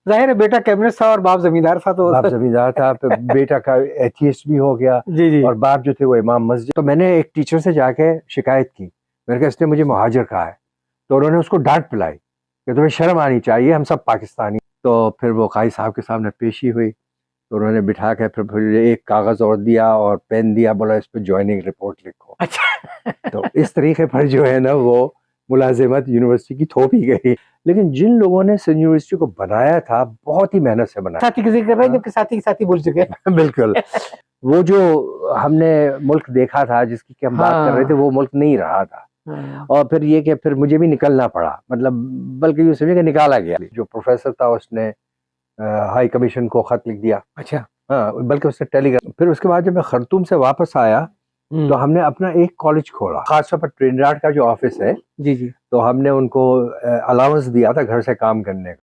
ज़ाहिर है बेटा केमिस्ट था और बाप ज़मींदार था, तो बाप जमींदार था, फिर बेटा का एथियस्ट भी हो गया जी, जी। और बाप जो थे वो इमाम मस्जिद। तो मैंने एक टीचर से जाके शिकायत की, मैंने कहा इसने मुझे मुहाजिर कहा है। तो उन्होंने उसको डांट पिलाई कि तुम्हें शर्म आनी चाहिए, हम सब पाकिस्तानी। तो फिर वो काजी साहब के सामने पेशी हुई, तो उन्होंने बिठा के फिर एक कागज़ और दिया और पेन दिया, बोला इस पर ज्वाइनिंग रिपोर्ट लिखो। अच्छा। तो इस तरीके पर जो है ना वो मुलाजिमत यूनिवर्सिटी की थोपी गई। लेकिन जिन लोगों ने इस यूनिवर्सिटी को बनाया था, बहुत ही मेहनत से बनाया। साथी किसी कर रहे हैं, जबकि साथी साथी बोल चुके हैं। बिल्कुल। वो जो हमने मुल्क देखा था जिसकी कि हम बात कर रहे थे, हाँ, वो मुल्क नहीं रहा था। हाँ। और फिर ये कि फिर मुझे भी निकलना पड़ा, मतलब बल्कि यूँ समझिए कि निकाला गया। जो प्रोफेसर था उसने हाई कमीशन को खत लिख दिया। अच्छा। हाँ, बल्कि उसने टेलीग्राम। फिर उसके बाद जब मैं खर्तूम से वापस आया तो हमने अपना एक कॉलेज खोला, खासतौर पर ट्रिनिडाड का जो ऑफिस है। जी, जी। तो हमने उनको अलाउंस दिया था घर से काम करने का।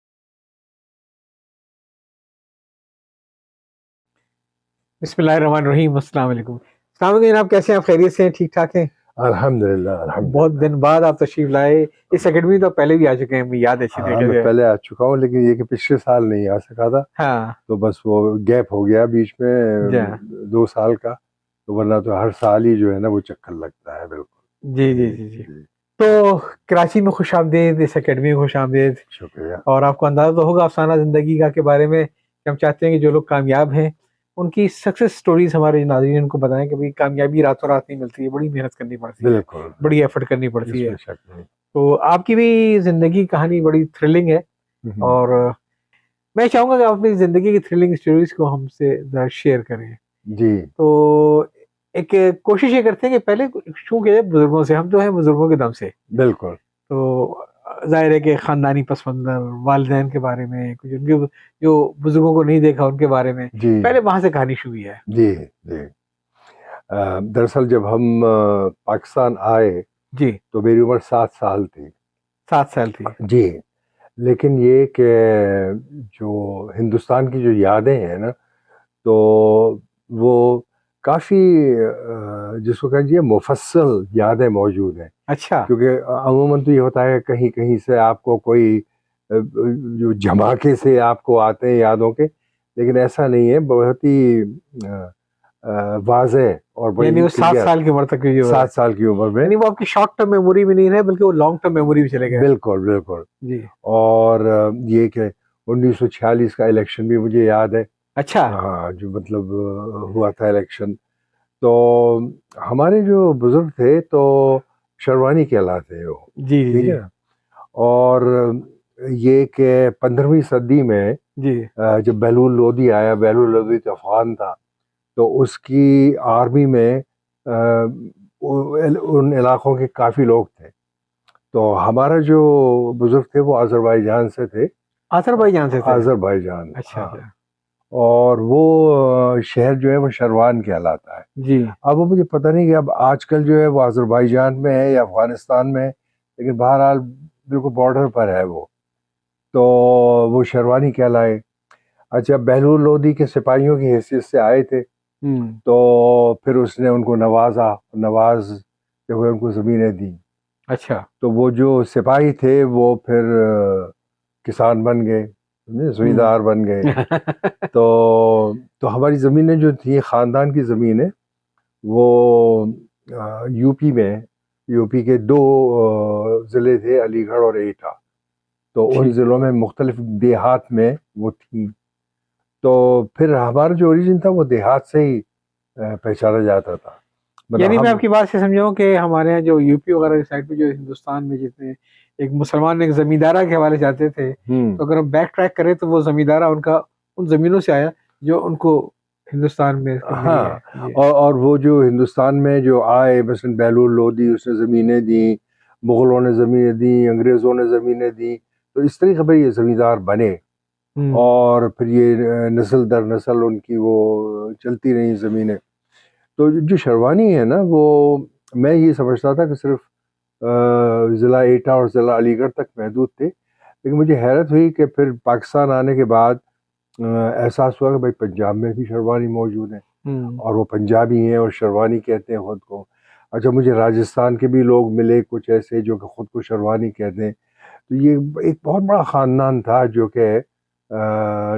बिस्मिल्लाहिर्रहमानिर्रहीम, अस्सलाम वालेकुम। अस्सलाम वालेकुम जनाब, कैसे हैं आप? खैरियत से हैं? ठीक ठाक हैं? अल्हम्दुलिल्लाह, बहुत अल्हम्दुलिल्लाह। दिन बाद आप तशरीफ लाए। इस एकेडमी तो पहले भी आ चुके हैं, मुझे याद है अच्छी हाँ, तरीके मैं से। पहले आ चुका हूँ, लेकिन ये कि पिछले साल नहीं आ सका था, हाँ। तो बस वो गैप हो गया बीच जा में 2 साल का। तो वरना तो हर साल ही जो है ना वो चक्कर लगता है। जी, बिल्कुल। जी, जी, जी, जी। जी। तो कराची में खुशामदीद, इस एकेडमी में खुशामदीद। शुक्रिया। और आपको अंदाज़ा तो होगा अफ़साना ज़िंदगी का के बारे में, कि हम चाहते हैं कि जो लोग कामयाब हैं, उनकी सक्सेस स्टोरीज़ हमारे नाज़रीन को बताएँ कि भई कामयाबी रातों-रात नहीं मिलती है, बड़ी मेहनत करनी पड़ती है, बिल्कुल, बड़ी बिल्कुल, एफ़र्ट करनी पड़ती है। इसमें शक नहीं। तो आपकी भी ज़िंदगी कहानी बड़ी थ्रिलिंग है, हुँ, हुँ। और मैं चाहूँगा कि आप अपनी ज़िंदगी की थ्रिलिंग स्टोरीज़ को हमसे ज़रा शेयर करें। जी। तो एक कोशिश ये करते हैं कि पहले शुरू किया जाए बुज़ुर्गों से, हम तो हैं बुज़ुर्गों के दम से। बिल्कुल। तो ज़ाहिर है कि ख़ानदानी पस-मंज़र, वालिदैन के बारे में, कुछ उनके जो बुज़ुर्गों को नहीं देखा उनके बारे में, जी, पहले वहाँ से कहानी शुरू हुई है। जी, जी। दरअसल जब हम पाकिस्तान आए जी, तो मेरी उम्र 7 साल थी। 7 साल थी। जी, लेकिन ये कि जो हिंदुस्तान की जो यादें हैं ना, तो वो काफ़ी जिसको कह लीजिए मुफ़स्सल यादें मौजूद हैं। अच्छा। क्योंकि अमूमन तो ये होता है कहीं-कहीं से आपको कोई जो झमाके से आपको आते हैं यादों के, लेकिन ऐसा नहीं है, बहुत ही वाज़ेह और यानी बड़ी वो 7 क्लियर। साल की उम्र तक जो है, 7 साल की उम्र में। यानी वो आपकी शॉर्ट टर्म मेमोरी में नहीं रहे, बल्कि वो लॉन्ग टर्म मेमोरी में चले गए। बिल्कुल, बिल्कुल। जी। और ये कि 1946 का इलेक्शन भी मुझे याद है। अच्छा। हाँ, जो मतलब हुआ था इलेक्शन। तो हमारे जो बुज़ुर्ग थे तो शरवानी कहलाते वो, जी, जी, ठीक जी। है? और ये कि 15वीं सदी में जी। जब बहलूल लोदी आया, बहलूल लोदी तो अफ़गान था, तो उसकी आर्मी में उन इलाकों के काफ़ी लोग थे। तो हमारा जो बुज़ुर्ग थे वो अज़रबैजान से थे। अज़रबैजान से थे। अज़रबैजान, अच्छा, हाँ। अच्छा। और वो शहर जो है वो शरवान कहलाता है। जी। अब वो मुझे पता नहीं कि अब आजकल जो है वो अज़रबैजान में है या अफ़गानिस्तान में है, लेकिन बहरहाल बिल्कुल बॉर्डर पर है वो। तो वो शरवानी कहलाए। अच्छा, बहलूल लोदी के सिपाहियों की हैसियत से आए थे, हुँ। तो फिर उसने उनको नवाज़ा, नवाज़ते हुए उनको ज़मीनें दी। अच्छा। तो वो जो सिपाही थे वो फिर किसान बन गए, समझे? हुँ। ज़मींदार बन गए। तो हमारी ज़मीनें जो थी ख़ानदान की ज़मीनें, वो यूपी में, यूपी के 2 ज़िले थे, अलीगढ़ और एटा। तो उन ठीक है। ज़िलों में मुख्तलिफ देहात में वो थी। तो फिर हमारा जो ओरिजिन था वो देहात से ही पहचाना जाता था। मतलब यानी मैं हम। आपकी बात से समझा हूँ कि हमारे यहाँ जो यूपी वगैरह की साइड पे, जो हिंदुस्तान में जितने एक मुसलमान एक ज़मींदारा के हवाले जाते थे, हुँ। तो अगर हम बैक ट्रैक करें तो वो ज़मींदारा उनका उन ज़मीनों से आया जो उनको हिंदुस्तान में इसको मिली है। हाँ, जी। और वो जो हिंदुस्तान में जो आए, मसलन बहलूल लोदी उसने ज़मीनें दी, मुग़लों ने ज़मीनें दी, अंग्रेज़ों ने ज़मीनें दी, तो इस तरीके पर ये ज़मींदार बने। हुँ। और फिर ये नस्ल दर नस्ल उनकी वो चलती रही ज़मीनें। तो जो शरवानी है ना, वो मैं ये समझता था कि सिर्फ़ ज़िला एटा और ज़िला अलीगढ़ तक महदूद थे। लेकिन मुझे हैरत हुई कि फिर पाकिस्तान आने के बाद एहसास हुआ कि भाई पंजाब में भी शरवानी मौजूद है हुँ। और वो पंजाबी हैं और शरवानी कहते हैं ख़ुद को। अच्छा, मुझे राजस्थान के भी लोग मिले कुछ ऐसे जो कि ख़ुद को शरवानी कहते हैं। तो ये एक बहुत बड़ा ख़ानदान था जो कि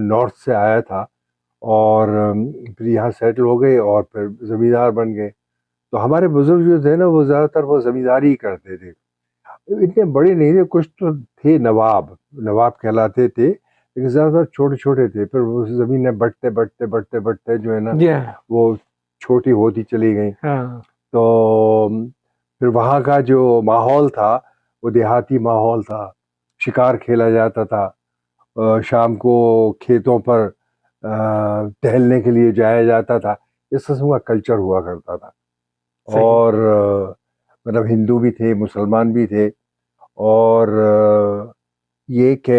नॉर्थ से आया था और फिर यहाँ सेटल हो गए और फिर ज़मींदार बन गए। तो हमारे बुजुर्ग जो थे ना वो ज़्यादातर वो ज़मींदारी ही करते थे, इतने बड़े नहीं थे, कुछ तो थे नवाब, नवाब कहलाते थे, लेकिन ज़्यादातर छोटे छोटे थे। फिर वो ज़मीनें बढ़ते बढ़ते बढ़ते बढ़ते जो है ना जी हाँ। वो छोटी होती चली गई। हाँ। तो फिर वहाँ का जो माहौल था वो देहाती माहौल था, शिकार खेला जाता था, शाम को खेतों पर टहलने के लिए जाया जाता था, इस किस्म का कल्चर हुआ करता था। सही। और मतलब हिंदू भी थे, मुसलमान भी थे, और ये कि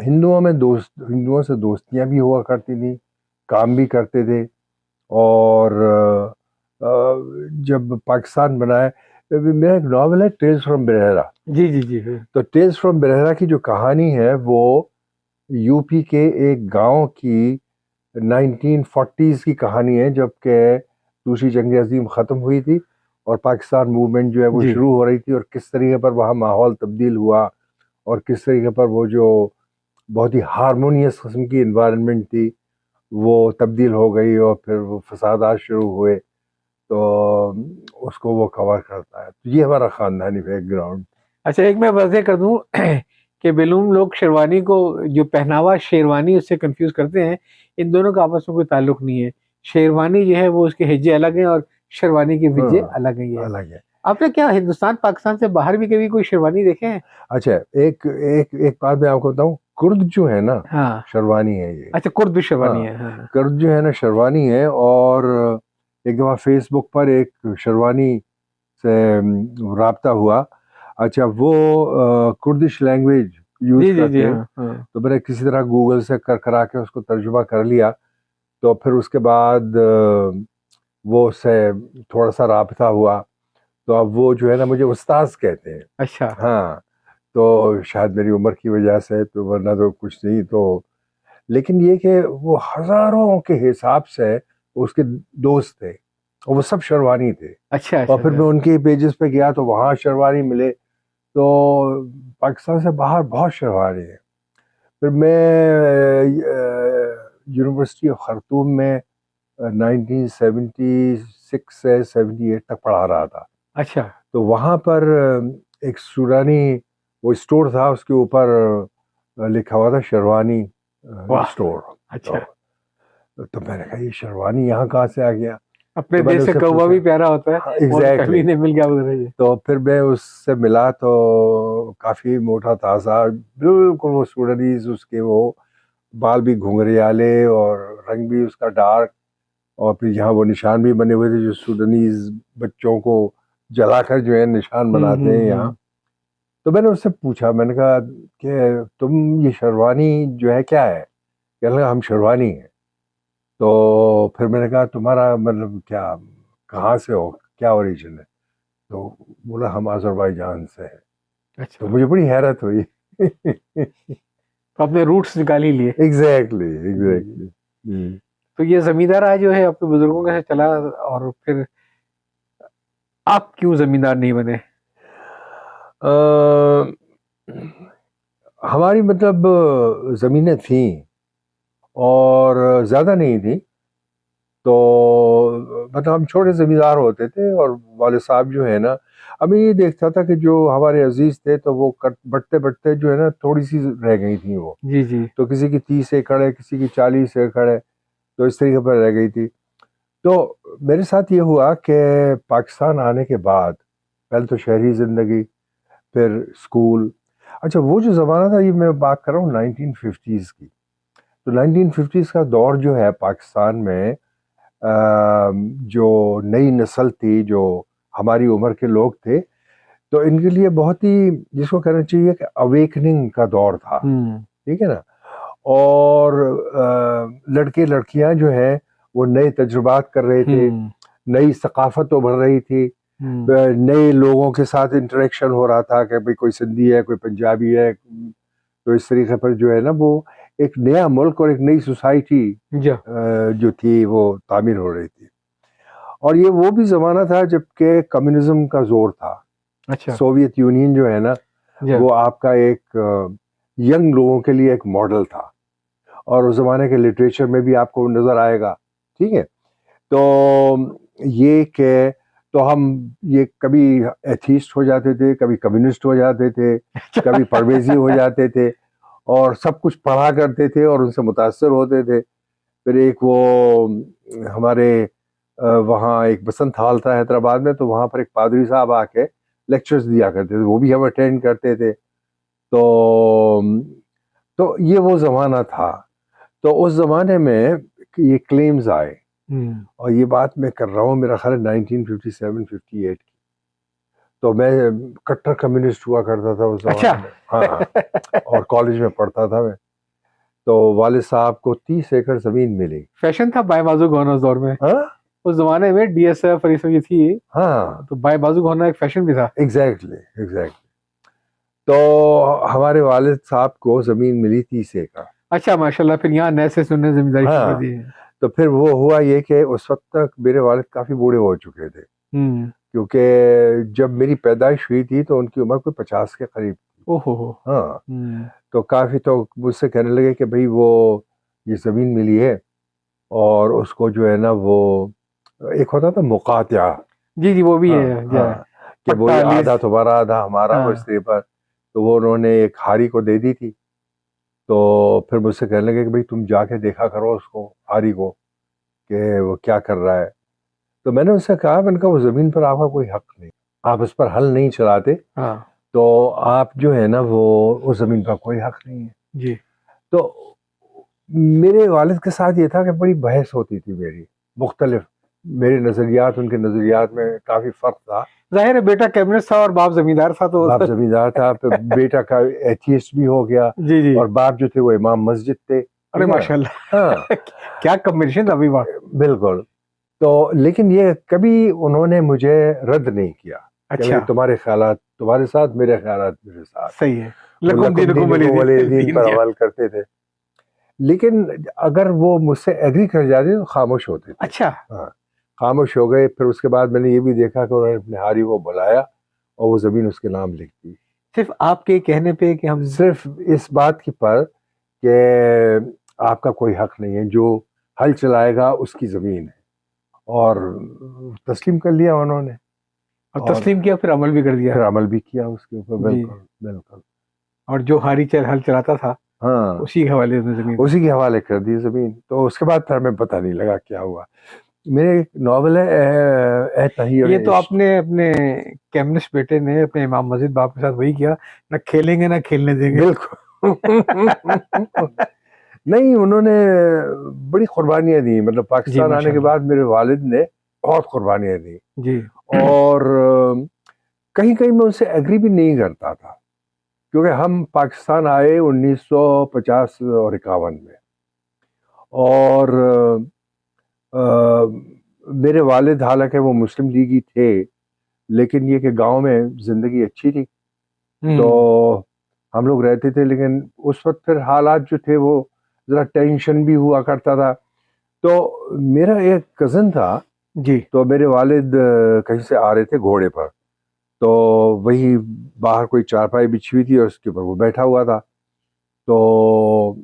हिंदुओं से दोस्तियां भी हुआ करती थी, काम भी करते थे। और जब पाकिस्तान बना है, मेरा एक नॉवल है टेल्स फ्रॉम बरेरा। जी जी जी। तो टेल्स फ्रॉम बरेरा की जो कहानी है वो यूपी के एक गांव की 1940s की कहानी है, जबकि दूसरी जंग अजीम ख़त्म हुई थी और पाकिस्तान मूवमेंट जो है वो जी। शुरू हो रही थी, और किस तरीके पर वहाँ माहौल तब्दील हुआ और किस तरीके पर वो जो बहुत ही हारमोनियस किस्म की इन्वायरमेंट थी वो तब्दील हो गई और फिर वो फसादात शुरू हुए। तो उसको वो कवर करता है। तो ये हमारा ख़ानदानी बैकग्राउंड। अच्छा, एक मैं वाज़ेह कर दूं कि बेलूम लोग शेरवानी को, जो पहनावा शेरवानी, उससे कंफ्यूज करते हैं। इन दोनों का आपस में कोई ताल्लुक नहीं है। शेरवानी जो है वो उसके हिज्जे अलग हैं और शेरवानी के विज्जे हाँ, अलग ही है। अलग है। आपने क्या हिंदुस्तान पाकिस्तान से बाहर भी कभी कोई शेरवानी देखे हैं? अच्छा, एक एक एक बात मैं आपको बताऊं, कुर्द जो है ना हाँ। शेरवानी है ये। अच्छा, कुर्द भी शेरवानी हाँ, है। हाँ। कुर्द जो है ना शेरवानी है। और एक दफ़ा फेसबुक पर एक शेरवानी से राब्ता हुआ। अच्छा, वो कुर्दिश लैंग्वेज यूज़ जी जी जी। करते हैं, हाँ हाँ। तो मैंने किसी तरह गूगल से कर करा के उसको तर्जुमा कर लिया। तो फिर उसके बाद वो उससे थोड़ा सा राब्ता हुआ। तो अब वो जो है ना मुझे उस्ताद कहते हैं। अच्छा। हाँ, तो शायद मेरी उम्र की वजह से, तो वरना तो कुछ नहीं। तो लेकिन ये कि वो हज़ारों के हिसाब से उसके दोस्त थे और वो सब शेरवानी थे। अच्छा और अच्छा फिर अच्छा। मैं उनके पेजेस पे गया तो वहाँ शेरवानी मिले। तो पाकिस्तान से बाहर बहुत शेरवानी है। फिर मैं यूनिवर्सिटी ऑफ खर्तूम में 1976 से 78 तक पढ़ा रहा था। अच्छा। तो वहाँ पर एक सूडानी वो स्टोर था, उसके ऊपर लिखा हुआ था शेरवानी वाह। स्टोर। अच्छा। तो मैंने कहा ये शेरवानी यहाँ कहाँ से आ गया। अपने तो मैंने देश से उससे कौवा पूछा। भी प्यारा होता है। हाँ, वो तो एग्जैक्टली। कभी नहीं मिल गया उधर ये। तो फिर मैं उससे मिला तो काफ़ी मोटा ताज़ा, बिल्कुल वो सूडानीज, उसके वो बाल भी घुंघरियाले और रंग भी उसका डार्क। और फिर यहाँ वो निशान भी बने हुए थे जो सूडानीज बच्चों को जलाकर जो है निशान बनाते हैं यहाँ। हम्म। तो मैंने उससे पूछा, मैंने कहा कि तुम ये शेरवानी जो है क्या है। कहने लगा हम शेरवानी हैं। तो फिर मैंने कहा तुम्हारा मतलब क्या, कहाँ से हो, क्या ओरिजिन है। तो बोला हम अजरबैजान से हैं। तो अच्छा, मुझे बड़ी हैरत हुई। तो अपने रूट्स निकाल ही लिए। एग्जैक्टली जी जी। एग्जैक्टली। तो ये जमींदार आज जो है अपने बुजुर्गों के साथ चला, और फिर आप क्यों जमींदार नहीं बने? हमारी मतलब ज़मीनें थीं और ज़्यादा नहीं थी। तो मतलब हम छोटे ज़मींदार होते थे और वाले साहब जो है ना, अब मैं ये देखता था कि जो हमारे अजीज़ थे तो वो कट बढ़ते बढ़ते जो है ना थोड़ी सी रह गई थी वो। जी जी। तो किसी की 30 एकड़ है, किसी की 40 एकड़ है, तो इस तरीके पर रह गई थी। तो मेरे साथ ये हुआ कि पाकिस्तान आने के बाद पहले तो शहरी ज़िंदगी, फिर स्कूल। अच्छा, वो जो ज़माना था, ये मैं बात कर रहा हूँ 1950s की। तो 1950s का दौर जो है पाकिस्तान में, जो नई नस्ल थी, जो हमारी उम्र के लोग थे, तो इनके लिए बहुत ही, जिसको कहना चाहिए कि अवेकनिंग का दौर था। हम्म ठीक है ना। और लड़के लड़कियां जो हैं वो नए तजुर्बात कर रहे थे, हम्म नई सकाफत उभर रही थी, हम्म। नए लोगों के साथ इंटरेक्शन हो रहा था कि भाई कोई सिंधी है, कोई पंजाबी है। तो इस तरीके पर जो है ना वो एक नया मुल्क और एक नई सोसाइटी जा। जो थी वो तामीर हो रही थी। और ये वो भी ज़माना था जबकि कम्युनिज्म का जोर था। अच्छा। सोवियत यूनियन जो है ना जा। वो आपका एक यंग लोगों के लिए एक मॉडल था। और उस ज़माने के लिटरेचर में भी आपको नज़र आएगा, ठीक है। तो ये कि तो हम ये कभी एथीस्ट हो जाते थे, कभी कम्युनिस्ट हो जाते थे, कभी परवेज़ी हो जाते थे और सब कुछ पढ़ा करते थे और उनसे मुतासर होते थे। फिर एक वो हमारे वहाँ एक बसंत हॉल था हैदराबाद में, तो वहाँ पर एक पादरी साहब आके लेक्चर्स दिया करते थे, वो भी हम अटेंड करते थे। तो ये वो ज़माना था। तो उस ज़माने में ये क्लेम्स आए और ये बात मैं कर रहा हूँ मेरा ख्याल है 1957-58 की। तो मैं कट्टर कम्युनिस्ट हुआ करता था उस अच्छा। ज़माने में। हाँ, और कॉलेज में पढ़ता था मैं। तो वालिद साहब को 30 एकड़ ज़मीन मिली। फैशन था बाएं बाजू होना उस दौर में, हाँ? उस जमाने में डीएसएफ और ये सब ये थी, हाँ, तो बाएं बाजू होना एक फैशन भी था। एग्जैक्टली। तो हमारे वालिद साहब को ज़मीन मिली 30 एकड़। अच्छा, माशाल्लाह, फिर यहाँ नए से सुनने जिम्मेदारी शुरू कर हाँ, दी है। तो फिर वो हुआ ये कि उस वक्त तक मेरे वालिद काफ़ी बूढ़े हो चुके थे, क्योंकि जब मेरी पैदाइश हुई थी तो उनकी उम्र कोई 50 के करीब थी। ओहो हो। हाँ, तो काफ़ी तो मुझसे कहने लगे कि भाई वो ये ज़मीन मिली है और उसको जो है ना वो एक होता था मुकातिया। जी जी, वो भी हाँ, है हाँ, कि वो पट्टा आधा लीज। तुम्हारा आधा हमारा वो इस हाँ। तरह पर। तो वो उन्होंने एक हारी को दे दी थी। तो फिर मुझसे कहने लगे कि भाई तुम जाके देखा करो उसको, हारी को, कि वो क्या कर रहा है। तो मैंने उससे कहा, मैंने कहा वो ज़मीन पर आपका कोई हक नहीं, आप उस पर हल नहीं चलाते, हाँ तो आप जो है ना वो उस ज़मीन का कोई हक नहीं है। जी। तो मेरे वालिद के साथ ये था कि बड़ी बहस होती थी मेरी, मुख्तलिफ मेरे नज़रियात उनके नज़रियात में काफ़ी फ़र्क था। जाहिर है, बेटा कैबिनेट था और बाप जमींदार था, तो बाप ज़मींदार था, फिर बेटा का एथियस्ट भी हो गया जी जी। और बाप जो थे वो इमाम मस्जिद थे, अरे ठीक है ना? माशाल्लाह। हाँ, क्या कॉम्बिनेशन था अभी, वाह। बिल्कुल। तो लेकिन ये कभी उन्होंने मुझे रद्द नहीं किया कि भाई अच्छा, तुम्हारे ख़यालात तुम्हारे साथ, मेरे ख़यालात मेरे साथ। सही है। वो लकुम लकुम दीनुकुम दीनुकुम वली दीन दीन पर क्या। अमल करते थे। लेकिन अगर वो मुझसे एग्री कर जाते तो खामोश होते थे। अच्छा। हाँ, खामोश हो गए। फिर उसके बाद मैंने ये भी देखा कि उन्होंने अपने हारी को बुलाया और वो ज़मीन उसके नाम लिख दी, सिर्फ आपके कहने पे कि हम। सिर्फ इस बात की पर कि आपका कोई हक नहीं है, जो हल चलाएगा उसकी ज़मीन है। और तस्लीम कर लिया उन्होंने और और तस्लीम किया, फिर अमल भी कर दिया। फिर अमल भी किया उसके ऊपर। जी। बिल्कुल बिल्कुल। और जो हारी चल हल चलाता था, हाँ, उसी के हवाले से जमीन। उसी के हवाले कर दी ज़मीन। तो उसके बाद फिर हमें पता नहीं लगा क्या हुआ। मेरे एक नॉवल है ए तही और ये तो इश्क। आपने अपने कम्युनिस्ट बेटे ने अपने इमाम मस्जिद बाप के साथ वही किया, ना खेलेंगे ना खेलने देंगे। बिल्कुल। नहीं, उन्होंने बड़ी कुर्बानियाँ दी, मतलब जी पाकिस्तान आने के माशाल्लाह। बाद मेरे वालिद ने बहुत कुर्बानियाँ दी। जी। और कहीं-कहीं मैं उनसे एग्री भी नहीं करता था, क्योंकि हम पाकिस्तान आए 1950 और 51 में। और मेरे वालिद हालांकि वो मुस्लिम लीगी थे, लेकिन ये कि गांव में ज़िंदगी अच्छी थी, तो हम लोग रहते थे। लेकिन उस वक्त फिर हालात जो थे वो ज़रा टेंशन भी हुआ करता था। तो मेरा एक कज़न था, जी। तो मेरे वालिद कहीं से आ रहे थे घोड़े पर, तो वही बाहर कोई चारपाई बिछी हुई थी और उसके ऊपर वो बैठा हुआ था। तो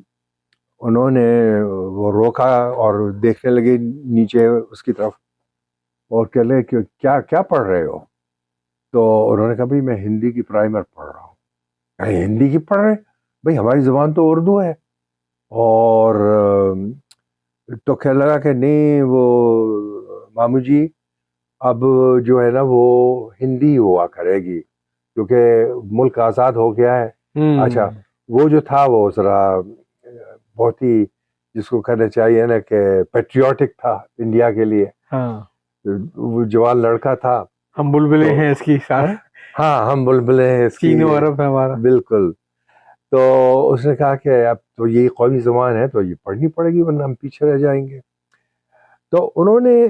उन्होंने वो रोका और देखने लगे नीचे उसकी तरफ और कह रहे कि क्या क्या पढ़ रहे हो। तो उन्होंने कहा भाई मैं हिंदी की प्राइमर पढ़ रहा हूँ। कहीं हिंदी की पढ़ रहे, भाई हमारी ज़ुबान तो उर्दू है। और तो कहने लगा कि नहीं वो मामू जी, अब जो है ना वो हिंदी हुआ करेगी, क्योंकि मुल्क आज़ाद हो गया है। अच्छा, वो जो था वो ज़रा बहुत ही, जिसको कहना चाहिए ना कि पेट्रियाटिक था इंडिया के लिए। हाँ, वो जवान लड़का था। हम बुलबुलें तो हैं इसकी साथ। हाँ, हम बुलबुलें हैं इसकी। चीन और अरब है हमारा। बिल्कुल। तो उसने कहा कि अब तो ये कौमी ज़ुबान है तो ये पढ़नी पड़ेगी, वरना हम पीछे रह जाएंगे। तो उन्होंने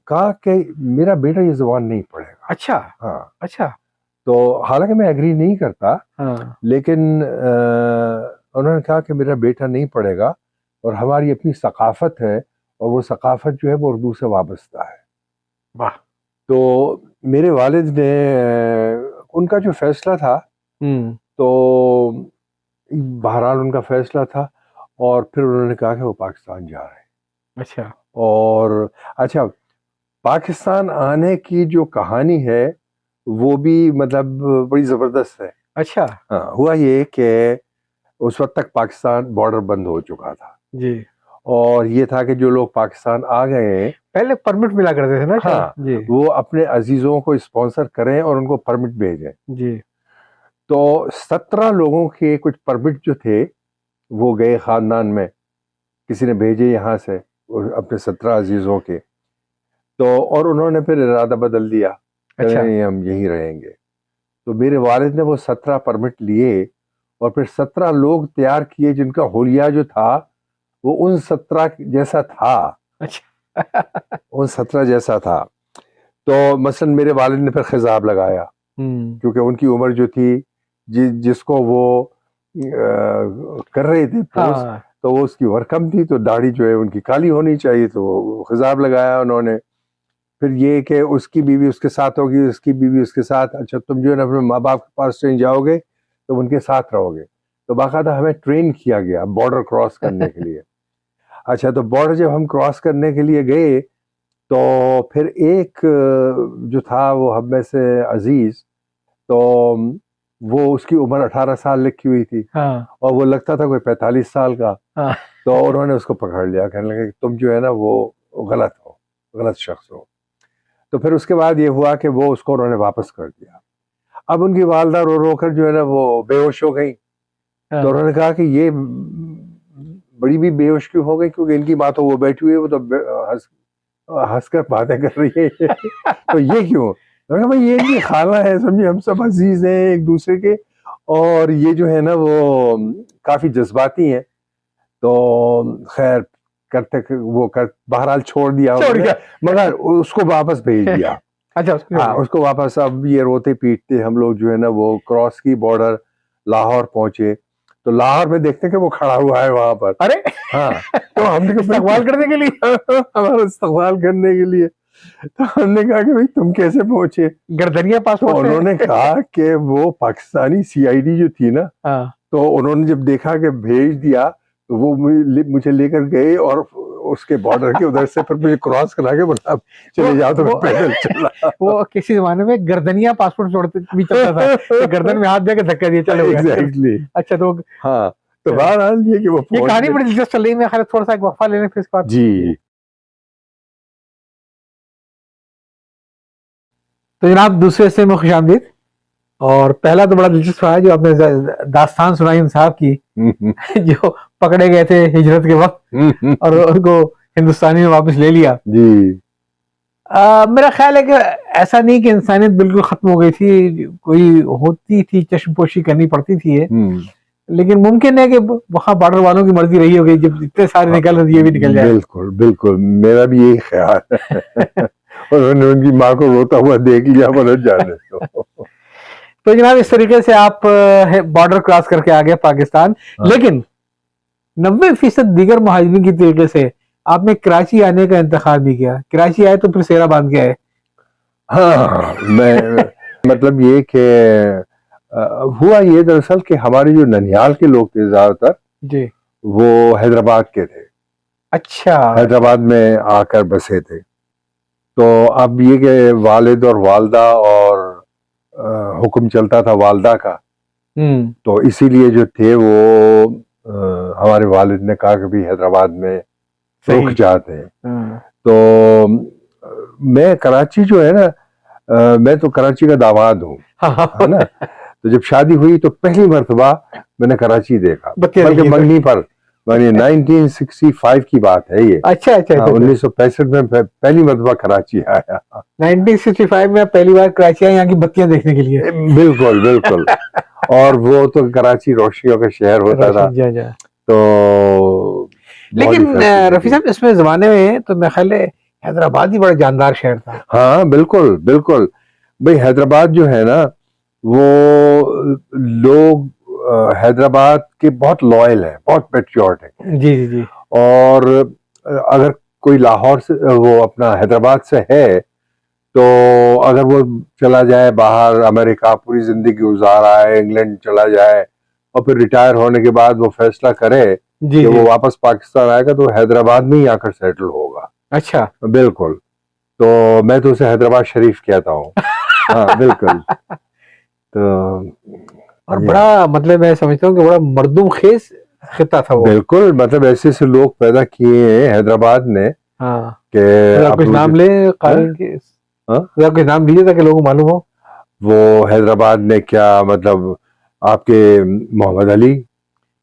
कहा कि मेरा बेटा ये ज़ुबान नहीं पढ़ेगा। अच्छा। हाँ, अच्छा। तो हालांकि मैं एग्री नहीं करता, हाँ। लेकिन उन्होंने कहा कि मेरा बेटा नहीं पढ़ेगा और हमारी अपनी सकाफ़त है और वो सकाफ़त जो है वो उर्दू से वाबस्ता है। वाह। तो मेरे वालिद ने उनका जो फैसला था, तो बहरहाल उनका फैसला था। और फिर उन्होंने कहा कि वो पाकिस्तान जा रहे हैं। अच्छा। और अच्छा, पाकिस्तान आने की जो कहानी है वो भी मतलब बड़ी ज़बरदस्त है। अच्छा। हाँ, हुआ ये कि उस वक्त तक पाकिस्तान बॉर्डर बंद हो चुका था, जी। और ये था कि जो लोग पाकिस्तान आ गए हैं, पहले परमिट मिला करते थे ना शायद। हाँ, जी। वो अपने अजीजों को स्पॉन्सर करें और उनको परमिट भेजें। जी। तो 17 लोगों के कुछ परमिट जो थे वो गए खानदान में, किसी ने भेजे यहाँ से अपने 17 अजीजों के। तो और उन्होंने फिर इरादा बदल दिया, अच्छा। नहीं हम यहीं रहेंगे। तो मेरे वालिद ने वो 17 परमिट लिए और फिर 17 लोग तैयार किए जिनका हुलिया जो था वो उन 17 जैसा था। अच्छा। उन 17 जैसा था। तो मसलन मेरे वालिद ने फिर खिजाब लगाया, क्योंकि उनकी उम्र जो थी, जिसको वो कर रहे थे पोस्ट, हाँ। तो वो उसकी उम्र कम थी, तो दाढ़ी जो है उनकी काली होनी चाहिए, तो वो खिजाब लगाया उन्होंने। फिर ये कि उसकी बीवी उसके साथ होगी, उसकी बीवी उसके साथ, अच्छा तुम जो है ना अपने माँ बाप के पास ट्रेन जाओगे तो उनके साथ रहोगे। तो बाकायदा हमें ट्रेन किया गया बॉर्डर क्रॉस करने के लिए। अच्छा, तो बॉर्डर जब हम क्रॉस करने के लिए गए तो फिर एक जो था वो हम में से अजीज, तो वो उसकी उम्र 18 साल लिखी हुई थी, हाँ। और वो लगता था कोई 45 साल का। हाँ। तो उन्होंने उसको पकड़ लिया, कहने लगे कि तुम जो है ना वो गलत हो, गलत शख्स हो। तो फिर उसके बाद ये हुआ कि वो उसको उन्होंने वापस कर दिया। अब उनकी वालदा रो रो कर जो है ना वो बेहोश हो गई। तो हाँ। उन्होंने कहा कि ये बड़ी भी बेहोश क्यों हो गई, क्योंकि इनकी माँ तो वो बैठी हुई है, वो तो हंस हंसकर बातें कर रही है। तो ये क्यों? मैंने कहा भाई ये इनकी खाला है, समझिए हम सब अजीज हैं एक दूसरे के, और ये जो है ना वो काफी जज्बाती हैं। तो खैर बहरहाल छोड़ दिया छोड़ उन्होंने, गया। मगर उसको वापस भेज दिया। अच्छा, उसको हाँ, उसको वापस। अब ये रोते पीटते हम लोग जो है ना वो क्रॉस की बॉर्डर, लाहौर पहुंचे। तो लाहौर में देखते कि वो खड़ा हुआ है वहां पर। अरे हाँ, तो हमने कहा इस्तकबाल करने के लिए। हमारा इस्तकबाल करने के लिए। तो हमने कहा कि भाई तुम कैसे पहुंचे? गर्दनिया तो पासपोर्ट से। उन्होंने कहा कि वो पाकिस्तानी सीआईडी जो थी ना, हाँ। तो उन्होंने जब देखा कि भेज दिया, तो वो मुझे लेकर गए और उसके बॉर्डर के उधर से फिर मुझे क्रॉस करा के बोला अब चले जाओ। तो मैं पैदल चला। वो किसी जमाने में गर्दनिया पासपोर्ट छोड़ते भी चलता था कि गर्दन में हाथ दे के धक्का दिए चलो। एग्जैक्टली। अच्छा, तो हाँ, तो बहरहाल ये कि वो ये पहुंच कहानी गए। बड़ी दिलचस्प चल रही है। मैं खैर थोड़ा सा एक वक्फा लेने फिर इसके बाद। जी। तो जनाब दूसरे हिस्से में खुशामदीद। और पहला तो बड़ा दिलचस्प रहा है जो आपने दास्तान सुनाई उन साहब की, जो पकड़े गए थे हिजरत के वक्त और उनको हिंदुस्तानी में वापस ले लिया। जी। मेरा ख्याल है कि ऐसा नहीं कि इंसानियत बिल्कुल खत्म हो गई थी, कोई होती थी, चश्मपोशी करनी पड़ती थी ये। लेकिन मुमकिन है कि वहाँ बॉर्डर वालों की मर्जी रही होगी, जब इतने सारे निकल रहे ये भी निकल जाए। बिल्कुल बिल्कुल, मेरा भी यही ख्याल है। उन्होंने उनकी माँ को रोता हुआ देख लिया, मदद जाने दो। तो जनाब इस तरीके से आप बॉर्डर क्रॉस करके आ गए पाकिस्तान। हाँ। लेकिन 90% दीगर मुहाजिरीन की तरीके से आपने कराची आने का इंतखाब भी किया। कराची आए तो फिर सेरा बांध के आए। हाँ, मैं मतलब ये कि हुआ ये दरअसल कि हमारे जो ननिहाल के लोग थे ज्यादातर, जी। वो हैदराबाद के थे। अच्छा। हैदराबाद में आकर बसे थे। तो अब ये कि वालिद और वालदा और हुक्म चलता था वालदा का, तो इसीलिए जो थे वो हमारे वालिद ने कहा कि भी हैदराबाद में रुक जाते हैं। तो मैं कराची जो है ना, मैं तो कराची का दामाद हूँ, है ना। तो जब शादी हुई तो पहली मर्तबा मैंने कराची देखा, बल्कि मंगनी पर। 1965 की बात है ये। अच्छा अच्छा। 1965 में पहली मर्तबा कराची आया। 1965 में पहली बार कराची आए यहाँ की बत्तियां देखने के लिए। बिल्कुल बिल्कुल। और वो तो कराची रोशनियों का शहर होता था। तो लेकिन रफी साहब इसमें जमाने में तो मेरे ख्याल हैदराबाद ही बड़ा जानदार शहर था। हाँ बिल्कुल बिल्कुल। भाई हैदराबाद जो है ना, वो लोग हैदराबाद के बहुत लॉयल है, बहुत पेट्रियट है। जी जी जी। और अगर कोई लाहौर से, वो अपना हैदराबाद से है, तो अगर वो चला जाए बाहर, अमेरिका पूरी जिंदगी गुजार आए, इंग्लैंड चला जाए और फिर रिटायर होने के बाद वो फैसला करे जी कि वो जी। वापस पाकिस्तान आएगा तो हैदराबाद में ही आकर सेटल होगा। अच्छा। बिल्कुल। तो मैं तो उसे हैदराबाद शरीफ कहता हूँ। हाँ बिल्कुल। तो और या बड़ा मतलब मैं समझता हूँ कि बड़ा मर्दूम खेज खिता था वो। बिल्कुल, मतलब ऐसे ऐसे लोग पैदा किए हैं हैदराबाद ने हाँ, कि जरा अब कुछ नाम ले हाँ? कारिन के, हाँ? जरा कुछ नाम लीजिए ताकि लोगों को मालूम हो। वो हैदराबाद ने क्या मतलब आपके मोहम्मद अली,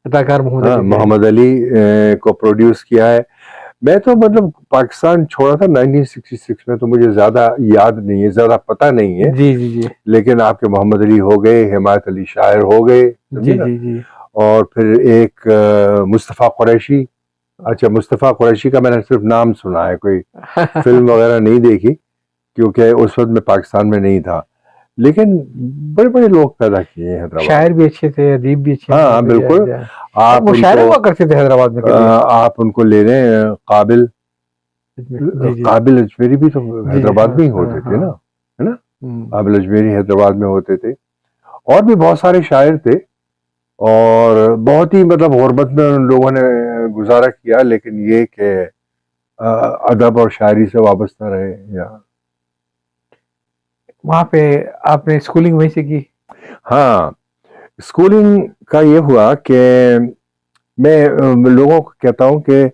अदाकार मोहम्मद हाँ अली जी। मोहम्मद अली को प्रोड्यूस किया है। मैं तो मतलब पाकिस्तान छोड़ा था 1966 में, तो मुझे ज्यादा याद नहीं है, ज्यादा पता नहीं है, जी जी जी लेकिन आपके मोहम्मद अली हो गए, हिमायत अली शायर हो गए, समझे जी ना। जी जी। और फिर एक मुस्तफ़ा कुरैशी। अच्छा, मुस्तफ़ा कुरैशी का मैंने सिर्फ नाम सुना है, कोई फिल्म वगैरह नहीं देखी, क्योंकि उस वक्त मैं पाकिस्तान में नहीं था। लेकिन बड़े बड़े लोग पैदा किए हैं हैदराबाद शायर में। भी अच्छे थे, अदीब भी अच्छे थे, हाँ बिल्कुल। आप मुशायरे उनको हुआ करते थे हैदराबाद में कभी। आप उनको ले लें, काबिल, जी जी काबिल अजमेरी भी तो जी जी। हैदराबाद हाँ में ही हाँ होते थे ना, हाँ। है ना। हम्म। काबिल अजमेरी हैदराबाद में होते थे। और भी बहुत सारे शायर थे, और बहुत ही मतलब गुर्बत में उन लोगों ने गुजारा किया, लेकिन ये कि अदब और शायरी से वाबस्ता रहे या। वहाँ पे आपने स्कूलिंग वहीं से की? हाँ, स्कूलिंग का ये हुआ कि मैं लोगों को कहता हूँ कि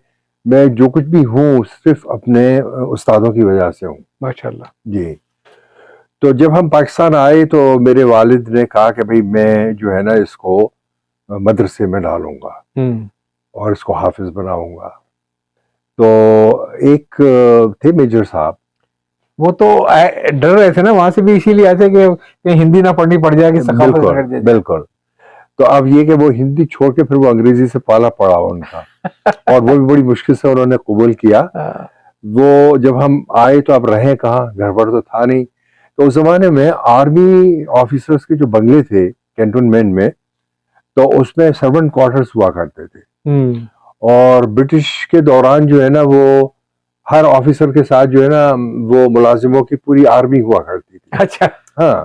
मैं जो कुछ भी हूँ सिर्फ अपने उस्तादों की वजह से हूँ। माशाल्लाह। जी। तो जब हम पाकिस्तान आए तो मेरे वालिद ने कहा कि भाई मैं जो है ना इसको मदरसे में डालूंगा हम्म। और इसको हाफिज बनाऊंगा। तो एक थे मेजर साहब। वो तो डर रहे थे ना वहां से भी, इसीलिए आए थे कि कहीं हिंदी ना पढ़नी पड़ जाए, कि सकाफत बिल्कुल रगड़ दिया जाए। बिल्कुल। तो अब ये कि वो हिंदी छोड़ के फिर वो अंग्रेजी से पाला पड़ा उनका, और वो भी बड़ी मुश्किल से उन्होंने कबूल किया। हाँ, वो जब हम आए तो अब रहे कहाँ, घर पर तो था नहीं। तो उस जमाने में आर्मी ऑफिसर्स के जो बंगले थे कैंटोनमेंट में, तो उसमें सर्वेंट क्वार्टर्स हुआ करते थे। हम्म। और ब्रिटिश के दौरान जो है ना, वो हर ऑफिसर के साथ जो है ना, वो मुलाजिमों की पूरी आर्मी हुआ करती थी। अच्छा। हाँ।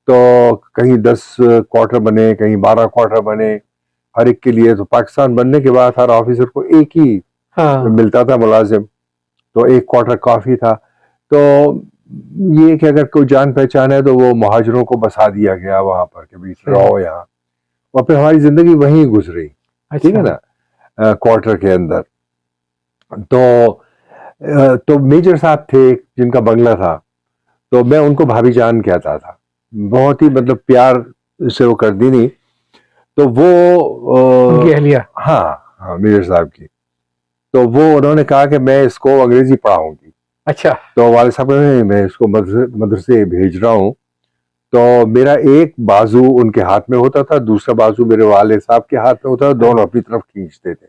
तो कहीं 10 क्वार्टर बने, कहीं 12 क्वार्टर बने, हर एक के लिए। तो पाकिस्तान बनने के बाद हर ऑफिसर को एक ही हाँ। मिलता था मुलाजिम, तो एक क्वार्टर काफी था। तो ये कि अगर कोई जान पहचान है तो वो मुहाजिरों को बसा दिया गया वहां पर कि भाई सही है। रहो यहाँ। और फिर हमारी जिंदगी वहीं गुजरी, ठीक है अच्छा। ना, क्वार्टर के अंदर। तो तो मेजर साहब थे जिनका बंगला था, तो मैं उनको भाभी जान कहता था, बहुत ही मतलब प्यार से वो कर दी नहीं। तो वो उनकी अहलिया। हाँ हाँ मेजर साहब की। तो वो उन्होंने कहा कि मैं इसको अंग्रेजी पढ़ाऊंगी। अच्छा। तो वाले साहब ने, मैं इसको मदरसे भेज रहा हूँ। तो मेरा एक बाजू उनके हाथ में होता था, दूसरा बाजू मेरे वाले साहब के हाथ में होता था, दोनों अपनी तरफ खींचते थे।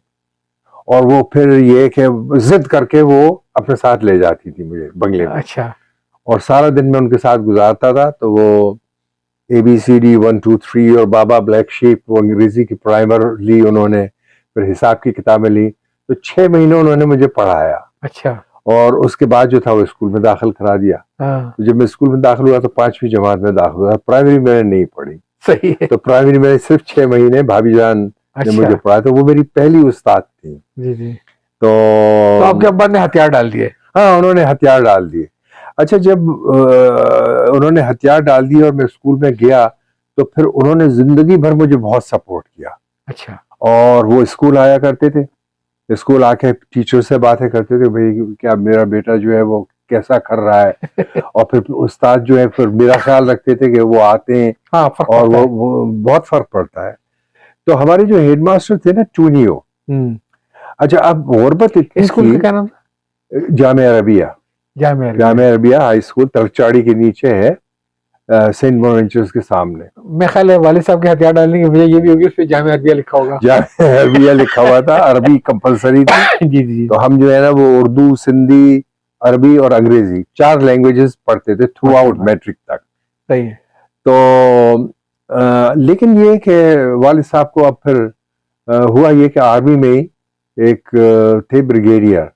और वो फिर ये कि जिद करके वो अपने साथ ले जाती थी मुझे बंगले में, अच्छा। और सारा दिन मैं उनके साथ गुजारता था। तो वो ABCD 1 2 3 और बाबा ब्लैक शीप, वो अंग्रेजी की प्राइमर ली उन्होंने, फिर हिसाब की किताबें ली। तो 6 महीने उन्होंने मुझे पढ़ाया, अच्छा। और उसके बाद जो था वो स्कूल में दाखिल करा दिया। हाँ। तो जब मैं स्कूल में दाखिल हुआ तो 5वीं जमात में दाखिल हुआ, प्राइमरी मैंने नहीं पढ़ी। सही है। तो प्राइमरी में सिर्फ 6 महीने भाभी जान ने अच्छा। मुझे पढ़ाया, तो वो मेरी पहली उस्ताद थी। जी जी। तो तो आपके अब्बा ने हथियार डाल दिए? हाँ, उन्होंने हथियार डाल दिए। अच्छा, जब उन्होंने हथियार डाल दिए और मैं स्कूल में गया, तो फिर उन्होंने जिंदगी भर मुझे बहुत सपोर्ट किया। अच्छा। और वो स्कूल आया करते थे, स्कूल आके टीचर से बातें करते थे, भाई क्या मेरा बेटा जो है वो कैसा कर रहा है। और फिर उस्ताद जो है फिर मेरा ख्याल रखते थे कि वो आते हैं, हाँ, फर्क और पड़ता है। वो बहुत फर्क पड़ता है। तो हमारे जो हेडमास्टर थे ना, टूनियो। हम्म। अच्छा, अब गुर्बत इतनी स्कूल थी। का क्या नाम था? जामिया अरबिया, जामिया अरबिया। जामिया अरबिया हाई स्कूल तरचाड़ी के नीचे है, सेंट बोनावेंचर्स के सामने। मैं ख्याल है वालिद साहब के हथियार डालने की वजह ये भी होगी, उस पे जामिया अरबिया लिखा होगा। जामिया अरबिया लिखा हुआ था, अरबी कंपलसरी थी। जी जी। तो हम जो है ना वो उर्दू, सिंधी, अरबी और अंग्रेजी 4 लैंग्वेजेस पढ़ते थे थ्रू आउट माशाल्लाह। मैट्रिक तक। सही है। तो लेकिन ये कि वालिद साहब को अब फिर हुआ ये कि आर्मी में ही एक थे ब्रिगेडियर,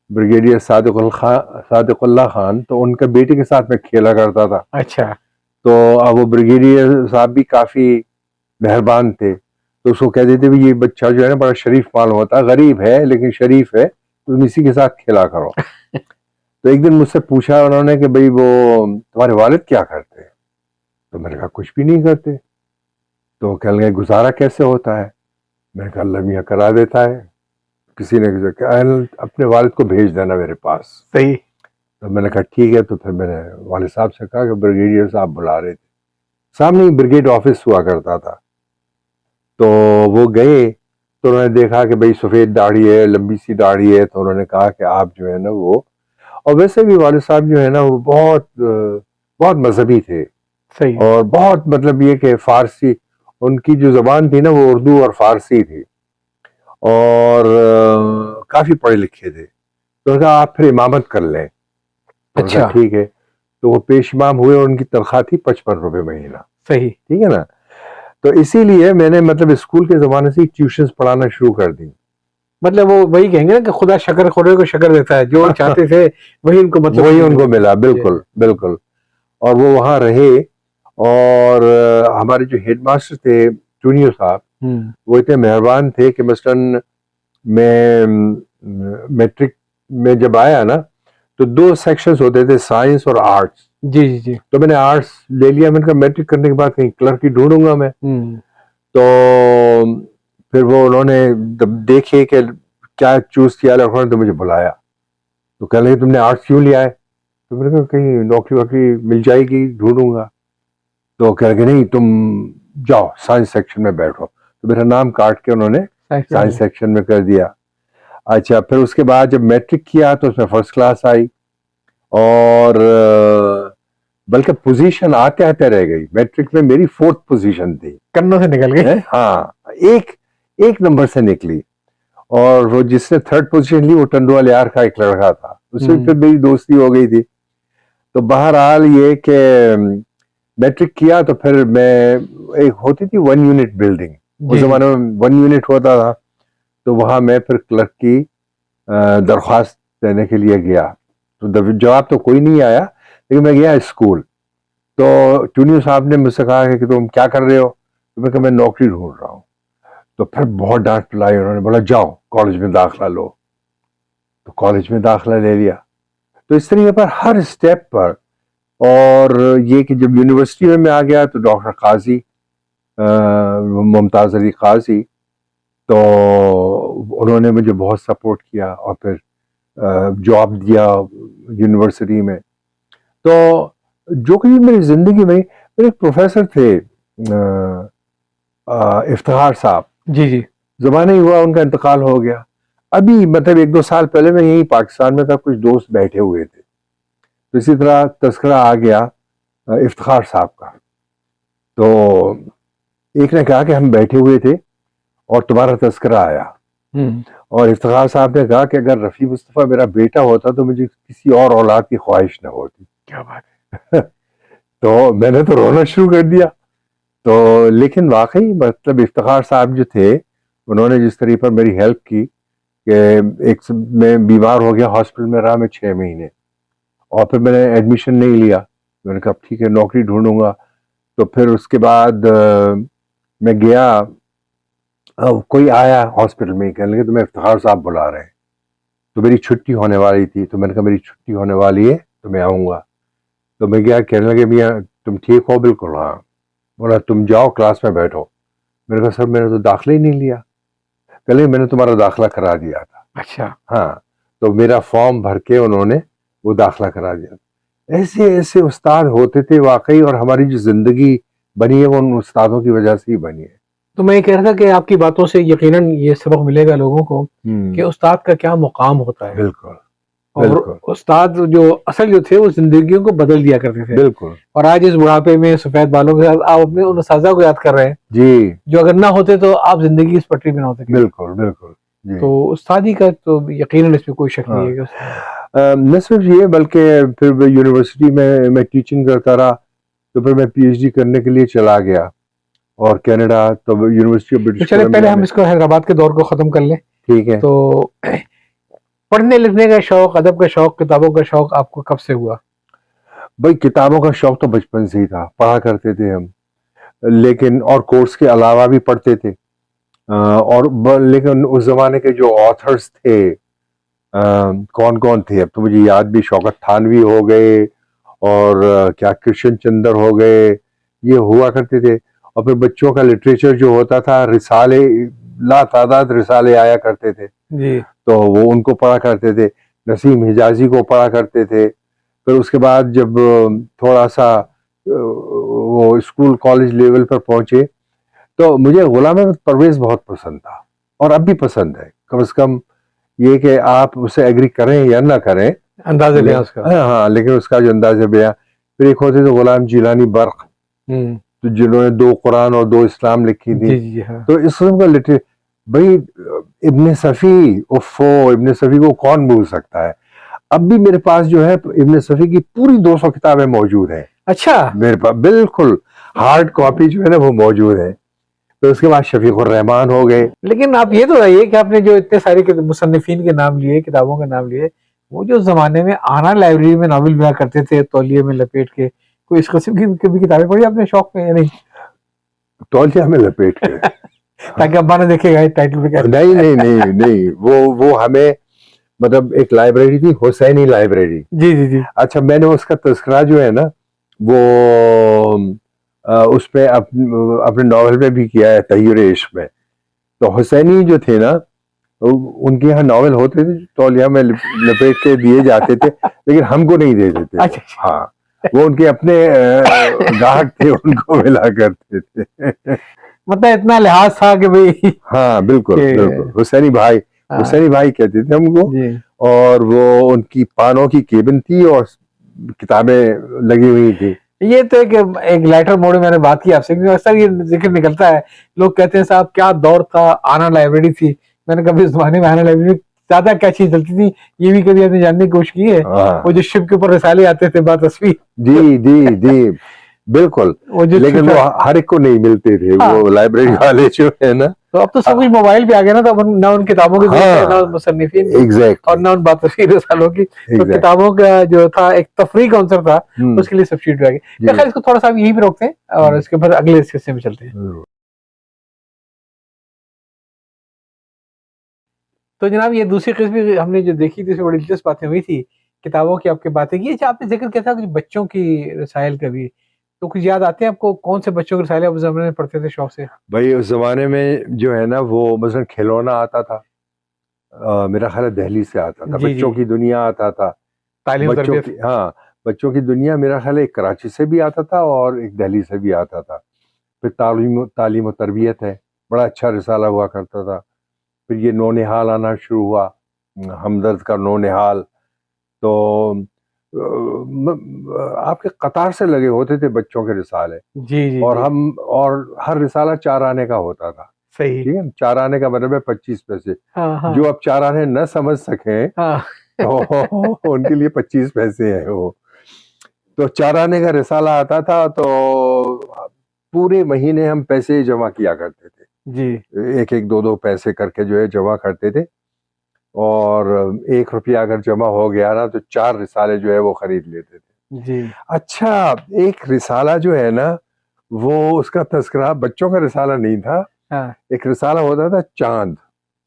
ब्रिगेडियर सादिकुल्लाह खान, तो उनके बेटे के साथ मैं खेला करता था। अच्छा। तो अब वो ब्रिगेडियर साहब भी काफ़ी मेहरबान थे, तो उसको कह देते भी ये बच्चा जो है ना बड़ा शरीफ मालूम होता है, गरीब है लेकिन शरीफ है, तुम इसी के साथ खेला करो। तो एक दिन मुझसे पूछा उन्होंने कि भाई वो तुम्हारे वालिद क्या करते हैं? तो मैंने कहा कुछ भी नहीं करते। तो कहने लगे गुजारा कैसे होता है? मैंने कहा अल्लाह मियाँ करा देता है। किसी ने कहा अपने वालिद को भेज देना मेरे पास। सही। तो मैंने कहा ठीक है। तो फिर मैंने वालिद साहब से कहा कि ब्रिगेडियर साहब बुला रहे थे, सामने ही ब्रिगेड ऑफिस हुआ करता था। तो वो गए तो उन्होंने देखा कि भाई सफ़ेद दाढ़ी है, लंबी सी दाढ़ी है। तो उन्होंने कहा कि आप जो है ना वो, और वैसे भी वालिद साहब जो है ना वो बहुत बहुत मजहबी थे, सही। और बहुत मतलब ये कि फारसी उनकी जो जबान थी ना वो उर्दू और फारसी थी, और काफी पढ़े लिखे थे। तो उन्होंने कहा आप फिर इमामत कर लें। तो उन्होंने कहा अच्छा। ठीक है। तो वो पेश इमाम हुए और उनकी तनख्वाह थी 55 रुपए महीना। सही। ठीक है ना। तो इसीलिए मैंने मतलब स्कूल के जमाने से ट्यूशंस पढ़ाना शुरू कर दी। मतलब वो वही कहेंगे ना कि खुदा शक्र खोरे को शक्र देता है, जो चाहते थे वही उनको मतलब वही उनको मिला, बिल्कुल बिल्कुल। और वो वहां रहे, और हमारे जो हेडमास्टर थे जूनियर साहब, वो इतने मेहरबान थे कि मसलन मैं मैट्रिक में जब आया ना तो 2 सेक्शंस होते थे, साइंस और आर्ट्स। जी जी जी। तो मैंने आर्ट्स ले लिया। मैंने कहा मैट्रिक करने के बाद कहीं क्लर्क ही ढूंढूंगा मैं। तो फिर वो उन्होंने जब देखे कि क्या चूज किया उन्होंने, तो मुझे बुलाया। तो कह लगे तुमने आर्ट्स क्यों लिया है? तो मैंने कहा कहीं नौकरी वोकरी मिल जाएगी, ढूंढूंगा। तो कह लगे नहीं तुम जाओ साइंस सेक्शन में बैठो। तो मेरा नाम काट के उन्होंने साइंस सेक्शन में कर दिया। अच्छा, फिर उसके बाद जब मैट्रिक किया तो उसमें फर्स्ट क्लास आई, और बल्कि पोजीशन आते आते रह गई। मैट्रिक में मेरी 4th पोजीशन थी, कन्नों से निकल गई। हाँ, एक नंबर से निकली। और वो जिसने 3rd पोजीशन ली वो टंडुआ यार का एक लड़का था, उससे फिर मेरी दोस्ती हो गई थी। तो बहरहाल ये कि मैट्रिक किया तो फिर मैं, एक होती थी 1 यूनिट बिल्डिंग, उस जमाने में 1 यूनिट होता था। तो वहां मैं फिर क्लर्क की दरख्वास्त देने के लिए गया। तो जवाब तो कोई नहीं आया, लेकिन मैं गया स्कूल। तो जूनियर साहब ने मुझसे कहा कि तुम क्या कर रहे हो? तो मैं कहा मैं नौकरी ढूंढ रहा हूँ। तो फिर बहुत डांट पिलाई उन्होंने, बोला जाओ कॉलेज में दाखिला लो। तो कॉलेज में दाखिला ले लिया। तो इस तरीके पर हर स्टेप पर, और ये कि जब यूनिवर्सिटी में मैं आ गया तो डॉक्टर काजी मुमताज़ अली काजी, तो उन्होंने मुझे बहुत सपोर्ट किया और फिर जॉब दिया यूनिवर्सिटी में। तो जो कि मेरी ज़िंदगी में, मेरे एक प्रोफेसर थे इफ्तिखार साहब, जी जी। ज़माना ही हुआ उनका इंतकाल हो गया। अभी मतलब 1-2 साल पहले मैं यहीं पाकिस्तान में था, कुछ दोस्त बैठे हुए थे, तो इसी तरह तस्करा आ गया इफ्तिखार साहब का। तो एक ने कहा कि हम बैठे हुए थे और तुम्हारा तस्करा आया, और इफ्तिखार साहब ने कहा कि अगर रफ़ी मुस्तफ़ा मेरा बेटा होता तो मुझे किसी और औलाद की ख्वाहिश न होती। क्या बात है। तो मैंने तो रोना शुरू कर दिया। तो लेकिन वाकई मतलब इफ्तिखार साहब जो थे, उन्होंने जिस तरीके पर मेरी हेल्प की कि एक मैं बीमार हो गया, हॉस्पिटल में रहा मैं 6 महीने, और फिर मैंने एडमिशन नहीं लिया। मैंने कहा ठीक है नौकरी ढूंढूंगा। तो फिर उसके बाद मैं गया, कोई आया हॉस्पिटल में, कहने लगे तुम्हें इफ्तिखार साहब बुला रहे हैं। तो मेरी छुट्टी होने वाली थी, तो मैंने कहा मेरी छुट्टी होने वाली है तो मैं आऊँगा। तो मैं गया, कहने लगे भैया तुम ठीक हो? बिल्कुल हाँ। बोला तुम जाओ क्लास में बैठो। मैंने कहा सर मैंने तो दाखिला ही नहीं लिया। कहले मैंने तुम्हारा दाखिला करा दिया था। अच्छा। हाँ, तो मेरा फॉर्म भर के उन्होंने वो दाखिला करा दिया। ऐसे ऐसे उस्ताद होते थे वाकई, और हमारी जो जिंदगी बनी है वो उन उस्तादों की वजह से ही बनी है। तो मैं ये कह रहा था कि आपकी बातों से यकीनन ये सबक मिलेगा लोगों को कि उस्ताद का क्या मुकाम होता है। बिल्कुल और उस्ताद जो असल जो थे वो जिंदगियों को बदल दिया करते थे। बिल्कुल। और आज इस बुढ़ापे में सफेद बालों के साथ आप अपने उन उस्तादा को याद कर रहे हैं जी, जो अगर ना होते तो आप जिंदगी इस पटरी में ना होते। बिल्कुल बिल्कुल जी। तो उस्तादी का तो यकीनन इसमें कोई शक नहीं है कि न सिर्फ ये बल्कि फिर यूनिवर्सिटी में मैं टीचिंग करता रहा, तो फिर मैं पीएचडी करने के लिए चला गया और कनाडा, तो यूनिवर्सिटी ऑफ ब्रिटिश चले पहले हम इसको हैदराबाद के दौर को खत्म कर लें। ठीक है। तो पढ़ने लिखने का शौक, अदब का शौक, किताबों का शौक आपको कब से हुआ? भाई किताबों का शौक तो बचपन से ही था, पढ़ा करते थे हम, लेकिन और कोर्स के अलावा भी पढ़ते थे। और लेकिन उस जमाने के जो ऑथर्स थे, कौन कौन थे अब तो मुझे याद भी, शौकत थानवी हो गए और क्या कृष्ण चंद्र हो गए, ये हुआ करते थे। और फिर बच्चों का लिटरेचर जो होता था, रिसाले, ला तादाद रिसाले आया करते थे, जी तो वो उनको पढ़ा करते थे। नसीम हिजाजी को पढ़ा करते थे। फिर उसके बाद जब थोड़ा सा वो स्कूल कॉलेज लेवल पर पहुंचे, तो मुझे गुलाम अहमद परवेज बहुत पसंद था, और अब भी पसंद है। कम से कम ये कि आप उसे एग्री करें या ना करें, अंदाजे बयां उसका। हाँ, लेकिन उसका जो अंदाज बयां। फिर एक होते थे गुलाम जिलानी बर्क, तो जिन्होंने 2 कुरान और 2 इस्लाम लिखी थी। जी जी हाँ। तो इस किस्म का लिटरेचर, भाई इब्ने सफ़ी, उफ़ो, इब्ने सफ़ी को कौन भूल सकता है। अब भी मेरे पास जो है इब्ने सफ़ी की पूरी 200 किताबें मौजूद हैं अच्छा, मेरे पास, बिल्कुल हार्ड कॉपी जो है ना वो मौजूद है। तो उसके बाद शफीकुर रहमान हो गए। लेकिन आप ये तो बताइए कि आपने जो इतने सारे मुसन्निफीन के नाम लिए, किताबों के नाम लिए, वो जो जमाने में आना लाइब्रेरी में नॉवेल मिला करते थे तौलिए में लपेट के, कोई इस किस्म की कभी किताबें पढ़ी आपने शौक में या नहीं? तौलिया में लपेट के ताकि अब्बा ने देखेगा टाइटल पे क्या नहीं नहीं नहीं नहीं, वो हमें, मतलब एक लाइब्रेरी थी, हुसैनी लाइब्रेरी। जी जी जी। अच्छा, मैंने उसका तस्करा जो है ना वो उसमें अपने नॉवल में भी किया है, तहीर इश्क में। तो हुसैनी जो थे ना, उनके यहाँ नॉवल होते थे, तौलिया में लपेट के दिए जाते थे, लेकिन हमको नहीं देते थे। अच्छा हाँ, वो उनके अपने गाहक थे, उनको मिला करते थे। मतलब इतना लिहाज था कि भाई हाँ बिल्कुल कि बिल्कुल, हुसैनी भाई, हाँ हुसैनी भाई कहते थे हमको। जी। और वो उनकी पानों की केबिन थी और किताबें लगी हुई थी। ये तो एक लाइटर मोड में मैंने बात की आपसे, क्योंकि अक्सर ये जिक्र निकलता है, लोग कहते हैं साहब क्या दौर था, आना लाइब्रेरी थी। मैंने कभी उस जमाने में आना लाइब्रेरी में ज्यादा क्या चीज चलती थी, ये भी कभी आपने जानने की कोशिश की है? वो जो हाँ शिप के ऊपर रिसाले आते थे, बात तस्वीर, जी जी जी, बिल्कुल। वो जो लेकिन वो हर एक को नहीं मिलते थे, हाँ वो लाइब्रेरी हाँ। वाले जो है ना। तो अब तो सब कुछ मोबाइल पे आ गया ना, तो अब ना उन किताबों की जरूरत है, ना उन हाँ मुसन्निफीन की, और एग्जैक्टली ना उन बातफीर रसालों की। तो एग्जैक्ट। किताबों का जो था एक तफरीक का अंसर था, हम्म। उसके लिए सब्सिट्यूट आ गया। तो जी। खैर इसको थोड़ा सा हम यहीं पे रोकते हैं और इसके बाद अगले हिस्से में चलते हैं। तो जनाब ये दूसरी किस्म भी हमने जो देखी थी, इसमें बड़ी दिलचस्प बातें हुई थी, किताबों की आपकी बातें की। अच्छा, आपने जिक्र किया था कुछ बच्चों की रसायल का भी, तो कुछ याद आते हैं आपको, कौन से बच्चों के रसायल आप उस जमाने में पढ़ते थे शौक से? भाई उस जमाने में जो है ना, वो मसलन खिलौना आता था, मेरा ख्याल है दिल्ली से आता था, जी जी। बच्चों की दुनिया आता था। तालीम बच्चों तरबियत। की, हाँ, बच्चों की दुनिया मेरा ख्याल है एक कराची से भी आता था और एक दिल्ली से भी आता था। फिर तालीम और तरबियत है, बड़ा अच्छा रिसाला हुआ करता था। फिर ये नौनिहाल आना शुरू हुआ, हमदर्द का नौनिहाल। तो आपके कतार से लगे होते थे बच्चों के रिसाले। जी जी और जी। हर रिसाला 4 आने का होता था। सही। ठीक है, 4 आने का मतलब है 25 पैसे। हाँ हाँ जो अब 4 आने न समझ सकें, हाँ। तो उनके लिए 25 पैसे हैं वो। तो 4 आने का रिसाला आता था, तो पूरे महीने हम पैसे जमा किया करते जी थे, एक एक दो दो पैसे करके जो है जमा करते थे। और 1 रुपया अगर जमा हो गया ना, तो 4 रिसाले जो है वो खरीद लेते थे। जी। अच्छा, एक रिसाला जो है ना, वो उसका तस्करा बच्चों का रिसाला नहीं था। हाँ, एक रिसाला होता था चांद,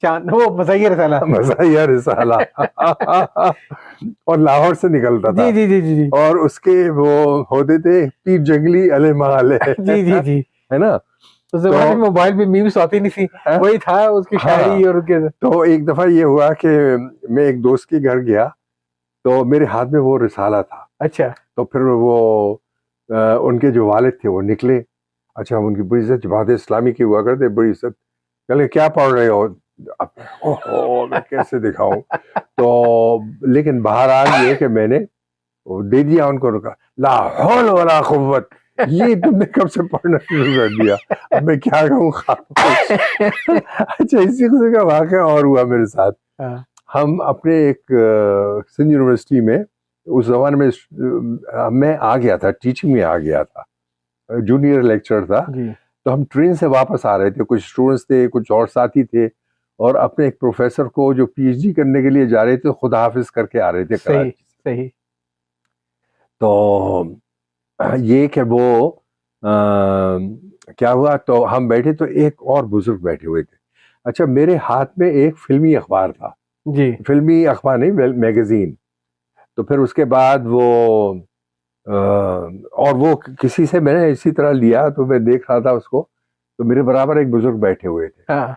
चांद वो बताइए रसाला। मज़ाहिया रिसाला। और लाहौर से निकलता जी था। जी जी जी जी। और उसके वो होते थे पीर जंगली अले माले, जी जी जी। है ना। उस तो जमाने में मोबाइल पे मीम्स आती नहीं थी, हाँ, वही था उसकी शायरी और उनके। तो एक दफा ये हुआ कि मैं एक दोस्त के घर गया, तो मेरे हाथ में वो रिसाला था। अच्छा। तो फिर वो उनके जो वालिद थे वो निकले। अच्छा, उनकी बड़ी इज्जत जमात इस्लामी की हुआ करते, बड़ी इज्जत। कहले क्या पढ़ रहे हो? अब ओहो, मैं कैसे दिखाऊं। तो लेकिन बहरहाल ये कि मैंने वो दे दिया उनको, रुका ला हौल वला कुव्वत, ये तुमने कब से पढ़ना शुरू कर दिया? अब मैं क्या कहूँ खामोश। अच्छा, इसी किस्म का वाकया और हुआ मेरे साथ। हाँ हम अपने एक सिंध यूनिवर्सिटी में, उस जमाने में मैं आ गया था, टीचिंग में आ गया था, जूनियर लेक्चरर था। जी। तो हम ट्रेन से वापस आ रहे थे, कुछ स्टूडेंट्स थे, कुछ और साथी थे, और अपने एक प्रोफेसर को जो पीएचडी करने के लिए जा रहे थे, खुदा हाफिज करके आ रहे थे सही कराची से। सही। तो ये कि वो क्या हुआ, तो हम बैठे, तो एक और बुजुर्ग बैठे हुए थे। अच्छा, मेरे हाथ में एक फिल्मी अखबार था, जी। फिल्मी अखबार नहीं, मैगजीन। तो फिर उसके बाद वो और वो किसी से मैंने इसी तरह लिया, तो मैं देख रहा था उसको, तो मेरे बराबर एक बुजुर्ग बैठे हुए थे। हाँ।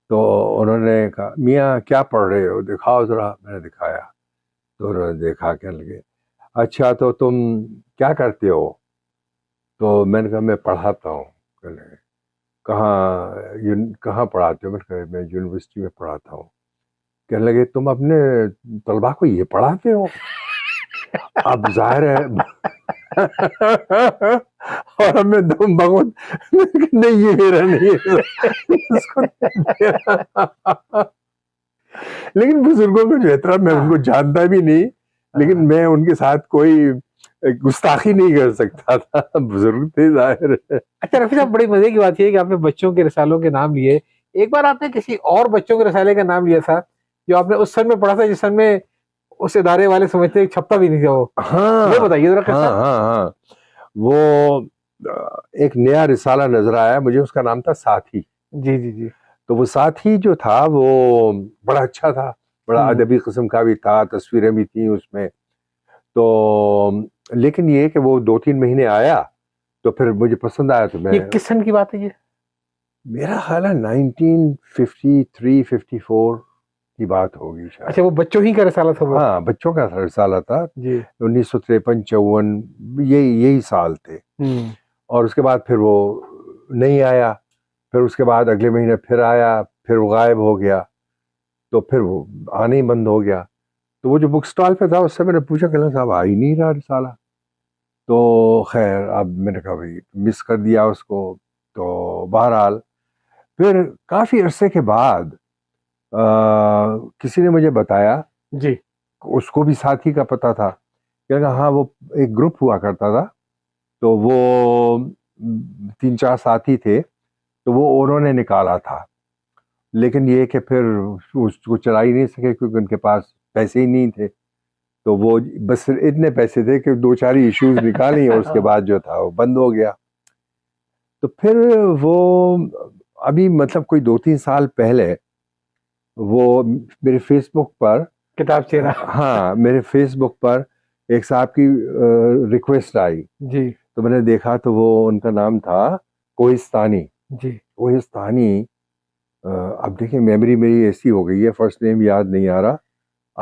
तो उन्होंने कहा, मियाँ क्या पढ़ रहे हो, दिखाओ जरा। मैंने दिखाया तो उन्होंने देखा, कहने लगे अच्छा तो तुम क्या करते हो? तो मैंने कहा मैं पढ़ाता हूँ। कहने लगे कहाँ पढ़ाते हो? मैंने कहा मैं यूनिवर्सिटी में पढ़ाता हूँ। कहने लगे तुम अपने तलबा को ये पढ़ाते हो? अब जाहिर है और हमें दम बहुत नहीं, ये मेरा नहीं है इसको नहीं दे। लेकिन बुजुर्गों को जो है तरह, मैं उनको जानता भी नहीं, लेकिन मैं उनके साथ कोई गुस्ताखी नहीं कर सकता था, बुजुर्ग थे जाहिर है। अच्छा रफी साहब, बड़ी मजे की बात यह है कि आपने बच्चों के रिसालों के नाम लिए। एक बार आपने किसी और बच्चों के रिसाले का नाम लिया था जो आपने उस सन में पढ़ा था जिस सन में उस इदारे वाले समझते हैं कि छपता भी नहीं था वो। वो हाँ बताइए जरा हाँ किस्सा। हाँ हाँ, वो एक नया रिसाला नजर आया मुझे, उसका नाम था साथी। जी जी जी। तो वो साथी जो था वो बड़ा अच्छा था, बड़ा अदबी किस्म का भी था, तस्वीरें भी थी उसमें। तो लेकिन ये कि वो 2-3 महीने आया तो फिर मुझे पसंद आया, तो ये मैं, किस सन की बात है ये? मेरा ख्याल है 1953-54 की बात होगी शायद। अच्छा, वो बच्चों ही का रिसाला था वो? हाँ, बच्चों का रिसाला था, जी। 1953-54 यही साल थे। हम्म। और उसके बाद फिर वो नहीं आया, फिर उसके बाद अगले महीने फिर आया, फिर वो गायब हो गया, तो फिर वो आने ही बंद हो गया। तो वो जो बुक स्टॉल पे था उससे मैंने पूछा, कहना साहब आ ही नहीं रहा रिसाला। तो खैर अब मैंने कहा भाई मिस कर दिया उसको। तो बहरहाल फिर काफ़ी अरसे के बाद किसी ने मुझे बताया, जी। उसको भी साथी का पता था, कहने हाँ वो एक ग्रुप हुआ करता था, तो वो 3-4 साथी थे, तो वो उन्होंने निकाला था। लेकिन ये कि फिर उसको चला ही नहीं सके क्योंकि उनके पास पैसे ही नहीं थे। तो वो बस इतने पैसे थे कि 2-4 ही इश्यूज निकाली और उसके बाद जो था वो बंद हो गया। तो फिर वो अभी मतलब कोई 2-3 साल पहले वो मेरे फेसबुक पर, किताब चेहरा। हाँ मेरे फेसबुक पर एक साहब की रिक्वेस्ट आई। जी तो मैंने देखा तो वो उनका नाम था कोहिस्तानी। जी। कोहिस्तानी, अब देखिए मेमोरी मेरी ऐसी हो गई है, फर्स्ट नेम याद नहीं आ रहा। आप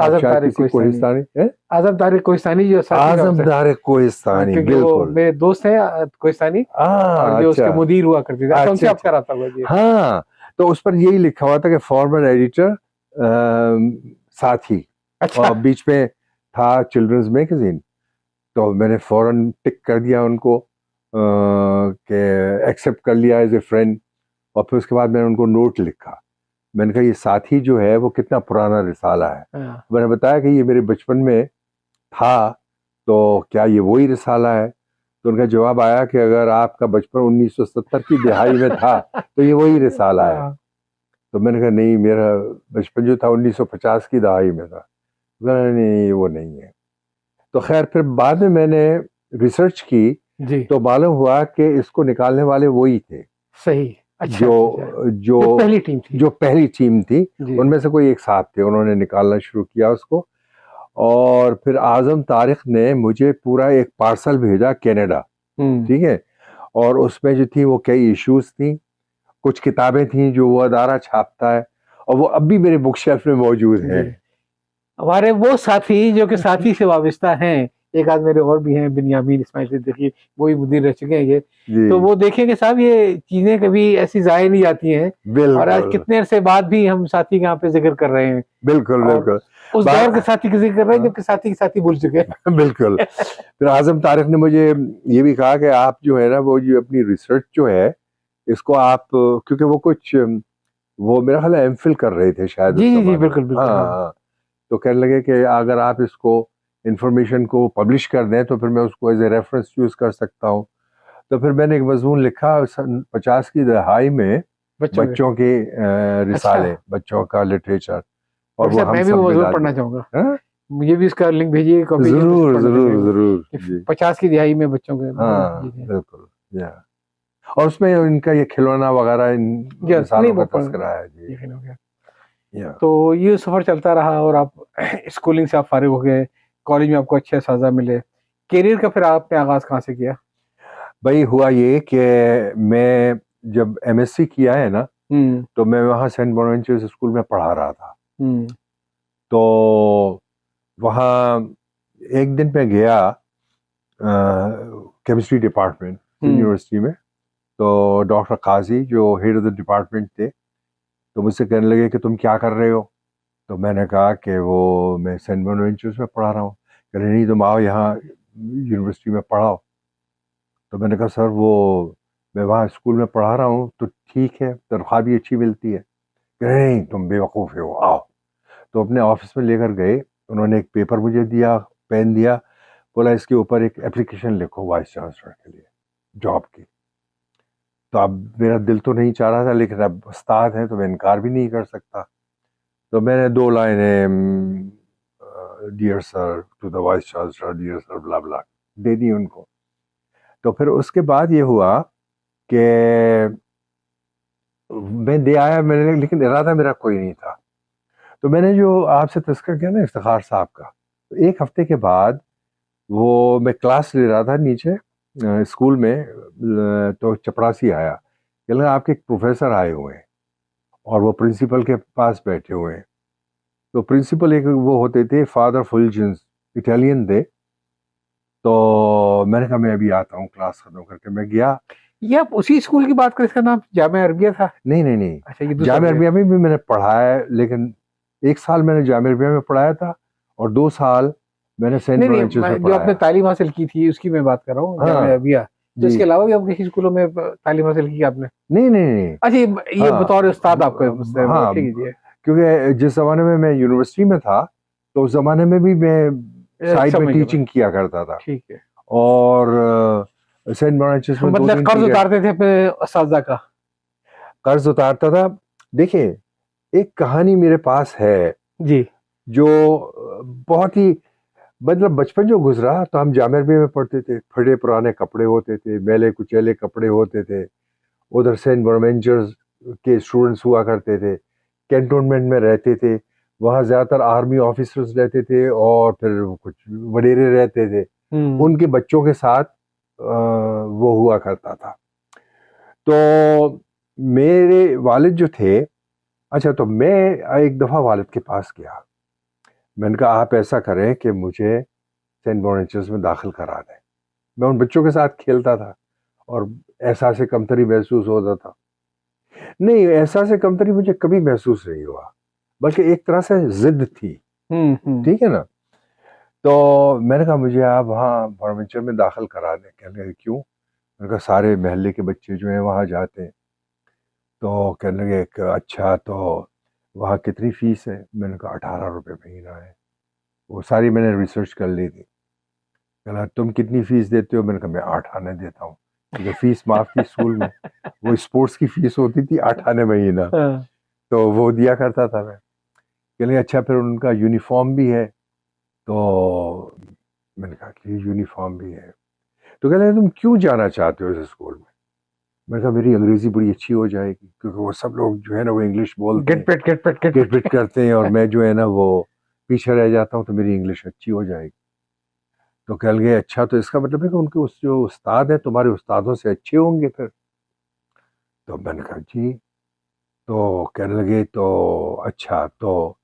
आजम शायद तारिक किसी कोहिस्तानी। कोहिस्तानी है? आजम तारिक कोहिस्तानी जो साथी का अफसर। आजमदार हाँ, कोहिस्तानी, क्योंकि वो बिल्कुल। मेरे दोस्त हैं कोहिस्तानी। और जो अच्छा उसके मुदीर हुआ करते थे, अच्छा उनसे अच्छा आप अच्छा। कराता हुआ जी। हाँ, तो उस पर यही लिखा हुआ था कि फॉर्मर एडिटर साथी, अच्छा। और बीच में था चिल्ड्रंस मैगजीन। तो मैंने फौरन टिक कर दिया उनको कि एक्सेप्ट कर लिया एज ए फ्रेंड। और फिर उसके बाद मैंने उनको नोट लिखा। मैंने कहा ये साथी जो है वो कितना पुराना रिसाला है। हाँ। मैंने बताया कि ये मेरे बचपन में था, तो क्या ये वही रिसाला है? तो उनका जवाब आया कि अगर आपका बचपन 1970 की दिहाई में था तो ये वही रिसाला है। हाँ। तो मैंने कहा नहीं, मेरा बचपन जो था 1950 की दहाई में था। नहीं नहीं, वो नहीं है। तो खैर फिर बाद में मैंने रिसर्च की, जी। तो मालूम हुआ कि इसको निकालने वाले वही थे सही। अच्छा जो अच्छा अच्छा। जो जो पहली टीम थी। जो पहली टीम थी। जी। उनमें से कोई एक साथ थे, उन्होंने निकालना शुरू किया उसको। और फिर आजम तारिक ने मुझे पूरा एक पार्सल भेजा कनाडा, हम्म। ठीक है। और उसमें जो थी वो कई इश्यूज थी, कुछ किताबें थी जो वो अदारा छापता है, और वो अब भी मेरे बुक शेल्फ में मौजूद जी। हैं। हमारे वो साथी जो कि साथी से वाबस्ता हैं, एक आध मेरे और भी हैं, बिन्यामीन इस्माइल सिद्दीकी, वो ही मुदीर रह चुके हैं ये। तो जी, वो देखेंगे साहब, ये चीजें कभी ऐसी जाया नहीं जाती हैं। और आज बिल्कुल कितने अरसे बाद भी हम साथी का यहाँ पे जिक्र कर रहे हैं। बिल्कुल और बिल्कुल। उस बा- दौर के साथी का जिक्र कर रहे हैं जबकि साथी के साथी भूल चुके हैं। बिल्कुल। फिर आजम तारिक ने मुझे ये भी कहा कि आप जो है ना वो जो अपनी रिसर्च जो है इसको आप, क्योंकि वो कुछ, वो मेरा ख्याल है एमफिल कर रहे थे शायद जी उस जी जी, जमाने में। बिल्कुल हाँ बिल्कुल, हाँ। हाँ। तो कहने लगे कि अगर आप इसको इंफॉर्मेशन को पब्लिश कर दें तो फिर मैं उसको एज ए रेफरेंस यूज कर सकता हूँ। तो फिर मैंने एक मजमून लिखा सन 50 की दहाई में, बच्चों के। बच्चों के अच्छा। रिसाले, बच्चों का लिटरेचर, और डॉक्टर वो साहब, हम मैं भी सब वो जरूर मिला पढ़ना दिया। चाहूंगा। हाँ? मुझे भी इसका लिंक भेजिए, कॉपी जो जरूर पढ़ना जरूर चाहेंगे वो। जरूर कि जी। 50 की दिहाई में बच्चों के, बहुत हाँ जी जी। बिल्कुल। या और उसमें इनका ये खिलौना वगैरह इन या इंसानों नहीं का वो तस्करा है जी। यकीन हो गया। या तो ये सफर चलता रहा और आप स्कूलिंग से आप फारिग हो गए, कॉलेज में आपको अच्छे असातिज़ा मिले। करियर का फिर आपने आगाज़ कहाँ से किया? भाई हुआ ये कि मैं जब एमएससी किया है ना, हुँ, तो मैं वहाँ सेंट बोनावेंचर स्कूल में पढ़ा रहा था। हुँ, तो वहाँ एक दिन मैं गया केमिस्ट्री डिपार्टमेंट यूनिवर्सिटी में, तो डॉक्टर काजी जो हेड ऑफ द डिपार्टमेंट थे, तो मुझसे कहने लगे कि तुम क्या कर रहे हो? तो मैंने कहा कि वो मैं सेंट बोनावेंचर में पढ़ा रहा हूँ। कह रहे नहीं, तुम आओ यहाँ यूनिवर्सिटी में पढ़ाओ। तो मैंने कहा सर वो मैं वहाँ स्कूल में पढ़ा रहा हूँ तो ठीक है, तनख्वाह भी अच्छी मिलती है। कह रहे नहीं, तुम बेवकूफ़ हो, आओ। तो अपने ऑफिस में लेकर गए, उन्होंने एक पेपर मुझे दिया, पेन दिया, बोला इसके ऊपर एक एप्लीकेशन लिखो वाइस चांसलर के लिए जॉब की। तो अब मेरा दिल तो नहीं चाह रहा था, लेकिन अब उस्ताद हैं तो मैं इनकार भी नहीं कर सकता। तो मैंने 2 लाइनें dear sir to the vice chancellor, dear sir blah blah दे दी उनको। तो फिर उसके बाद ये हुआ कि मैं दे आया, मैंने, लेकिन इरादा मेरा कोई नहीं था। तो मैंने जो आपसे तज़किरा किया ना इफ्तिखार साहब का, तो एक हफ्ते के बाद वो मैं क्लास ले रहा था नीचे स्कूल में, तो चपरासी आया, कह लगा आपके एक प्रोफेसर आए हुए हैं और वो प्रिंसिपल के पास बैठे हुए हैं। तो प्रिंसिपल एक वो होते थे फादर फुलजेंस, इटालियन थे। तो मैंने कहा मैं अभी आता हूँ, क्लास खत्म करके मैं गया। ये आप उसी स्कूल की बात करें, इसका नाम जामिया अरबिया था? नहीं नहीं नहीं, अच्छा, ये दूसरा जामिया है। अरबिया में भी मैंने पढ़ाया है, लेकिन 1 साल मैंने जामिया अरबिया में पढ़ाया था और 2 साल मैंने सेंट नहीं, नहीं, बोनावेंचर में जो आपने पढ़ाया। तालीम हासिल की थी उसकी मैं बात कर रहा हूँ, जामिया हाँ अरबिया। तो इसके जी, अलावा भी आप किसी स्कूलों में तालीम हासिल की आपने? नहीं नहीं नहीं। अच्छा, ये बतौर उस्ताद आपका हाँ, ठीक है जी। क्योंकि जिस ज़माने में मैं यूनिवर्सिटी में था, तो उस ज़माने में भी मैं साइड में समझ गया मैं। टीचिंग किया करता था। ठीक है। और सेंट बोनावेंचर में मतलब 2-3 कर्ज पीरियड उतारते थे अपने असातिज़ा का? कर्ज उतारता था। देखिए, एक कहानी मेरे पास है जी। जो बहुत ही, मतलब बचपन जो गुजरा, तो हम जामिया अरबिया में पढ़ते थे, फटे पुराने कपड़े होते थे, मैले कुचैले कपड़े होते थे। उधर सेंट बोनावेंचर के स्टूडेंट्स हुआ करते थे, कैंटोनमेंट में रहते थे, वहाँ ज़्यादातर आर्मी ऑफिसर्स रहते थे और फिर कुछ वडेरे रहते थे, उनके बच्चों के साथ वो हुआ करता था। तो मेरे वालिद जो थे, अच्छा, तो मैं एक दफ़ा वालिद के पास गया, मैंने कहा आप ऐसा करें कि मुझे सेंट बोनावेंचर में दाखिल करा दें। मैं उन बच्चों के साथ खेलता था और एहसास कमतरी महसूस होता था। नहीं, एहसास कमतरी मुझे कभी महसूस नहीं हुआ, बल्कि एक तरह से ज़िद थी, ठीक है ना? तो मैंने कहा मुझे आप वहाँ बोनावेंचर में दाखिल करा दें। कहने लगे क्यों? मैंने कहा सारे मोहल्ले के बच्चे जो हैं वहाँ जाते हैं। तो कहने लगे कि अच्छा, तो वहाँ कितनी फ़ीस है? मैंने कहा 18 रुपये महीना है। वो सारी मैंने रिसर्च कर ली थी। कहला तुम कितनी फ़ीस देते हो? मैंने कहा मैं 8 आने देता हूँ, क्योंकि फ़ीस माफ़ थी स्कूल में। वो स्पोर्ट्स की फ़ीस होती थी 8 आने महीना, हाँ। तो वो दिया करता था मैं। कहने लगे अच्छा, फिर उनका यूनिफ़ॉर्म भी है? तो मैंने कहा कि यूनिफ़ॉर्म भी है। तो कह रहे तुम क्यों जाना चाहते हो इस स्कूल में? मैंने कहा मेरी अंग्रेज़ी बड़ी अच्छी हो जाएगी, क्योंकि वो सब लोग जो है ना वो इंग्लिश बोलते हैं, गेट पिट करते हैं, और मैं जो है ना वो पीछे रह जाता हूँ, तो मेरी इंग्लिश अच्छी हो जाएगी। तो कह लगे अच्छा, तो इसका मतलब है कि उनके उस जो उस्ताद हैं तुम्हारे उस्तादों से अच्छे होंगे फिर? तो मैंने कहा जी। तो कहने लगे तो अच्छा, तो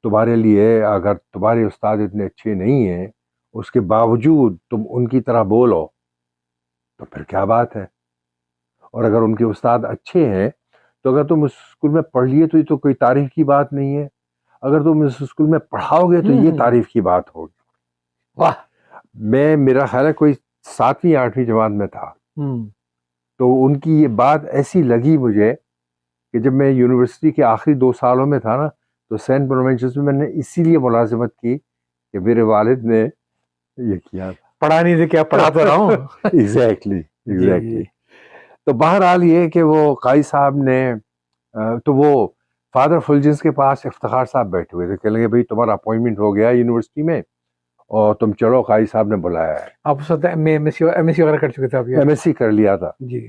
तुम्हारे लिए अगर तुम्हारे उस्ताद इतने अच्छे नहीं हैं, उसके बावजूद तुम उनकी तरह बोलो, तो फिर क्या बात है? और अगर उनके उस्ताद अच्छे हैं, तो अगर तुम उस स्कूल में पढ़ लिए तो ये तो कोई तारीफ की बात नहीं है। अगर तुम इस स्कूल में पढ़ाओगे तो ये तारीफ की बात होगी। वाह। मेरा ख्याल है कोई 7वीं 8वीं जमात में था। तो उनकी ये बात ऐसी लगी मुझे कि जब मैं यूनिवर्सिटी के आखिरी 2 सालों में था ना, तो सेंट बोनावेंचर में मैंने इसीलिए मुलाजिमत की कि मेरे वालिद ने ये किया था। पढ़ा नहीं थे क्या, पढ़ा तो रहा हूँ। एग्जैक्टली जी, एग्जैक्टली। जी। तो बहरहाल ये कि वो काई साहब ने तो वो फादर फुलजेंस के पास इफ्तिखार साहब बैठे हुए थे, कह लगे भाई तुम्हारा अपॉइंटमेंट हो गया यूनिवर्सिटी में और तुम चलो, काई साहब ने बुलाया है। आप उस वक्त एमएससी वगैरह कर चुके थे आप? यार एमएससी कर लिया था। जी।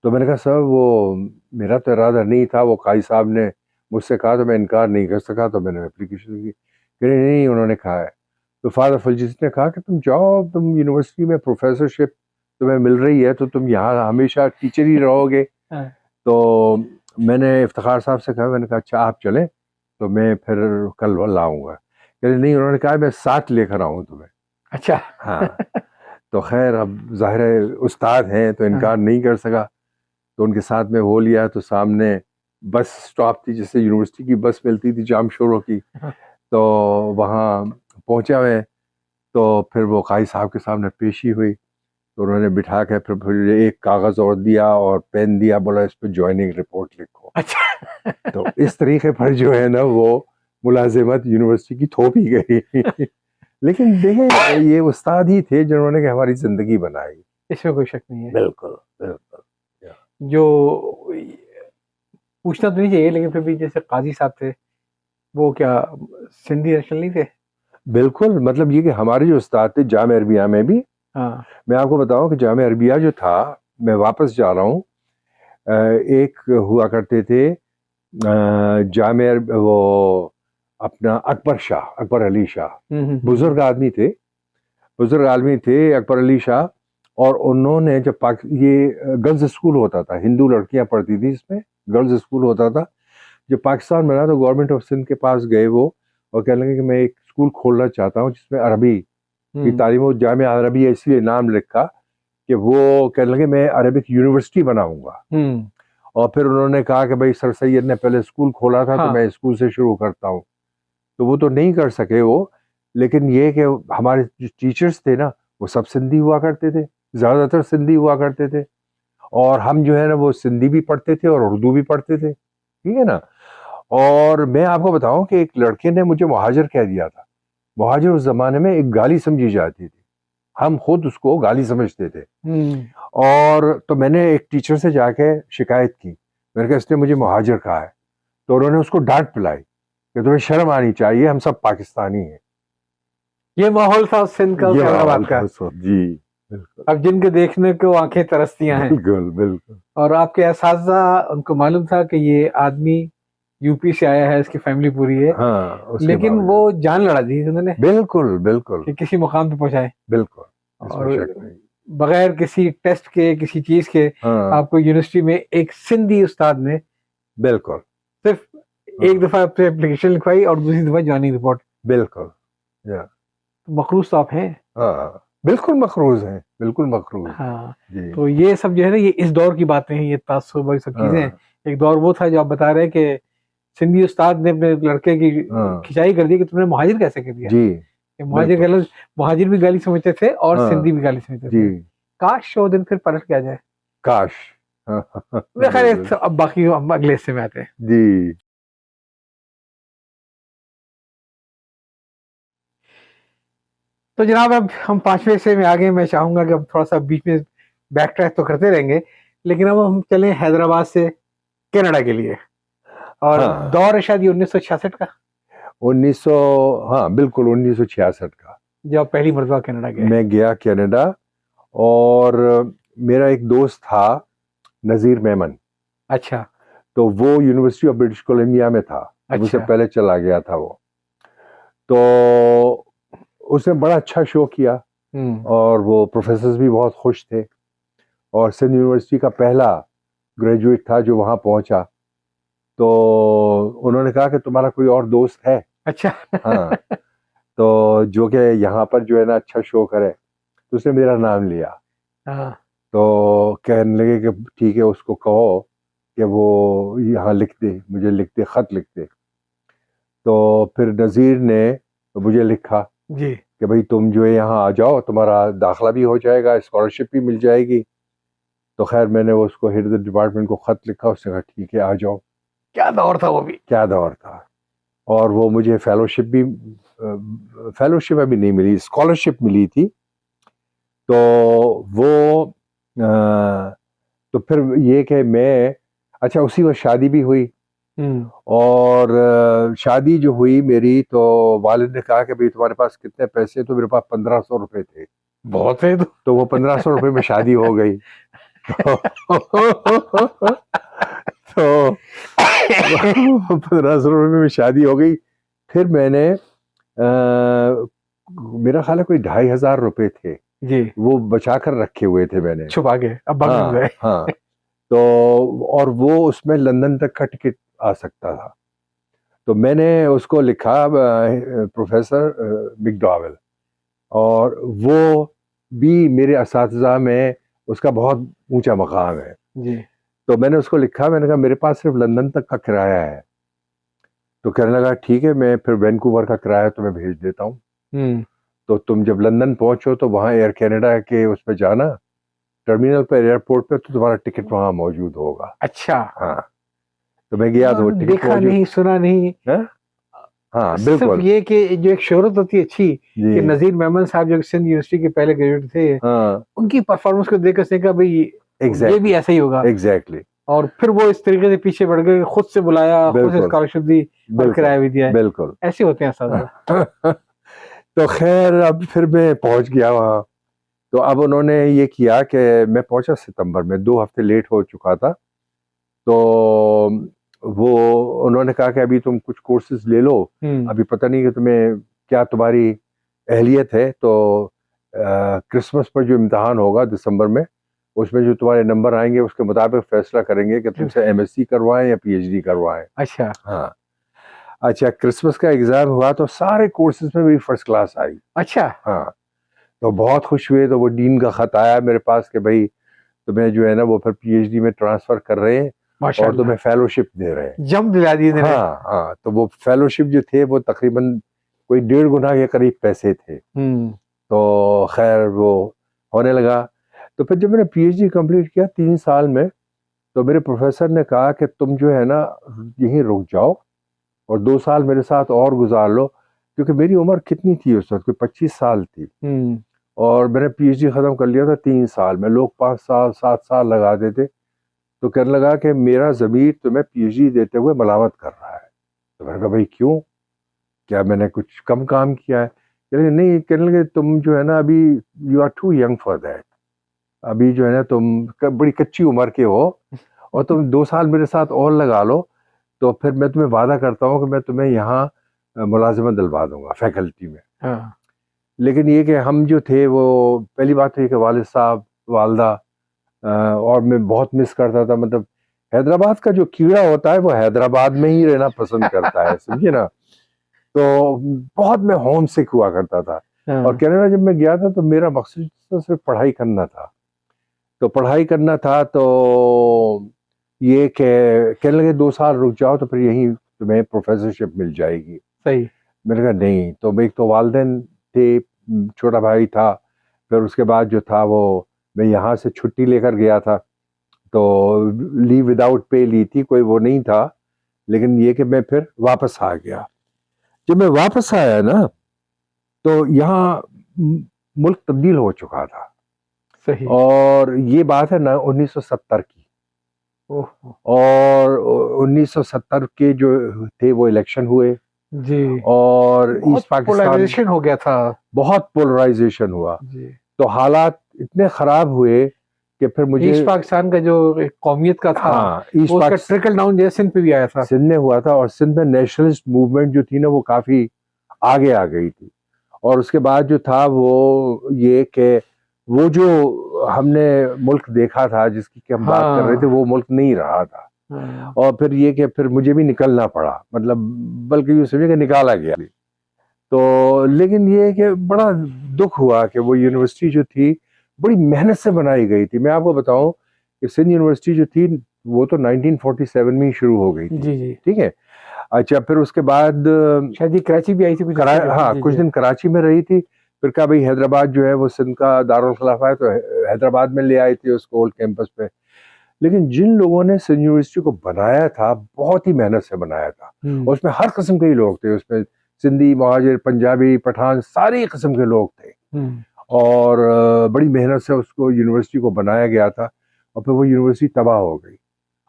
तो मैंने कहा सर वो मेरा तो इरादा नहीं था, वो काजी साहब ने मुझसे कहा तो मैं इनकार नहीं कर सका, तो मैंने एप्लीकेशन की। कह रहे नहीं उन्होंने कहा है। तो फादर फलजीत ने कहा कि तुम जाओ, तुम यूनिवर्सिटी में प्रोफेसरशिप तुम्हें मिल रही है तो तुम यहाँ हमेशा टीचर ही रहोगे। हाँ। तो मैंने इफ्तिखार साहब से कहा, मैंने कहा अच्छा आप चलें तो मैं फिर कल लाऊंगा। कह रहे नहीं उन्होंने कहा मैं साथ लेकर आऊँ तुम्हें। अच्छा। हाँ तो खैर अब जाहिर है उस्ताद हैं तो इनकार नहीं कर सका, तो उनके साथ में हो लिया। तो सामने बस स्टॉप थी, जैसे यूनिवर्सिटी की बस मिलती थी जाम शोरों की, तो वहाँ पहुँचा मैं। तो फिर वो काजी साहब के सामने पेशी हुई, तो उन्होंने बिठा के फिर एक कागज़ और दिया और पेन दिया, बोला इस पर ज्वाइनिंग रिपोर्ट लिखो। अच्छा। तो इस तरीके पर जो है ना वो मुलाजिमत यूनिवर्सिटी की थोपी गई। लेकिन देखें ये उस्ताद ही थे जिन्होंने कि हमारी ज़िंदगी बनाई। इसमें कोई शक नहीं है। बिल्कुल बिल्कुल। जो पूछना तो नहीं चाहिए, लेकिन फिर भी जैसे काजी साहब थे, वो क्या सिंधी नेशनल नहीं थे? बिल्कुल, मतलब ये कि हमारे जो उस्ताद थे जामिया अरबिया में भी, हाँ। मैं आपको बताऊं कि जामिया अरबिया जो था, मैं वापस जा रहा हूँ, एक हुआ करते थे जामिया, वो अपना अकबर शाह, अकबर अली शाह, बुजुर्ग आदमी थे, बुजुर्ग आदमी थे अकबर अली शाह। और उन्होंने जब ये गर्ल्स स्कूल होता था, हिंदू लड़कियां पढ़ती थी इसमें, गर्ल्स स्कूल होता था। जब पाकिस्तान बना तो गवर्नमेंट ऑफ सिंध के पास गए वो, और कहने लगे कि मैं एक स्कूल खोलना चाहता हूँ जिसमें अरबी की तालीम हो, जामिया अरबिया इसलिए नाम लिखा कि वो कहने लगे मैं अरबिक यूनिवर्सिटी बनाऊंगा। और फिर उन्होंने कहा कि भाई सर सैयद ने पहले स्कूल खोला था, तो मैं स्कूल से शुरू करता हूँ। तो वो तो नहीं कर सके वो, लेकिन ये कि हमारे जो टीचर्स थे ना वो सब सिंधी हुआ करते थे, ज़्यादातर सिंधी हुआ करते थे, और हम जो है ना वो सिंधी भी पढ़ते थे और उर्दू भी पढ़ते थे, ठीक है ना। और मैं आपको बताऊं कि एक लड़के ने मुझे मुहाजिर कह दिया था। मुहाजिर उस जमाने में एक गाली समझी जाती थी, हम खुद उसको गाली समझते थे। और तो मैंने एक टीचर से जाके शिकायत की, मैंने कहा इसने मुझे मुहाजिर कहा है। तो उन्होंने उसको डांट पिलाई कि तुम्हें शर्म आनी चाहिए, हम सब पाकिस्तानी हैं। ये माहौल था सिंध का, ये हैदराबाद का। जी बिल्कुल। अब जिनके देखने को आंखें तरसतियां हैं। बिल्कुल बिल्कुल। और आपके एसातिज़ा, उनको मालूम था कि ये आदमी यूपी से आया है, इसकी फैमिली पूरी है। हाँ, उसके लेकिन वो जान लड़ा दी उन्होंने बिल्कुल बिल्कुल कि किसी मुकाम पे पहुंचाए, बिल्कुल, और इसमें शक नहीं। बगैर किसी टेस्ट के, किसी चीज के, हाँ आपको यूनिवर्सिटी में एक सिंधी उस्ताद ने बिल्कुल, सिर्फ एक दफा अपनी एप्लीकेशन लिखवाई और दूसरी दफा ज्वाइनिंग रिपोर्ट। बिल्कुल, या मखरूज तो आप हैं। हाँ बिल्कुल मखरूज हैं, बिल्कुल मखरूज। हाँ। जी तो ये सब जो है ना, ये इस दौर की बातें हैं, ये तासुब और सब चीजें हैं। एक दौर वो था जो आप बता रहे हैं कि सिंधी उस्ताद ने अपने लड़के की खिंचाई कर दी कि तुमने मुहाजिर कैसे कर दिया। जी, मुहाजिर गलत, मुहाजिर भी गाली समझते थे और सिंधी भी गाली समझते थे। काश वो दिन फिर पलट गया जाए, काश। खैर अब बाकी हम अगले हिस्से में आते हैं। जी। तो जनाब अब हम 5वें हिस्से में आ गए। मैं चाहूंगा कि अब थोड़ा सा बीच में बैक ट्रैक तो करते रहेंगे, लेकिन अब हम चलें हैदराबाद से कनाडा के लिए। और दौर है शायद 1966 का। 1900, हाँ बिल्कुल 1966 का, जब पहली मरतबा कनाडा गए। मैं गया कनाडा, और मेरा एक दोस्त था नज़ीर मेमन। अच्छा। तो वो यूनिवर्सिटी ऑफ ब्रिटिश कोलंबिया में था। अच्छा। उससे पहले चला गया था वो। तो उसने बड़ा अच्छा शो किया, और वो प्रोफेसर्स भी बहुत खुश थे, और सिंध यूनिवर्सिटी का पहला ग्रेजुएट था जो वहाँ पहुँचा। तो उन्होंने कहा कि तुम्हारा कोई और दोस्त है? अच्छा। हाँ, तो जो कि यहाँ पर जो है ना अच्छा शो करे, तो उसने मेरा नाम लिया। हाँ। तो कहने लगे कि ठीक है, उसको कहो कि वो यहाँ लिख दे, मुझे लिख दे, ख़त लिख दे। तो फिर नज़ीर ने मुझे लिखा जी कि भाई तुम जो है यहाँ आ जाओ, तुम्हारा दाखिला भी हो जाएगा, स्कॉलरशिप भी मिल जाएगी। तो खैर मैंने उसको हेड ऑफ द डिपार्टमेंट को ख़त लिखा, उसने कहा ठीक है आ जाओ। क्या दौर था वो भी, क्या दौर था। और वो मुझे फेलोशिप भी, फेलोशिप अभी नहीं मिली, स्कॉलरशिप मिली थी। तो वो तो फिर ये कि मैं, अच्छा उसी वक्त शादी भी हुई। और शादी जो हुई मेरी, तो वालिद ने कहा कि भाई तुम्हारे पास कितने पैसे? तो मेरे पास 1500 रुपए थे। बहुत है। तो वो 1500 रुपए में शादी हो गई। तो 1500 रुपये में शादी हो गई। फिर मैंने मेरा ख्याल है कोई 2500 रुपये थे, जी, वो बचा कर रखे हुए थे मैंने। छुपा के अब भाग हाँ गए। हाँ। तो और वो उसमें लंदन तक का टिकट आ सकता था, तो मैंने उसको लिखा प्रोफेसर मैकडॉवेल, और वो भी मेरे असातिज़ा में उसका बहुत ऊंचा मकाम है। जी, तो मैंने उसको लिखा, मैंने कहा मेरे पास सिर्फ लंदन तक का किराया है। तो कहने लगा ठीक है, मैं फिर वैंकूवर का किराया तुम्हें भेज देता हूँ, तो तुम जब लंदन पहुंचो तो वहाँ एयर कनाडा के उस पर जाना, टर्मिनल पर, एयरपोर्ट पे, तो तुम्हारा टिकट वहाँ मौजूद होगा। अच्छा। हाँ, तो मैं गया तो वो टिकट देखा मौजूद। नहीं, सुना नहीं। हाँ सिर्फ बिल्कुल ये कि जो एक शोहरत होती है अच्छी, कि जी। नजीर मेमन साहब जो सिंध यूनिवर्सिटी के पहले ग्रेजुएट थे, हाँ उनकी परफॉर्मेंस को देख कर कहा भाई ये भी ऐसा ही होगा, एग्जैक्टली। और फिर वो इस तरीके से पीछे बढ़ गए, खुद से बुलाया, खुद से बिल्कुल स्कॉलरशिप दी और बिल्कुल किराया भी दिया है। बिल्कुल। ऐसे होते हैं साहब। तो खैर अब फिर मैं पहुंच गया वहाँ। तो अब उन्होंने ये किया कि मैं पहुंचा सितंबर में, 2 हफ्ते लेट हो चुका था। तो वो उन्होंने कहा कि अभी तुम कुछ कोर्सेज ले लो, अभी पता नहीं कि तुम्हें क्या तुम्हारी अहलियत है, तो क्रिसमस पर जो इम्तिहान होगा दिसंबर में, उसमें जो तुम्हारे नंबर आएंगे उसके मुताबिक फैसला करेंगे कि तुमसे एमएससी करवाएं या पीएचडी करवाएं। अच्छा। हाँ। अच्छा, क्रिसमस का एग्जाम हुआ तो सारे कोर्सेज में मेरी फर्स्ट क्लास आई। अच्छा। हाँ, तो बहुत खुश हुए। तो वो डीन का खत आया मेरे पास कि भाई तुम्हें जो है ना वो फिर पीएचडी में ट्रांसफर कर रहे हैं और माशाल्लाह, तुम्हें फेलोशिप दे रहे हैं। जम दिला दी इन्होंने। हाँ हाँ, तो वो फेलोशिप जो थे वो तकरीबन कोई 1.5 गुना के करीब पैसे थे। तो खैर वो होने लगा। तो फिर जब मैंने पीएचडी कंप्लीट किया 3 साल में, तो मेरे प्रोफेसर ने कहा कि तुम जो है ना यहीं रुक जाओ और 2 साल मेरे साथ और गुजार लो, क्योंकि मेरी उम्र कितनी थी उस वक्त, कोई 25 साल थी, और मैंने पीएचडी खत्म कर लिया था 3 साल में। लोग 5 साल 7 साल लगा देते। तो कहने लगा कि मेरा ज़मीर तुम्हें पीएचडी देते हुए मलामत कर रहा है। तो मैंने कहा भाई क्यों, क्या मैंने कुछ कम काम किया है? कहने लगे नहीं, कहने लगे तुम जो है ना अभी you are too young for that, अभी जो है ना तुम बड़ी कच्ची उम्र के हो, और तुम 2 साल मेरे साथ और लगा लो, तो फिर मैं तुम्हें वादा करता हूँ कि मैं तुम्हें यहाँ मुलाजिमत दिलवा दूंगा फैकल्टी में। हाँ। लेकिन ये कि हम जो थे वो, पहली बात तो ये कि वालिद साहब, वालदा, और मैं बहुत मिस करता था। मतलब हैदराबाद का जो कीड़ा होता है वो हैदराबाद में ही रहना पसंद करता है, समझिए ना। तो बहुत मैं होम सिक हुआ करता था। और कनाडा जब मैं गया था तो मेरा मकसद तो सिर्फ पढ़ाई करना था। तो पढ़ाई करना था, तो ये कहने लगे 2 साल रुक जाओ तो फिर यहीं तुम्हें प्रोफेसरशिप मिल जाएगी। सही। मैंने कहा नहीं। तो एक तो वालदेन थे, छोटा भाई था, फिर उसके बाद जो था वो मैं यहाँ से छुट्टी लेकर गया था, तो लीव विदाउट पे ली थी, कोई वो नहीं था। लेकिन ये कि मैं फिर वापस आ गया। जब मैं वापस आया ना तो यहाँ मुल्क तब्दील हो चुका था। सही। और ये बात है ना 1970 की। और 1970 के जो थे वो इलेक्शन हुए जी, और बहुत ईस्ट पाकिस्तान पोलराइजेशन हो गया था। बहुत पोलराइजेशन हुआ। जी। तो हालात इतने खराब हुए कि फिर मुझे ईस्ट पाकिस्तान का जो एक कौमियत का था, हाँ, ईस्ट वो उसका ट्रिकल डाउन जैसे सिंध पे भी आया था। सिंध में हुआ था, और सिंध में नेशनलिस्ट मूवमेंट जो थी ना वो काफी आगे आ गई थी। और उसके बाद जो था वो ये कि वो जो हमने मुल्क देखा था जिसकी कि हम बात कर रहे थे, वो मुल्क नहीं रहा था। और फिर ये कि फिर मुझे भी निकलना पड़ा, मतलब बल्कि यूँ समझे कि निकाला गया। तो लेकिन ये कि बड़ा दुख हुआ कि वो यूनिवर्सिटी जो थी बड़ी मेहनत से बनाई गई थी। मैं आपको बताऊं कि सिंध यूनिवर्सिटी जो थी वो तो 1947 में ही शुरू हो गई थी। जी जी। ठीक है। अच्छा, फिर उसके बाद शायद ये कराची भी आई थी कुछ। हाँ, कुछ दिन कराची में रही थी। फिर कहा भाई हैदराबाद जो है वो सिंध का दारुल खिलाफा है, तो हैदराबाद में ले आई थी उसको ओल्ड कैंपस पे। लेकिन जिन लोगों ने सिंध यूनिवर्सिटी को बनाया था बहुत ही मेहनत से बनाया था। और उसमें हर किस्म के लोग थे, उसमें सिंधी, महाजिर, पंजाबी, पठान, सारी किस्म के लोग थे। और बड़ी मेहनत से उसको यूनिवर्सिटी को बनाया गया था। और फिर वो यूनिवर्सिटी तबाह हो गई।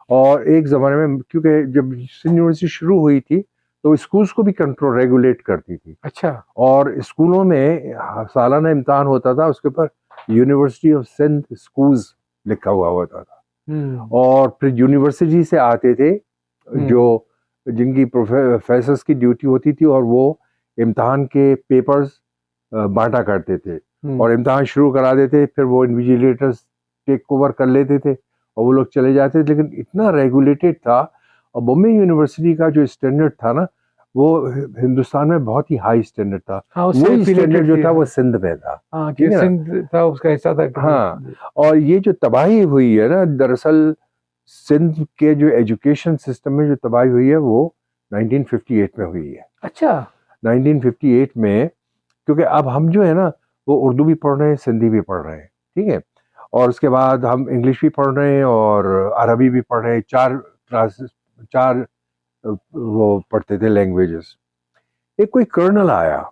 और एक ज़माने में, क्योंकि जब सिंध यूनिवर्सिटी शुरू हुई थी तो स्कूल्स को भी कंट्रोल रेगुलेट करती थी। अच्छा। और स्कूलों में सालाना इम्तिहान होता था, उसके ऊपर यूनिवर्सिटी ऑफ सिंध स्कूल्स लिखा हुआ होता था। हम्म, और फिर यूनिवर्सिटी से आते थे जो जिनकी प्रोफेसर्स की ड्यूटी होती थी, और वो इम्तहान के पेपर्स बांटा करते थे और इम्तहान शुरू करा देते, फिर वो इन्विजिलेटर्स टेक ओवर कर लेते थे और वो लोग चले जाते थे। लेकिन इतना रेगुलेटेड था, और बॉम्बे यूनिवर्सिटी का जो स्टैंडर्ड था ना, वो हिंदुस्तान में बहुत ही हाई स्टैंडर्ड था। हाँ, उससे वही affiliated स्टैंडर्ड जो थी, था वो हाँ। सिंध में था, हाँ, ठीक कि है ना। सिंध था उसका हिस्सा था। हाँ, और ये जो तबाही हुई है ना, दरअसल सिंध के जो एजुकेशन सिस्टम में जो तबाही हुई है वो 1958 में हुई है। अच्छा। 1958 में, क्योंकि अब हम जो है ना वो उर्दू भी पढ़ रहे हैं, सिंधी भी पढ़ रहे हैं, ठीक है, और उसके बाद हम इंग्लिश भी पढ़ रहे हैं और अरबी भी पढ़ रहे हैं। चार क्लासेस, चार वो पढ़ते थे लैंग्वेजेस। एक कोई कर्नल आया,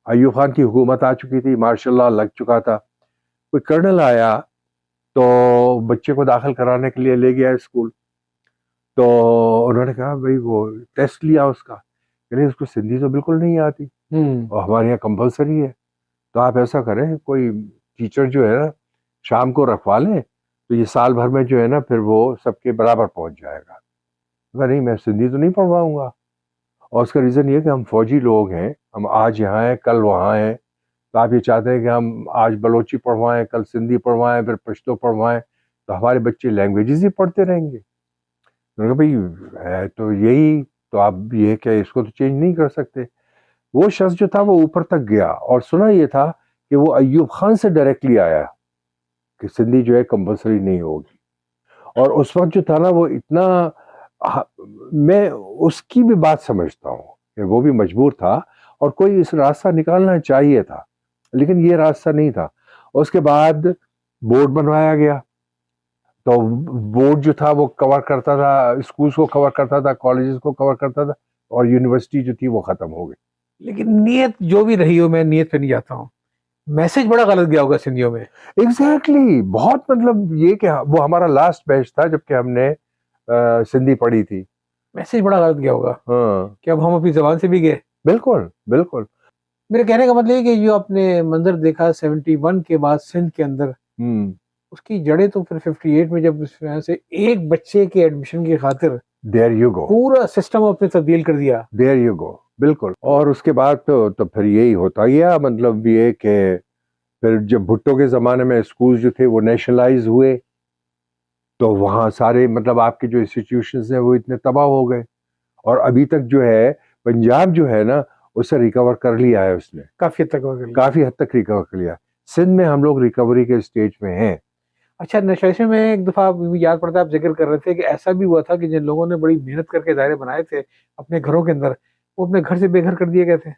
अयूब खान की हुकूमत आ चुकी थी, मार्शल लॉ लग चुका था। कोई कर्नल आया तो बच्चे को दाखिल कराने के लिए ले गया स्कूल। तो उन्होंने कहा भाई वो टेस्ट लिया उसका, कहले उसको सिंधी तो बिल्कुल नहीं आती और हमारे यहाँ कंपलसरी है, तो आप ऐसा करें कोई टीचर जो है ना शाम को रखवा लें, तो ये साल भर में जो है ना फिर वो सबके बराबर पहुंच जाएगा। कहा नहीं, मैं सिंधी तो नहीं पढ़वाऊंगा। और उसका रीज़न ये कि हम फौजी लोग हैं, हम आज यहाँ हैं कल वहाँ हैं, तो आप ये चाहते हैं कि हम आज बलोची पढ़वाएं, कल सिंधी पढ़वाएं, फिर पश्तो पढ़वाएं, तो हमारे बच्चे लैंग्वेजेस ही पढ़ते रहेंगे। मैंने कहा भाई है तो यही, तो आप ये क्या इसको तो चेंज नहीं कर सकते। वो शख्स जो था वो ऊपर तक गया और सुना ये था कि वो अयूब खान से डायरेक्टली आया कि सिंधी जो है कंपलसरी नहीं होगी। और उस वक्त जो था ना वो इतना, मैं उसकी भी बात समझता हूँ कि वो भी मजबूर था और कोई इस रास्ता निकालना चाहिए था, लेकिन ये रास्ता नहीं था। उसके बाद बोर्ड बनवाया गया, तो बोर्ड जो था वो कवर करता था, स्कूल्स को कवर करता था, कॉलेजेस को कवर करता था, और यूनिवर्सिटी जो थी वो खत्म हो गई। लेकिन नीयत जो भी रही हो, मैं नीयत पे नहीं जाता हूँ। मैसेज बड़ा गलत गया होगा सिंधियों में। एग्जैक्टली बहुत, मतलब ये कि वो हमारा लास्ट बैच था जबकि हमने सिंधी पढ़ी थी। मैसेज बड़ा गलत गया होगा हाँ कि अब हम अपनी जबान से भी गए। बिल्कुल बिल्कुल। मेरे कहने का मतलब है कि जो आपने मंजर देखा 71 के बाद सिंध के अंदर, हम्म, उसकी जड़ें तो फिर 58 में जब उसमें से एक बच्चे के एडमिशन की खातिर देयर यू गो, पूरा सिस्टम आपने तब्दील कर दिया। देयर यू गो, बिल्कुल। और उसके बाद तो फिर यही होता गया, मतलब ये कि फिर जब भुट्टो के ज़माने में स्कूल जो थे वो नेशनलाइज हुए, तो वहाँ सारे मतलब आपके जो इंस्टीट्यूशंस हैं वो इतने तबाह हो गए। और अभी तक जो है पंजाब जो है ना उसे रिकवर कर लिया है उसने, काफी हद तक हो गया। काफ़ी हद तक रिकवर कर लिया। सिंध में हम लोग रिकवरी के स्टेज में हैं। अच्छा, नशे में एक दफा मुझे याद पड़ता है, आप जिक्र कर रहे थे कि ऐसा भी हुआ था कि जिन लोगों ने बड़ी मेहनत करके दायरे बनाए थे अपने घरों के अंदर, वो अपने घर से बेघर कर दिए गए थे।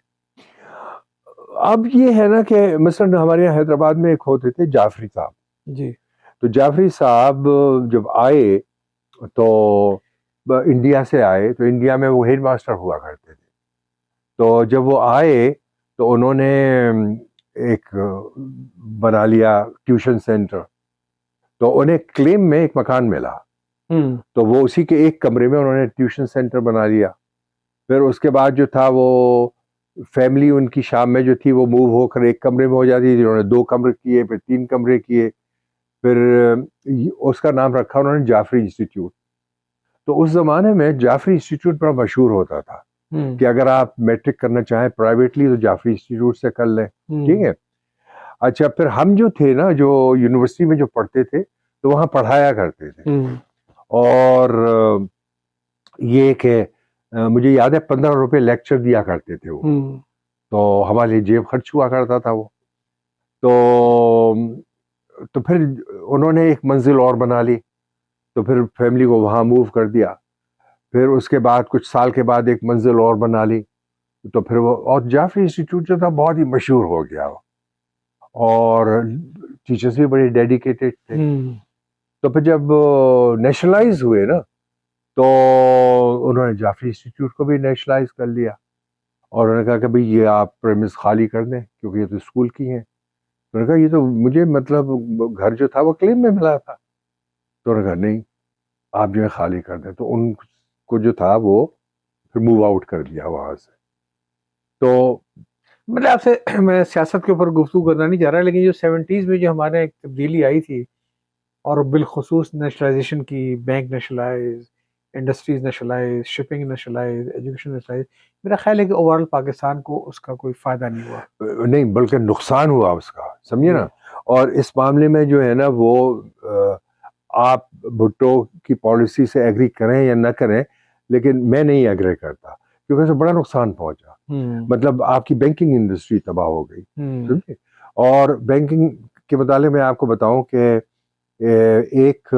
अब ये है ना कि मसलन हमारे यहाँ हैदराबाद में एक होते थे जाफरी साहब। जी। तो जाफरी साहब जब आए तो इंडिया से आए, तो इंडिया में वो हेड मास्टर हुआ करते थे। तो जब वो आए तो उन्होंने एक बना लिया ट्यूशन सेंटर, तो उन्हें क्लेम में एक मकान मिला, तो वो उसी के एक कमरे में उन्होंने ट्यूशन सेंटर बना लिया। फिर उसके बाद जो था वो फैमिली उनकी शाम में जो थी वो मूव होकर एक कमरे में हो जाती थी, उन्होंने 2 कमरे किए, फिर 3 कमरे किए, फिर उसका नाम रखा उन्होंने जाफरी इंस्टीट्यूट। तो उस जमाने में जाफरी इंस्टीट्यूट बड़ा मशहूर होता था कि अगर आप मैट्रिक करना चाहें प्राइवेटली तो जाफरी इंस्टीट्यूट से कर लें, ठीक है। अच्छा, फिर हम जो थे ना जो यूनिवर्सिटी में जो पढ़ते थे तो वहाँ पढ़ाया करते थे, और ये कि मुझे याद है 15 रुपए लेक्चर दिया करते थे वो, तो हमारे लिए जेब खर्च हुआ करता था वो। तो फिर उन्होंने एक मंजिल और बना ली, तो फिर फैमिली को वहाँ मूव कर दिया। फिर उसके बाद कुछ साल के बाद एक मंजिल और बना ली, तो फिर वो, और जाफरी इंस्टीट्यूट जो था बहुत ही मशहूर हो गया वो, और टीचर्स भी बड़े डेडिकेटेड थे। तो फिर जब नेशनलाइज हुए ना तो उन्होंने जाफरी इंस्टीट्यूट को भी नेशनलाइज कर लिया, और उन्होंने कहा कि भाई ये आप प्रेमिस खाली कर दें क्योंकि ये तो स्कूल की हैं। तो उन्होंने कहा ये तो मुझे मतलब घर जो था वो क्लेम में मिला था। तो उन्होंने कहा नहीं, आप जो है खाली कर दें। तो उनको जो था वो फिर मूव आउट कर दिया वहाँ से। तो मतलब आपसे मैं सियासत के ऊपर गुफ्तगू करना नहीं चाह रहा, लेकिन जो 70s में जो हमारे एक तब्दीली आई थी और बिलखुसूस नेशनलाइजेशन की, bank nationalise, industries nationalise, shipping nationalise, education nationalise, मेरा ख्याल है कि ओवरऑल पाकिस्तान को उसका कोई फ़ायदा नहीं हुआ। नहीं, बल्कि नुकसान हुआ उसका, समझिए जी। ना। और इस मामले में जो है ना वो आप भुट्टो की पॉलिसी से एग्री करें या ना करें, लेकिन मैं नहीं एग्री करता, क्योंकि उससे बड़ा नुकसान पहुंचा। मतलब आपकी बैंकिंग इंडस्ट्री तबाह हो गई, समझे। और बैंकिंग के मुतालिक मैं आपको बताऊं कि एक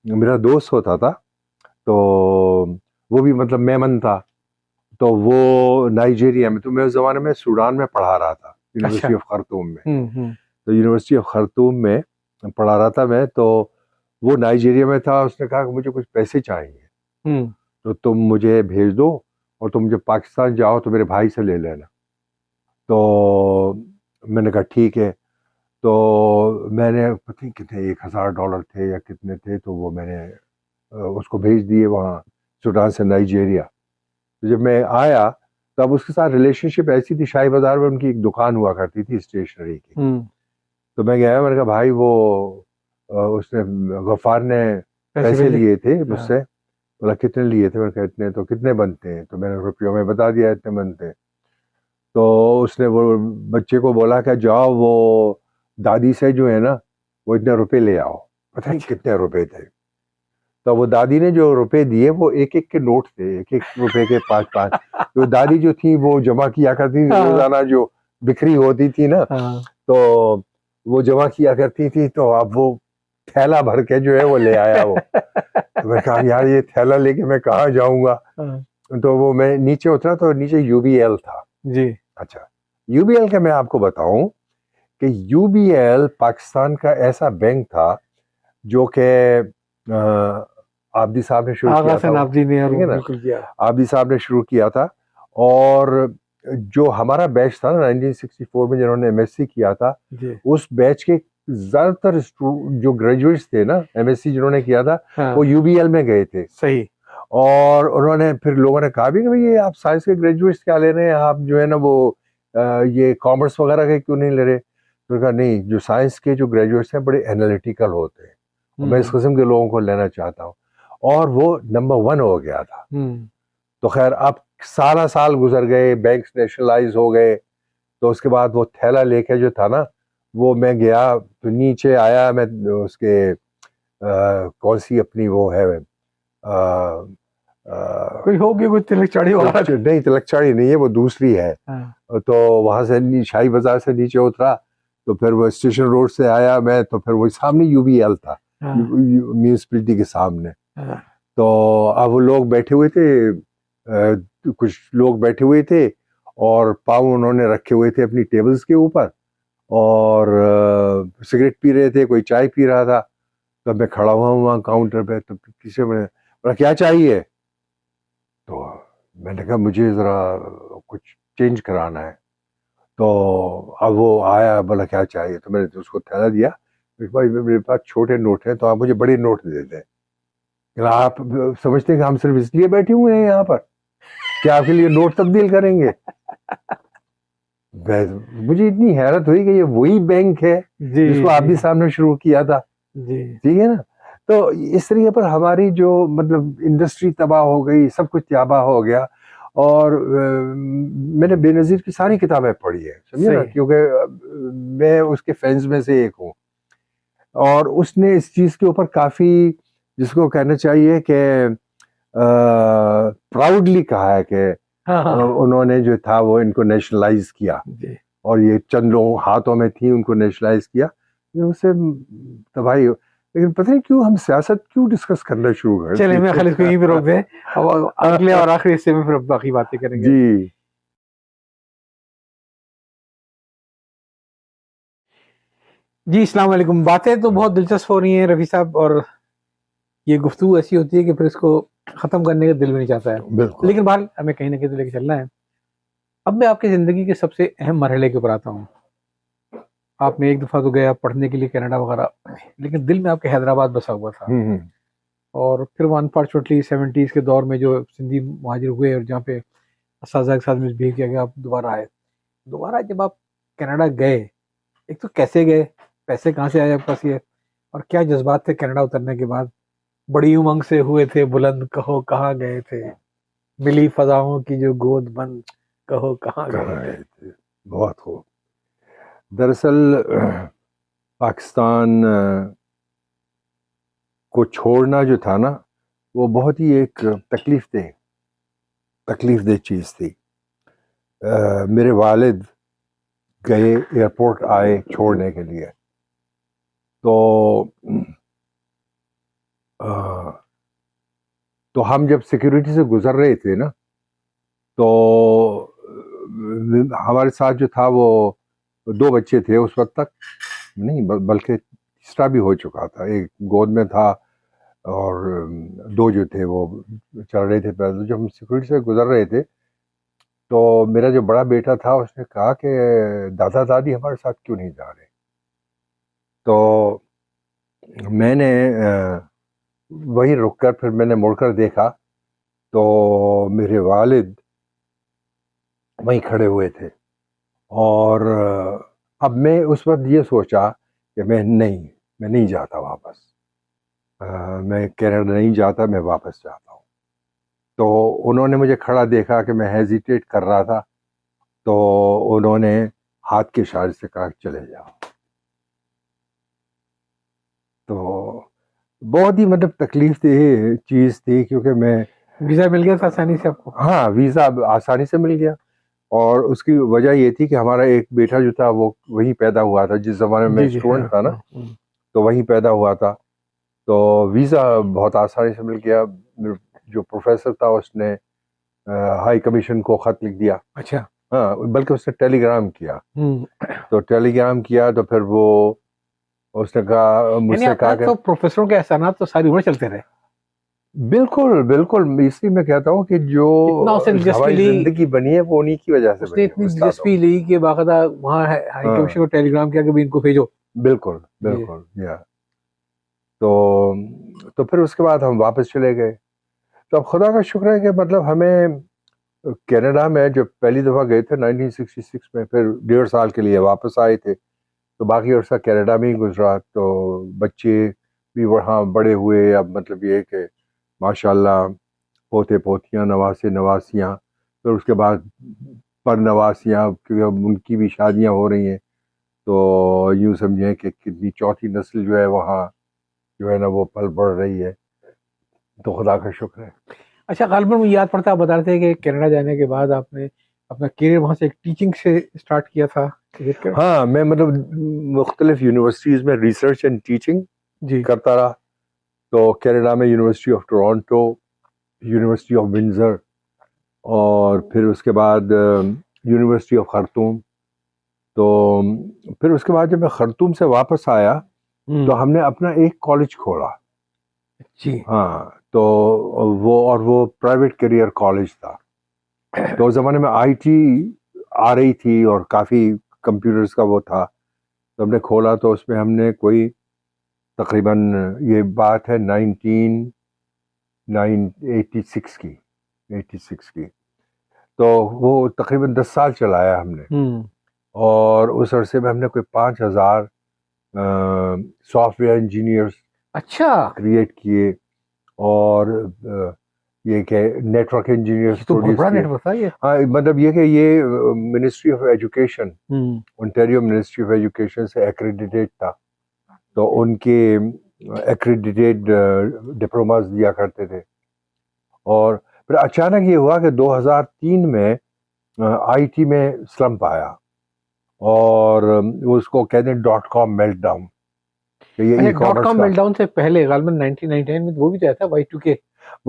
मेरा दोस्त होता था, तो वो भी मतलब मेमन था। तो वो नाइजीरिया में, तो मैं उस ज़माने में सूडान में पढ़ा रहा था, यूनिवर्सिटी अच्छा। ऑफ खर्तूम में। तो यूनिवर्सिटी ऑफ खर्तूम में पढ़ा रहा था मैं, तो वो नाइजीरिया में था। उसने कहा कि मुझे कुछ पैसे चाहिए, तो तुम मुझे भेज दो, और तुम जब पाकिस्तान जाओ तो मेरे भाई से ले लेना। तो मैंने कहा ठीक है। तो मैंने पता नहीं कितने $1000 थे या कितने थे, तो वो मैंने उसको भेज दिए वहाँ सूडान से नाइजीरिया। तो जब मैं आया, तब उसके साथ रिलेशनशिप ऐसी थी, शाही बाजार में उनकी एक दुकान हुआ करती थी स्टेशनरी की। तो मैं गया, मैंने कहा भाई वो उसने गफ्फार ने पैसे लिए थे मुझसे। बोला कितने लिए थे? मैंने कहा इतने। तो कितने बनते हैं? तो मैंने रुपयों में बता दिया इतने बनते हैं। तो उसने वो बच्चे को बोला कि जाओ वो दादी से जो है ना वो इतने रुपए ले आओ। पता नहीं कितने रुपए थे। तो वो दादी ने जो रुपए दिए वो एक एक के नोट थे, एक एक रुपए के 5-5। तो दादी जो थी वो जमा किया करती थी रोजाना, जो बिक्री होती थी ना, तो वो जमा किया करती थी। तो अब वो थैला भर के जो है वो ले आया वो। तो मैं कहा यार ये थैला लेके मैं कहाँ जाऊंगा। तो वो मैं नीचे उतरा, तो नीचे यूबीएल था जी। अच्छा, यूबीएल का मैं आपको बताऊं कि यूबीएल पाकिस्तान का ऐसा बैंक था जो कि आबदी साहब ने शुरू आगा किया था। सनाब्दी ने, ठीक है ना, बिल्कुल किया। आबदी साहब ने शुरू किया था। और जो हमारा बैच था ना 1964 में जिन्होंने एमएससी किया था, उस बैच के ज्यादातर जो ग्रेजुएट्स थे ना एमएससी जिन्होंने किया था, वो यूबीएल में गए थे। सही। और उन्होंने फिर लोगों ने कहा भी कि भाई ये आप साइंस के ग्रेजुएट्स क्या ले रहे हैं, आप जो है ना वो ये कॉमर्स वगैरह के क्यों नहीं ले रहे। तो कहा नहीं, जो साइंस के जो ग्रेजुएट्स हैं बड़े एनालिटिकल होते हैं, और मैं इस किस्म के लोगों को लेना चाहता हूँ। और वो नंबर 1 हो गया था। तो खैर अब सारा साल गुजर गए, बैंक्स नेशनलाइज हो गए। तो उसके बाद वो थैला लेके जो था ना, वो मैं गया, तो नीचे आया मैं उसके कौन सी अपनी वो है कोई होगी, कोई तिलक चढ़ी वाला। नहीं, तिलक चढ़ी नहीं है, वो दूसरी है। तो वहां से शाही बाजार से नीचे उतरा, तो फिर वो स्टेशन रोड से आया मैं, तो फिर वो सामने यूबीएल था, म्यूनिसिपैलिटी के सामने। तो अब वो लोग बैठे हुए थे, कुछ लोग बैठे हुए थे, और पाँव उन्होंने रखे हुए थे अपनी टेबल्स के ऊपर, और सिगरेट पी रहे थे, कोई चाय पी रहा था। तो मैं खड़ा हुआ वहाँ काउंटर पे, तो किसी ने बोला क्या चाहिए। तो मैंने कहा मुझे ज़रा कुछ चेंज कराना है। तो अब वो आया, बोला क्या चाहिए। तो मैंने उसको थैला दिया, भाई मेरे पास छोटे नोट हैं, तो आप मुझे बड़े नोट दे दें। आप समझते हैं कि हम सिर्फ इसलिए बैठे हुए हैं यहाँ पर, क्या आपके लिए नोट तब्दील करेंगे। मुझे इतनी हैरत हुई कि ये वही बैंक है जिसको आबदी साहब ने शुरू किया था। ठीक है ना। तो इस तरीके पर हमारी जो मतलब इंडस्ट्री तबाह हो गई, सब कुछ तबाह हो गया। और मैंने बेनज़ीर की सारी किताबें पढ़ी है, समझे ना, क्योंकि मैं उसके फैंस में से एक हूँ। और उसने इस चीज़ के ऊपर काफ़ी, जिसको कहना चाहिए कि प्राउडली कहा है कि उन्होंने जो था वो इनको नेशनलाइज किया, और ये चंद लोगों हाथों में थी, उनको नेशनलाइज किया। उससे तबाही। लेकिन पता नहीं क्यों हम सियासत क्यों डिस्कस करना शुरू कर। चलिए मैं खाली इसको यहीं पे रोक दें, अब अगले और आखिरी हिस्से में फिर बाकी बातें करेंगे। जी जी, अस्सलाम वालेकुम। बातें तो बहुत दिलचस्प हो रही हैं रफ़ी साहब, और ये गुफ्तगू ऐसी होती है कि फिर इसको ख़त्म करने का दिल भी नहीं चाहता है, लेकिन बहरहाल हमें कहीं ना कहीं तो लेके चलना है। अब मैं आपकी ज़िंदगी के सबसे अहम मरहले के ऊपर आता हूँ। आपने एक दफ़ा तो गया पढ़ने के लिए कनाडा वगैरह, लेकिन दिल में आपके हैदराबाद बसा हुआ था। और फिर वो अनफॉर्चुनेटली 70s के दौर में जो सिंधी मुहाजिर हुए, और जहाँ पे असाज़ा के साथ मिसबिहेव किया गया, आप दोबारा आए। दोबारा जब आप कनाडा गए, एक तो कैसे गए, पैसे कहाँ से आए आपके पास, ये और क्या जज्बात थे कनाडा उतरने के बाद? बड़ी उमंग से हुए थे बुलंद, कहो कहाँ गए थे, मिली फजाओं की जो गोद बंद, कहो कहाँ गए कहाँ थे। गए थे? बहुत खूब। दरअसल पाकिस्तान को छोड़ना जो था ना, वो बहुत ही एक तकलीफ दे चीज़ थी। मेरे वालिद गए, एयरपोर्ट आए छोड़ने के लिए, तो तो हम जब सिक्योरिटी से गुजर रहे थे ना, तो हमारे साथ जो था वो 2 बच्चे थे उस वक्त तक, नहीं बल्कि तीसरा भी हो चुका था, एक गोद में था और 2 जो थे वो चल रहे थे पैदल। जब हम सिक्योरिटी से गुजर रहे थे, तो मेरा जो बड़ा बेटा था उसने कहा कि दादा दादी हमारे साथ क्यों नहीं जा रहे? तो मैंने वहीं रुककर फिर मैंने मुड़कर देखा, तो मेरे वालिद वहीं खड़े हुए थे। और अब मैं उस वक्त ये सोचा कि मैं नहीं जाता वापस, मैं कनाडा नहीं जाता, मैं वापस जाता हूँ। तो उन्होंने मुझे खड़ा देखा कि मैं हेजिटेट कर रहा था, तो उन्होंने हाथ के इशारे से कहा चले जाओ। तो बहुत ही मतलब तकलीफ दे चीज़ थी, क्योंकि मैं वीजा मिल गया था आसानी से आपको? हाँ, वीज़ा आसानी से मिल गया। और उसकी वजह ये थी कि हमारा एक बेटा जो था वो वहीं पैदा हुआ था, जिस ज़माने में मैं जी जी, स्टूडेंट हाँ था ना, हाँ, तो वहीं पैदा हुआ था। तो वीज़ा बहुत आसानी से मिल गया। जो प्रोफेसर था उसने हाई कमीशन को ख़त लिख दिया। अच्छा। हाँ, बल्कि उसने टेलीग्राम किया। तो टेलीग्राम किया तो फिर वो उसने कहा, यानी मुझसे आपका कहा कि तो प्रोफेसरों के एहसानात तो सारी उम्र चलते रहे। बिल्कुल बिल्कुल, इसलिए मैं कहता हूँ कि जो इतना उसने दिलचस्पी हमारी ली, ज़िंदगी बनी है वो उन्हीं की वजह से उसने बनी है, इतनी उस्तादों। दिलचस्पी ली कि बाकायदा वहाँ हाई कमीशन हाँ, को टेलीग्राम किया कि भी इनको भेजो। बिल्कुल जी। बिल्कुल, या तो फिर उसके बाद हम वापस चले गए। तो अब खुदा का शुक्र है कि मतलब हमें कनाडा में जब पहली दफ़ा गए थे 1966 में, फिर 1.5 साल के लिए वापस आए थे, तो बाकी अर्सा कनाडा में ही गुजरा। तो बच्चे भी वहाँ बड़े हुए। अब मतलब ये है कि माशाल्लाह पोते पोतियाँ, नवासे नवासियाँ, फिर उसके बाद पर नवासियाँ, क्योंकि अब उनकी भी शादियाँ हो रही हैं। तो यूँ समझें कि कितनी चौथी नस्ल जो है वहाँ जो है ना वो पल बढ़ रही है, तो खुदा का शुक्र है। अच्छा, गालिबन मुझे याद पड़ता है, आप बता रहे थे कि कनाडा जाने के बाद आपने अपना करियर वहाँ से एक टीचिंग से स्टार्ट किया था। Is it correct? हाँ, मैं मतलब मुख्तलिफ यूनिवर्सिटीज़ में रिसर्च एंड टीचिंग जी। करता रहा। तो कनाडा में university of Toronto, university of Windsor, और फिर उसके बाद यूनिवर्सिटी ऑफ खर्तूम। तो फिर उसके बाद जब मैं खर्तूम से वापस आया, तो हमने अपना एक कॉलेज खोला। जी। हाँ, तो वो प्राइवेट करियर कॉलेज था। तो उस ज़माने में आईटी आ रही थी और काफ़ी कंप्यूटर्स का वो था, तो हमने खोला। तो उसमें हमने कोई तकरीबन, ये बात है 1986 की, 86 की। तो वो तकरीबन 10 साल चलाया हमने। और उस अरसे में हमने कोई 5,000 सॉफ्टवेयर इंजीनियर्स अच्छा, क्रिएट किए, और ये क्या नेटवर्क इंजीनियर्स ये तो बहुत प्रोड्यूस बड़ा किए। नेटवर्क था ये। हाँ, मतलब ये कि ये ministry of education, Ontario ministry of education से एक्रेडिटेड था। तो उनके एक्रेडिटेड डिप्लोमास दिया करते थे। और फिर अचानक ये हुआ कि 2003 में आईटी में स्लम्प आया, और उसको कहते हैं .com मेल्टडाउन, कि ये ई अच्छा, डॉट कॉमर्स कॉम का मेल्टडाउन से पहले गालिबन 1999 में तो वो भी तो आया था, Y2K।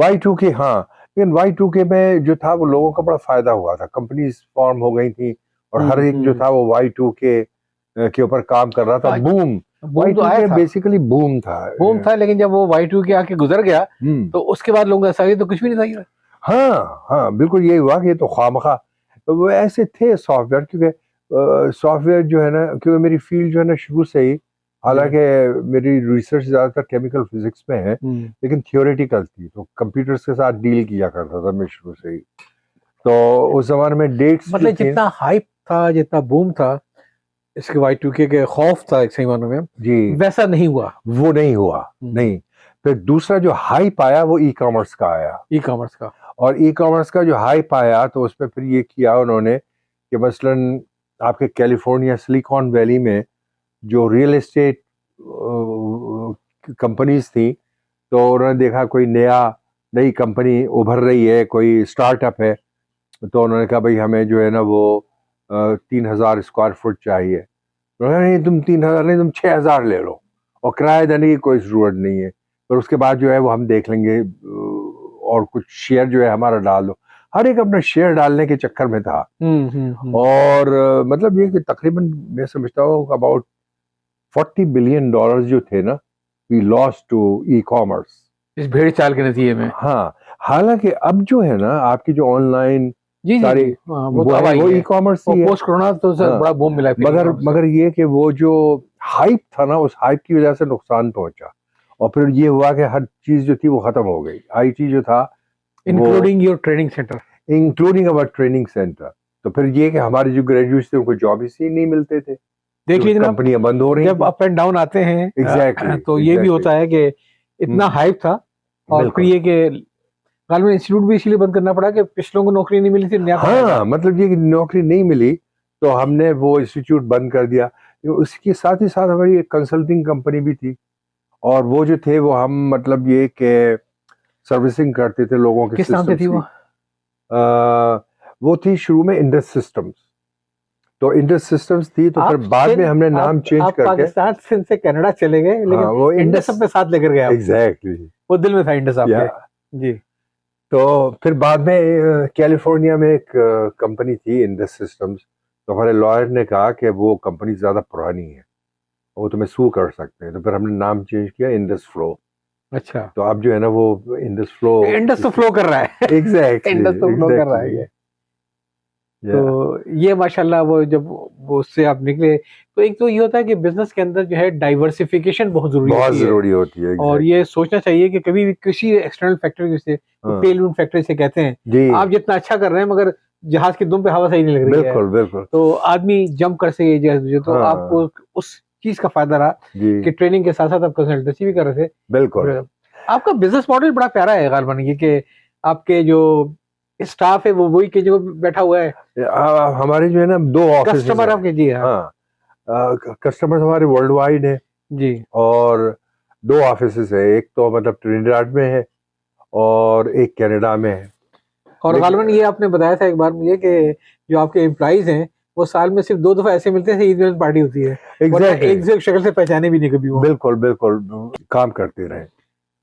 Y2K। हाँ, लेकिन Y2K में जो था वो लोगों का बड़ा फायदा हुआ था, कंपनीज फॉर्म हो गई थी, और हर एक जो था वो Y2K के ऊपर काम कर रहा था। बूम, बूम तो आया Y2K था, बेसिकली बूम था। बूम था, लेकिन जब वो Y2K आके गुजर गया हम्म, तो उसके बाद लोगों का ऐसा, ये तो कुछ भी नहीं था ये। हाँ हाँ, बिल्कुल यही हुआ कि ये तो खामखा। तो वो ऐसे थे सॉफ्टवेयर, क्योंकि सॉफ्टवेयर जो है ना, क्योंकि मेरी फील्ड जो है ना शुरू से ही, हालांकि मेरी रिसर्च ज़्यादातर केमिकल फिजिक्स में है, लेकिन थियोरेटिकल थी, तो कंप्यूटर्स के साथ डील किया करता था मैं शुरू से ही। तो उस जमाने में डेट्स जो मतलब थी, जितना हाइप था, जितना बूम था, इसके Y2K के खौफ था एक सही मानों में, जी वैसा नहीं हुआ। वो नहीं हुआ, नहीं। फिर दूसरा जो हाइप आया वो ई कॉमर्स का आया, ई कॉमर्स का, और ई कॉमर्स का जो हाइप आया तो उसमें फिर ये किया उन्होंने कि मसलन आपके कैलिफोर्निया सिलिकॉन वैली में जो रियल एस्टेट कंपनीज थी, तो उन्होंने देखा कोई नई कंपनी उभर रही है, कोई स्टार्टअप है, तो उन्होंने कहा भाई हमें जो है ना वो 3,000 स्क्वायर फुट चाहिए। उन्होंने कहा नहीं तुम 3,000 नहीं, तुम 6,000 ले लो और किराया देने की कोई ज़रूरत नहीं है, पर उसके बाद जो है वो हम देख लेंगे, और कुछ शेयर जो है हमारा डाल दो। हर एक अपना शेयर डालने के चक्कर में था। और मतलब ये कि तकरीबन मैं समझता हूँ अबाउट $40 बिलियन जो थे ना, we lost to e commerce, इस भेड़ चाल के नतीजे में। हाँ, हालांकि अब जो है ना आपकी जो ऑनलाइन जी सारी जी, वो ई कॉमर्स ही है, पोस्ट कोरोना तो हाँ, बड़ा बूम मिला। मगर ये कि वो जो हाइप था ना, उस हाइप की वजह से नुकसान पहुंचा, और फिर ये हुआ कि हर चीज जो थी वो खत्म हो गई। आईटी जो था, including your training centre, including our training centre, तो फिर ये कि हमारे जो ग्रेजुएट्स थे उनको जॉब ही नहीं मिलते थे। देख लीजिए कंपनियां बंद हो रही जब अप एंड डाउन आते हैं। एग्जैक्टली, तो ये भी होता है कि इतना हाइप था, और फिर ये कि गालमन इंस्टीट्यूट भी इसीलिए बंद करना पड़ा कि पिछलों को नौकरी नहीं मिली थी, नया हाँ, मतलब ये कि नौकरी नहीं मिली तो हमने वो इंस्टीट्यूट बंद कर दिया। उसके साथ ही साथ हमारी एक कंसल्टिंग कंपनी भी थी, और वो जो थे वो हम मतलब ये कि सर्विसिंग करते थे लोगों के। किस नाम से थी वो? वो थी शुरू में इंडस सिस्टम्स, तो इंडस सिस्टम्स थी, तो फिर बाद में हमने नाम चेंज करके पाकिस्तान से कनाडा चले गए, लेकिन वो इंडस अपने साथ लेकर गया। एग्जैक्टली, वो दिल में था इंडस आपके। जी। तो फिर बाद में कैलिफोर्निया में एक कंपनी थी इंडस सिस्टम्स, तो हमारे लॉयर ने कहा कि वो कंपनी ज़्यादा पुरानी है, वो तुम्हें सू कर सकते हैं, तो फिर हमने नाम चेंज किया इंडस फ्लो। अच्छा, तो अब जो है ना वो इंडस फ्लो कर रहा है। एग्जैक्टली, इंडस तो फ्लो कर रहा है ये। तो ये माशाल्लाह वो जब वो उससे आप निकले, तो एक तो ये होता है कि बिजनेस के अंदर जो है डाइवर्सिफिकेशन बहुत जरूरी होती है। और ये सोचना चाहिए कि कभी भी किसी एक्सटर्नल फैक्टर जैसे टेलविंड फैक्टर से कहते हैं, आप जितना अच्छा कर रहे हैं मगर जहाज की दुम पे हवा सही नहीं लग रही है, बिल्कुल, तो आदमी जंप कर सके, तो आपको उस चीज का फायदा रहा कि ट्रेनिंग के साथ साथ आप कंसल्टेंसी भी कर रहे थे। बिल्कुल, आपका बिजनेस मॉडल बड़ा प्यारा है गालमन, ये कि आपके जो स्टाफ है वो वही के जो बैठा हुआ है। हमारे जो है ना 2 ऑफिस कस्टमर आपके। जी हाँ, कस्टमर हमारे वर्ल्ड वाइड है जी, और 2 ऑफिस है, एक तो मतलब ट्रिनिडाड में है और एक कनाडा में है। और गालमन ये आपने बताया था एक बार मुझे कि जो आपके एम्प्लॉइज हैं वो साल में सिर्फ 2 दफा ऐसे मिलते हैं, ईद मिलन पार्टी होती है। एग्जैक्टली, एक शक्ल से पहचाने भी नहीं कभी वो। बिल्कुल काम करते रहे।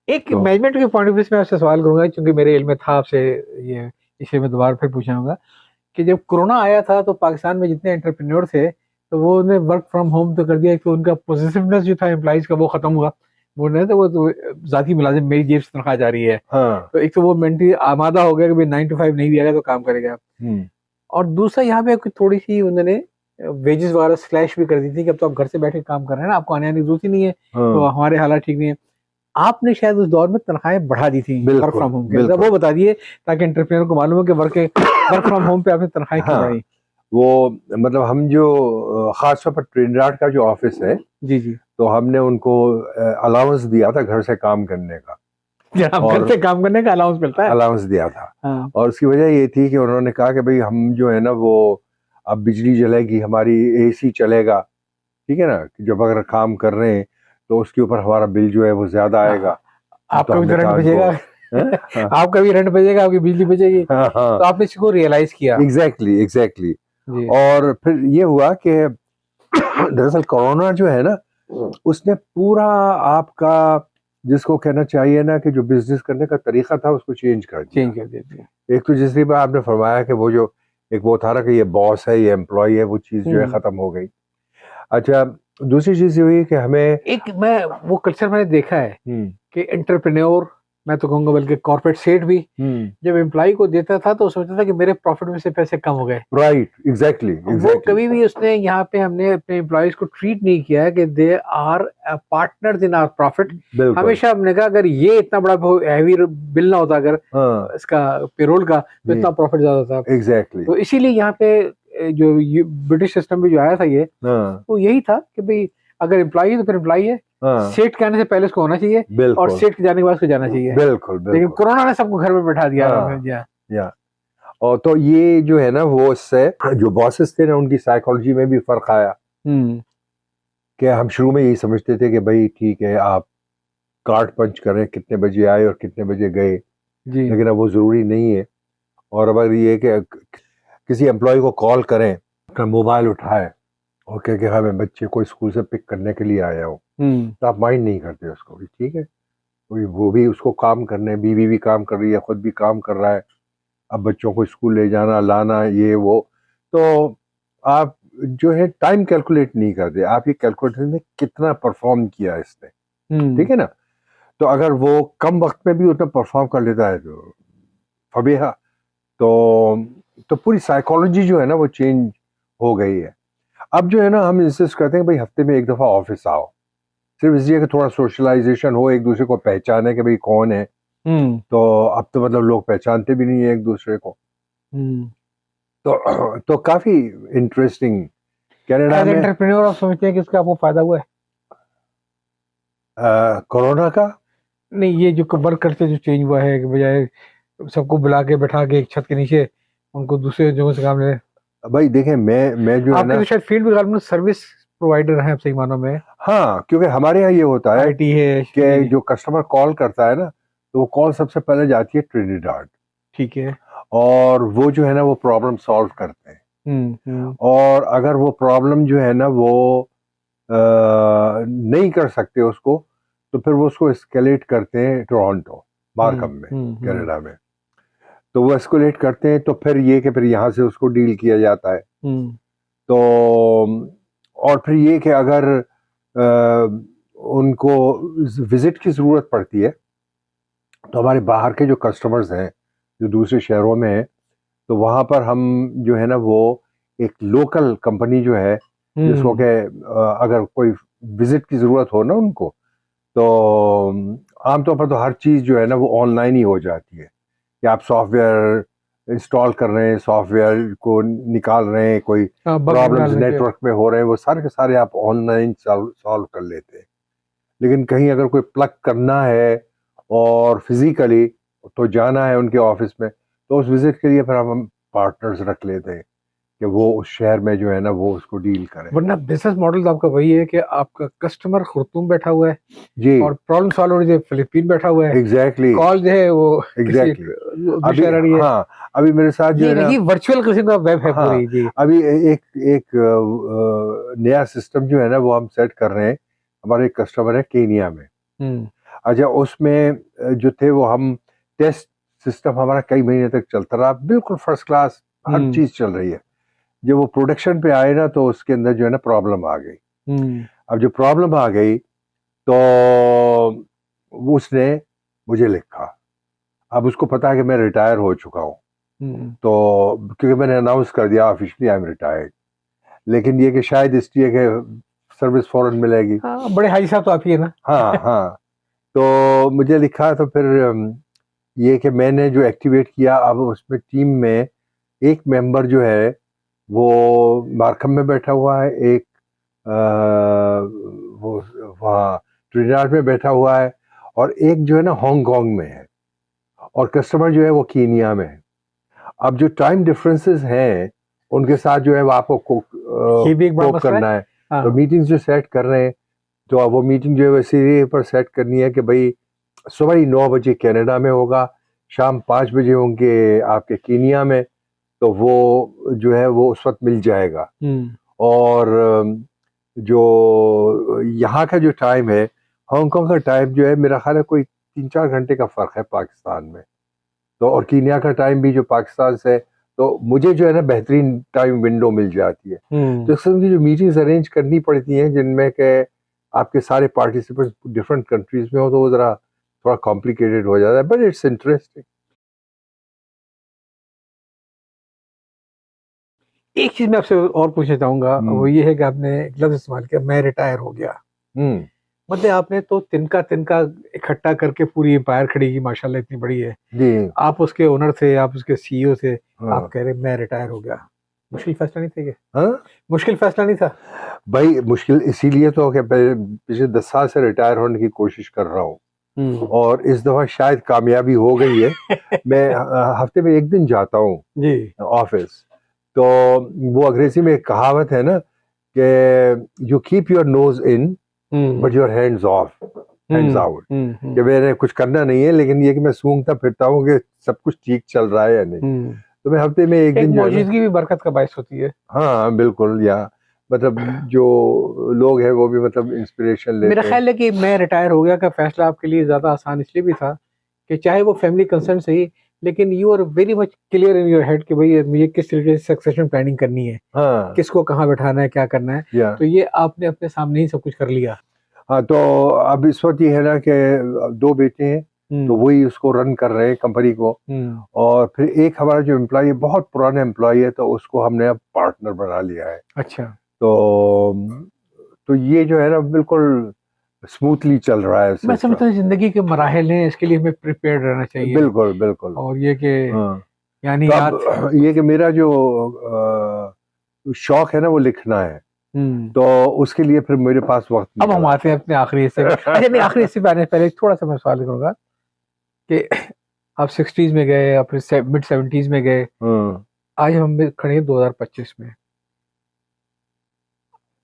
एक मैनेजमेंट के पॉइंट ऑफ व्यू से मैं आपसे सवाल करूंगा, क्योंकि मेरे इल्म में था आपसे ये, इसे मैं दोबारा फिर पूछूंगा कि जब कोरोना आया था तो पाकिस्तान में जितने एंटरप्रेन्योर थे तो वो उन्हें वर्क फ्रॉम होम तो कर दिया, तो उनका पॉजिटिवनेस जो था एम्प्लॉइज का वो खत्म हुआ। वो नहीं तो वो तो जाती मुलाजिम मेरी जेब से तनख्वाह जा रही है। तो एक तो वो मेंटली आमादा हो गया कि भाई 9 to 5 नहीं भी आएगा तो काम करेगा, और दूसरा यहाँ पे थोड़ी सी उन्होंने वेजेस वगैरह स्लैश भी कर दी थी कि अब तो आप घर से बैठ के काम कर रहे हैं ना, आपको आने आने की जरूरत ही नहीं है, तो हमारे हालात ठीक नहीं है। आपने शायद उस दौर में तनख्वाहें बढ़ा दी थी वर्क फ्रॉम होम के, वो बता दिए ताकि एंटरप्रेन्योर को मालूम हो कि वर्क फ्रॉम होम पे आपने तनख्वाहें क्यों बढ़ाई। वो मतलब हम जो खासतौर पर ट्रिनिडाड का जो ऑफिस है, जी, तो हमने उनको अलाउंस दिया था घर से काम करने का, घर से काम करने का अलाउंस मिलता है, अलाउंस दिया था। और उसकी वजह ये थी कि उन्होंने कहा कि भाई हम जो है ना वो अब बिजली जलेगी, हमारी एसी चलेगा, ठीक है ना, जब अगर काम कर रहे हैं तो उसके ऊपर हमारा बिल जो है वो ज्यादा आएगा। आपका भी रेंट बचेगा, आपका भी रेंट बचेगा, आपकी बिजली बचेगी। तो आपने इसको रियलाइज किया। एग्जैक्टली। और फिर ये हुआ कि दरअसल कोरोना जो है ना उसने पूरा आपका, जिसको कहना चाहिए ना कि जो बिजनेस करने का तरीका था उसको चेंज कर दिया। एक तो जिस बार आपने फरमाया कि वो जो एक वो था ना कि ये बॉस है, ये एम्प्लॉय है, वो चीज जो है खत्म हो गई। अच्छा, दूसरी चीज ये हुई कि हमें मैं वो कल्चर मैंने देखा है कि एंटरप्रेन्योर, मैं तो कहूंगा बल्कि कॉर्पोरेट सेट भी जब एम्प्लॉय को देता था तो सोचता था कि मेरे प्रॉफिट में से पैसे कम हो गए। Right, exactly. वो कभी भी उसने यहाँ पे हमने अपने एम्प्लॉयज को ट्रीट नहीं किया है कि they are partners in our profit. हमेशा हमने कहा अगर ये इतना बड़ा हैवी बिल ना होता, अगर इसका पेरोल का, तो इतना प्रॉफिट ज्यादा था। एग्जैक्टली। तो इसीलिए यहाँ पे जो ब्रिटिश सिस्टम में जो आया था ये, हाँ वो यही था कि भाई अगर एम्प्लॉई है तो फिर एम्प्लॉई है, हाँ सेठ के आने से पहले उसको होना चाहिए और बिल्कुल सेठ के जाने के बाद उसको जाना चाहिए। बिल्कुल लेकिन बिल्कुल कोरोना ने सबको घर में बैठा दिया हाँ। आराम से। या और तो ये जो है ना वो इससे जो बॉसेस थे ना उनकी साइकोलॉजी में भी फर्क आया कि हम शुरू में यही समझते थे कि भाई ठीक है आप कार्ड पंच करें कितने बजे आए और कितने बजे गए, जी लेकिन अब वो ज़रूरी नहीं है। और अगर ये कि किसी एम्प्लॉय को कॉल करें, अपना मोबाइल उठाए और कहे कि हाँ मैं बच्चे को स्कूल से पिक करने के लिए आया हूँ, तो आप माइंड नहीं करते उसको भी, ठीक है वो भी उसको काम करने, बीवी भी काम कर रही है, खुद भी काम कर रहा है, अब बच्चों को स्कूल ले जाना लाना ये वो, तो आप जो है टाइम कैलकुलेट नहीं करते, आप ये कैलकुलेट करते कितना परफॉर्म किया इसने, ठीक है ना। तो अगर वो कम वक्त में भी उतना परफॉर्म कर लेता है तो फबीहा, तो पूरी साइकोलॉजी जो है ना वो चेंज हो गई है। अब जो है ना हम इंसिस्ट करते हैं भाई हफ्ते में एक दफ़ा ऑफिस आओ, सिर्फ इसलिए कि थोड़ा सोशलाइजेशन हो, एक दूसरे को पहचाने कि भाई कौन है। तो अब तो मतलब लोग पहचानते भी नहीं है एक दूसरे को। तो काफ़ी इंटरेस्टिंग कनाडा एज में एंटरप्रेन्योर आप समझते हैं कि इसका आपको फायदा हुआ है? कोरोना का नहीं, ये जो वर्क करते जो चेंज हुआ है कि बजाय सबको बुला के बैठा के एक छत के नीचे उनको दूसरे जगहों से काम ले, भाई देखें मैं जो है आपके ना, तो शायद फील्ड में सर्विस प्रोवाइडर हैं, आप सही मानों में हाँ क्योंकि हमारे यहाँ ये होता है आईटी है कि जी, जो कस्टमर कॉल करता है ना तो वो कॉल सबसे पहले जाती है ट्रिनिडाड, ठीक है। और वो जो है ना वो प्रॉब्लम सॉल्व करते हैं। और अगर वो प्रॉब्लम जो है ना वो नहीं कर सकते उसको, तो फिर वो उसको एस्केलेट करते हैं टोरंटो मार्कम में कनाडा में, तो वो एस्केलेट करते हैं, तो फिर ये कि फिर यहाँ से उसको डील किया जाता है। तो और फिर ये कि अगर उनको विजिट की ज़रूरत पड़ती है तो हमारे बाहर के जो कस्टमर्स हैं जो दूसरे शहरों में हैं, तो वहाँ पर हम जो है ना वो एक लोकल कंपनी जो है जिसको के अगर कोई विजिट की ज़रूरत हो ना उनको, तो आमतौर पर तो हर चीज़ जो है ना वो ऑनलाइन ही हो जाती है कि आप सॉफ्टवेयर इंस्टॉल कर रहे हैं, सॉफ्टवेयर को निकाल रहे हैं, कोई प्रॉब्लम्स नेटवर्क में हो रहे हैं, वो सारे के सारे आप ऑनलाइन सॉल्व कर लेते हैं। लेकिन कहीं अगर कोई प्लग करना है और फिजिकली तो जाना है उनके ऑफिस में, तो उस विजिट के लिए फिर हम पार्टनर्स रख लेते हैं कि वो उस शहर में जो है ना वो उसको डील करें। वरना बिजनेस मॉडल तो आपका वही है कि आपका कस्टमर खुर्तुम बैठा हुआ है जी और प्रॉब्लम सॉल्वर जो फिलीपीन बैठा हुआ है, एग्जैक्टली कॉल जो है वो एग्जैक्टली अभी शहर आ रही है। हाँ अभी मेरे साथ जो है ना ये वर्चुअल किस्म का वेब है हाँ पूरी जी। अभी एक नया सिस्टम जो है ना वो हम सेट कर रहे हैं, हमारे एक कस्टमर है केनिया में। अच्छा उसमें जो थे वो हम टेस्ट सिस्टम हमारा कई महीने तक चलता रहा, बिल्कुल फर्स्ट क्लास हर चीज चल रही है। जब वो प्रोडक्शन पे आए ना तो उसके अंदर जो है ना प्रॉब्लम आ गई। अब जो प्रॉब्लम आ गई तो उसने मुझे लिखा, अब उसको पता है कि मैं रिटायर हो चुका हूँ, तो क्योंकि मैंने अनाउंस कर दिया ऑफिशियली आई एम रिटायर्ड, लेकिन ये कि शायद इसलिए कि सर्विस फौरन मिलेगी। हाँ, बड़े हाई साहब तो आप ही है ना। हाँ हाँ तो मुझे लिखा, तो फिर ये कि मैंने जो एक्टिवेट किया, अब उसमें टीम में एक मेंबर जो है वो मार्कम में बैठा हुआ है, एक वो वहाँ ट्रिनिडाड में बैठा हुआ है, और एक जो है ना हांगकांग में है, और कस्टमर जो है वो कीनिया में है। अब जो टाइम डिफरेंसेस हैं उनके साथ जो है वो आपको ये भी एक बड़ा कोप मसला करना है। हाँ। तो मीटिंग्स जो सेट कर रहे हैं, तो अब वो मीटिंग जो है वैसे पर सेट करनी है कि भाई सुबह ही 9 बजे कनाडा में होगा, शाम 5 बजे होंगे आपके कीनिया में, तो वो जो है वो उस वक्त मिल जाएगा। और जो यहाँ का जो टाइम है, हांगकांग का टाइम जो है मेरा ख्याल है कोई 3-4 घंटे का फ़र्क है पाकिस्तान में, तो और कीनिया का टाइम भी जो पाकिस्तान से, तो मुझे जो है ना बेहतरीन टाइम विंडो मिल जाती है। तो इस किस्म की जो मीटिंग्स अरेंज करनी पड़ती हैं जिनमें के आपके सारे पार्टिसिपेंट्स डिफरेंट कंट्रीज में हो, तो वो ज़रा थोड़ा कॉम्प्लिकेटेड हो जाता है, बट इट्स इंटरेस्टिंग। एक चीज मैं आपसे और पूछना चाहूंगा, वो ये है कि आपने एक लफ्ज इस्तेमाल किया, मैं रिटायर हो गया। मतलब आपने तो तिनका तिनका इकट्ठा करके पूरी एम्पायर खड़ी की, माशाल्लाह इतनी बड़ी है। जी आप उसके ओनर थे, आप उसके सीईओ थे, हाँ। आप कह रहे मैं रिटायर हो गया। मुश्किल फैसला नहीं था ये? हाँ मुश्किल फैसला नहीं था? भाई, मुश्किल इसीलिए तो कि पिछले 10 साल से रिटायर होने की कोशिश कर रहा हूँ और इस दफा शायद कामयाबी हो गई है। मैं हफ्ते में एक दिन जाता हूँ जी। ऑफिस। तो वो अंग्रेजी में एक कहावत है ना कि you keep your nose in but your hands of, hands out. कि मैंने कुछ करना नहीं है, लेकिन ये कि मैं सूंघता फिरता हूँ कि सब कुछ ठीक चल रहा है या नहीं। तो मैं हफ्ते में एक दिन जो है ना, मौजूदगी भी बरकत का बायस होती है। हाँ बिल्कुल, या मतलब जो लोग हैं वो भी मतलब इंस्पिरेशन लेते मेरा हैं। ख्याल है कि मैं रिटायर हो गया का फैसला आपके लिए ज्यादा आसान इसलिए भी था कि चाहे वो फैमिली कंसर्न सही, लेकिन you are very much clear in your head कि भाई मुझे किस तरीके से सक्सेशन प्लानिंग करनी है, हाँ किसको कहाँ बैठाना है, क्या करना है। या तो ये आपने अपने सामने ही सब कुछ कर लिया। हाँ, तो अब इस वक्त ये है ना कि 2 बेटे हैं, तो वही उसको रन कर रहे हैं कंपनी को। और फिर एक हमारा जो एम्प्लॉय है, बहुत पुराना एम्प्लॉय है, तो उसको हमने अब पार्टनर बना लिया है। अच्छा। तो ये जो है ना बिल्कुल स्मूथली चल रहा है मैं सिलसिला। समझता हूँ जिंदगी के मराहल हैं, इसके लिए हमें प्रिपेयर्ड रहना चाहिए। बिल्कुल बिल्कुल। और ये कि हाँ, यानी तो याद अब ये कि मेरा जो शौक है ना वो लिखना है, तो उसके लिए फिर मेरे पास वक्त अब हम निकला। आते हैं अपने आखिरी हिस्से में। अच्छा नहीं, आखिरी हिस्से में आने से पहले थोड़ा सा मैं सवाल करूंगा कि आप 60s में गए, आप मिड 70s में गए, हाँ, आज हम खड़े हैं 2025 में।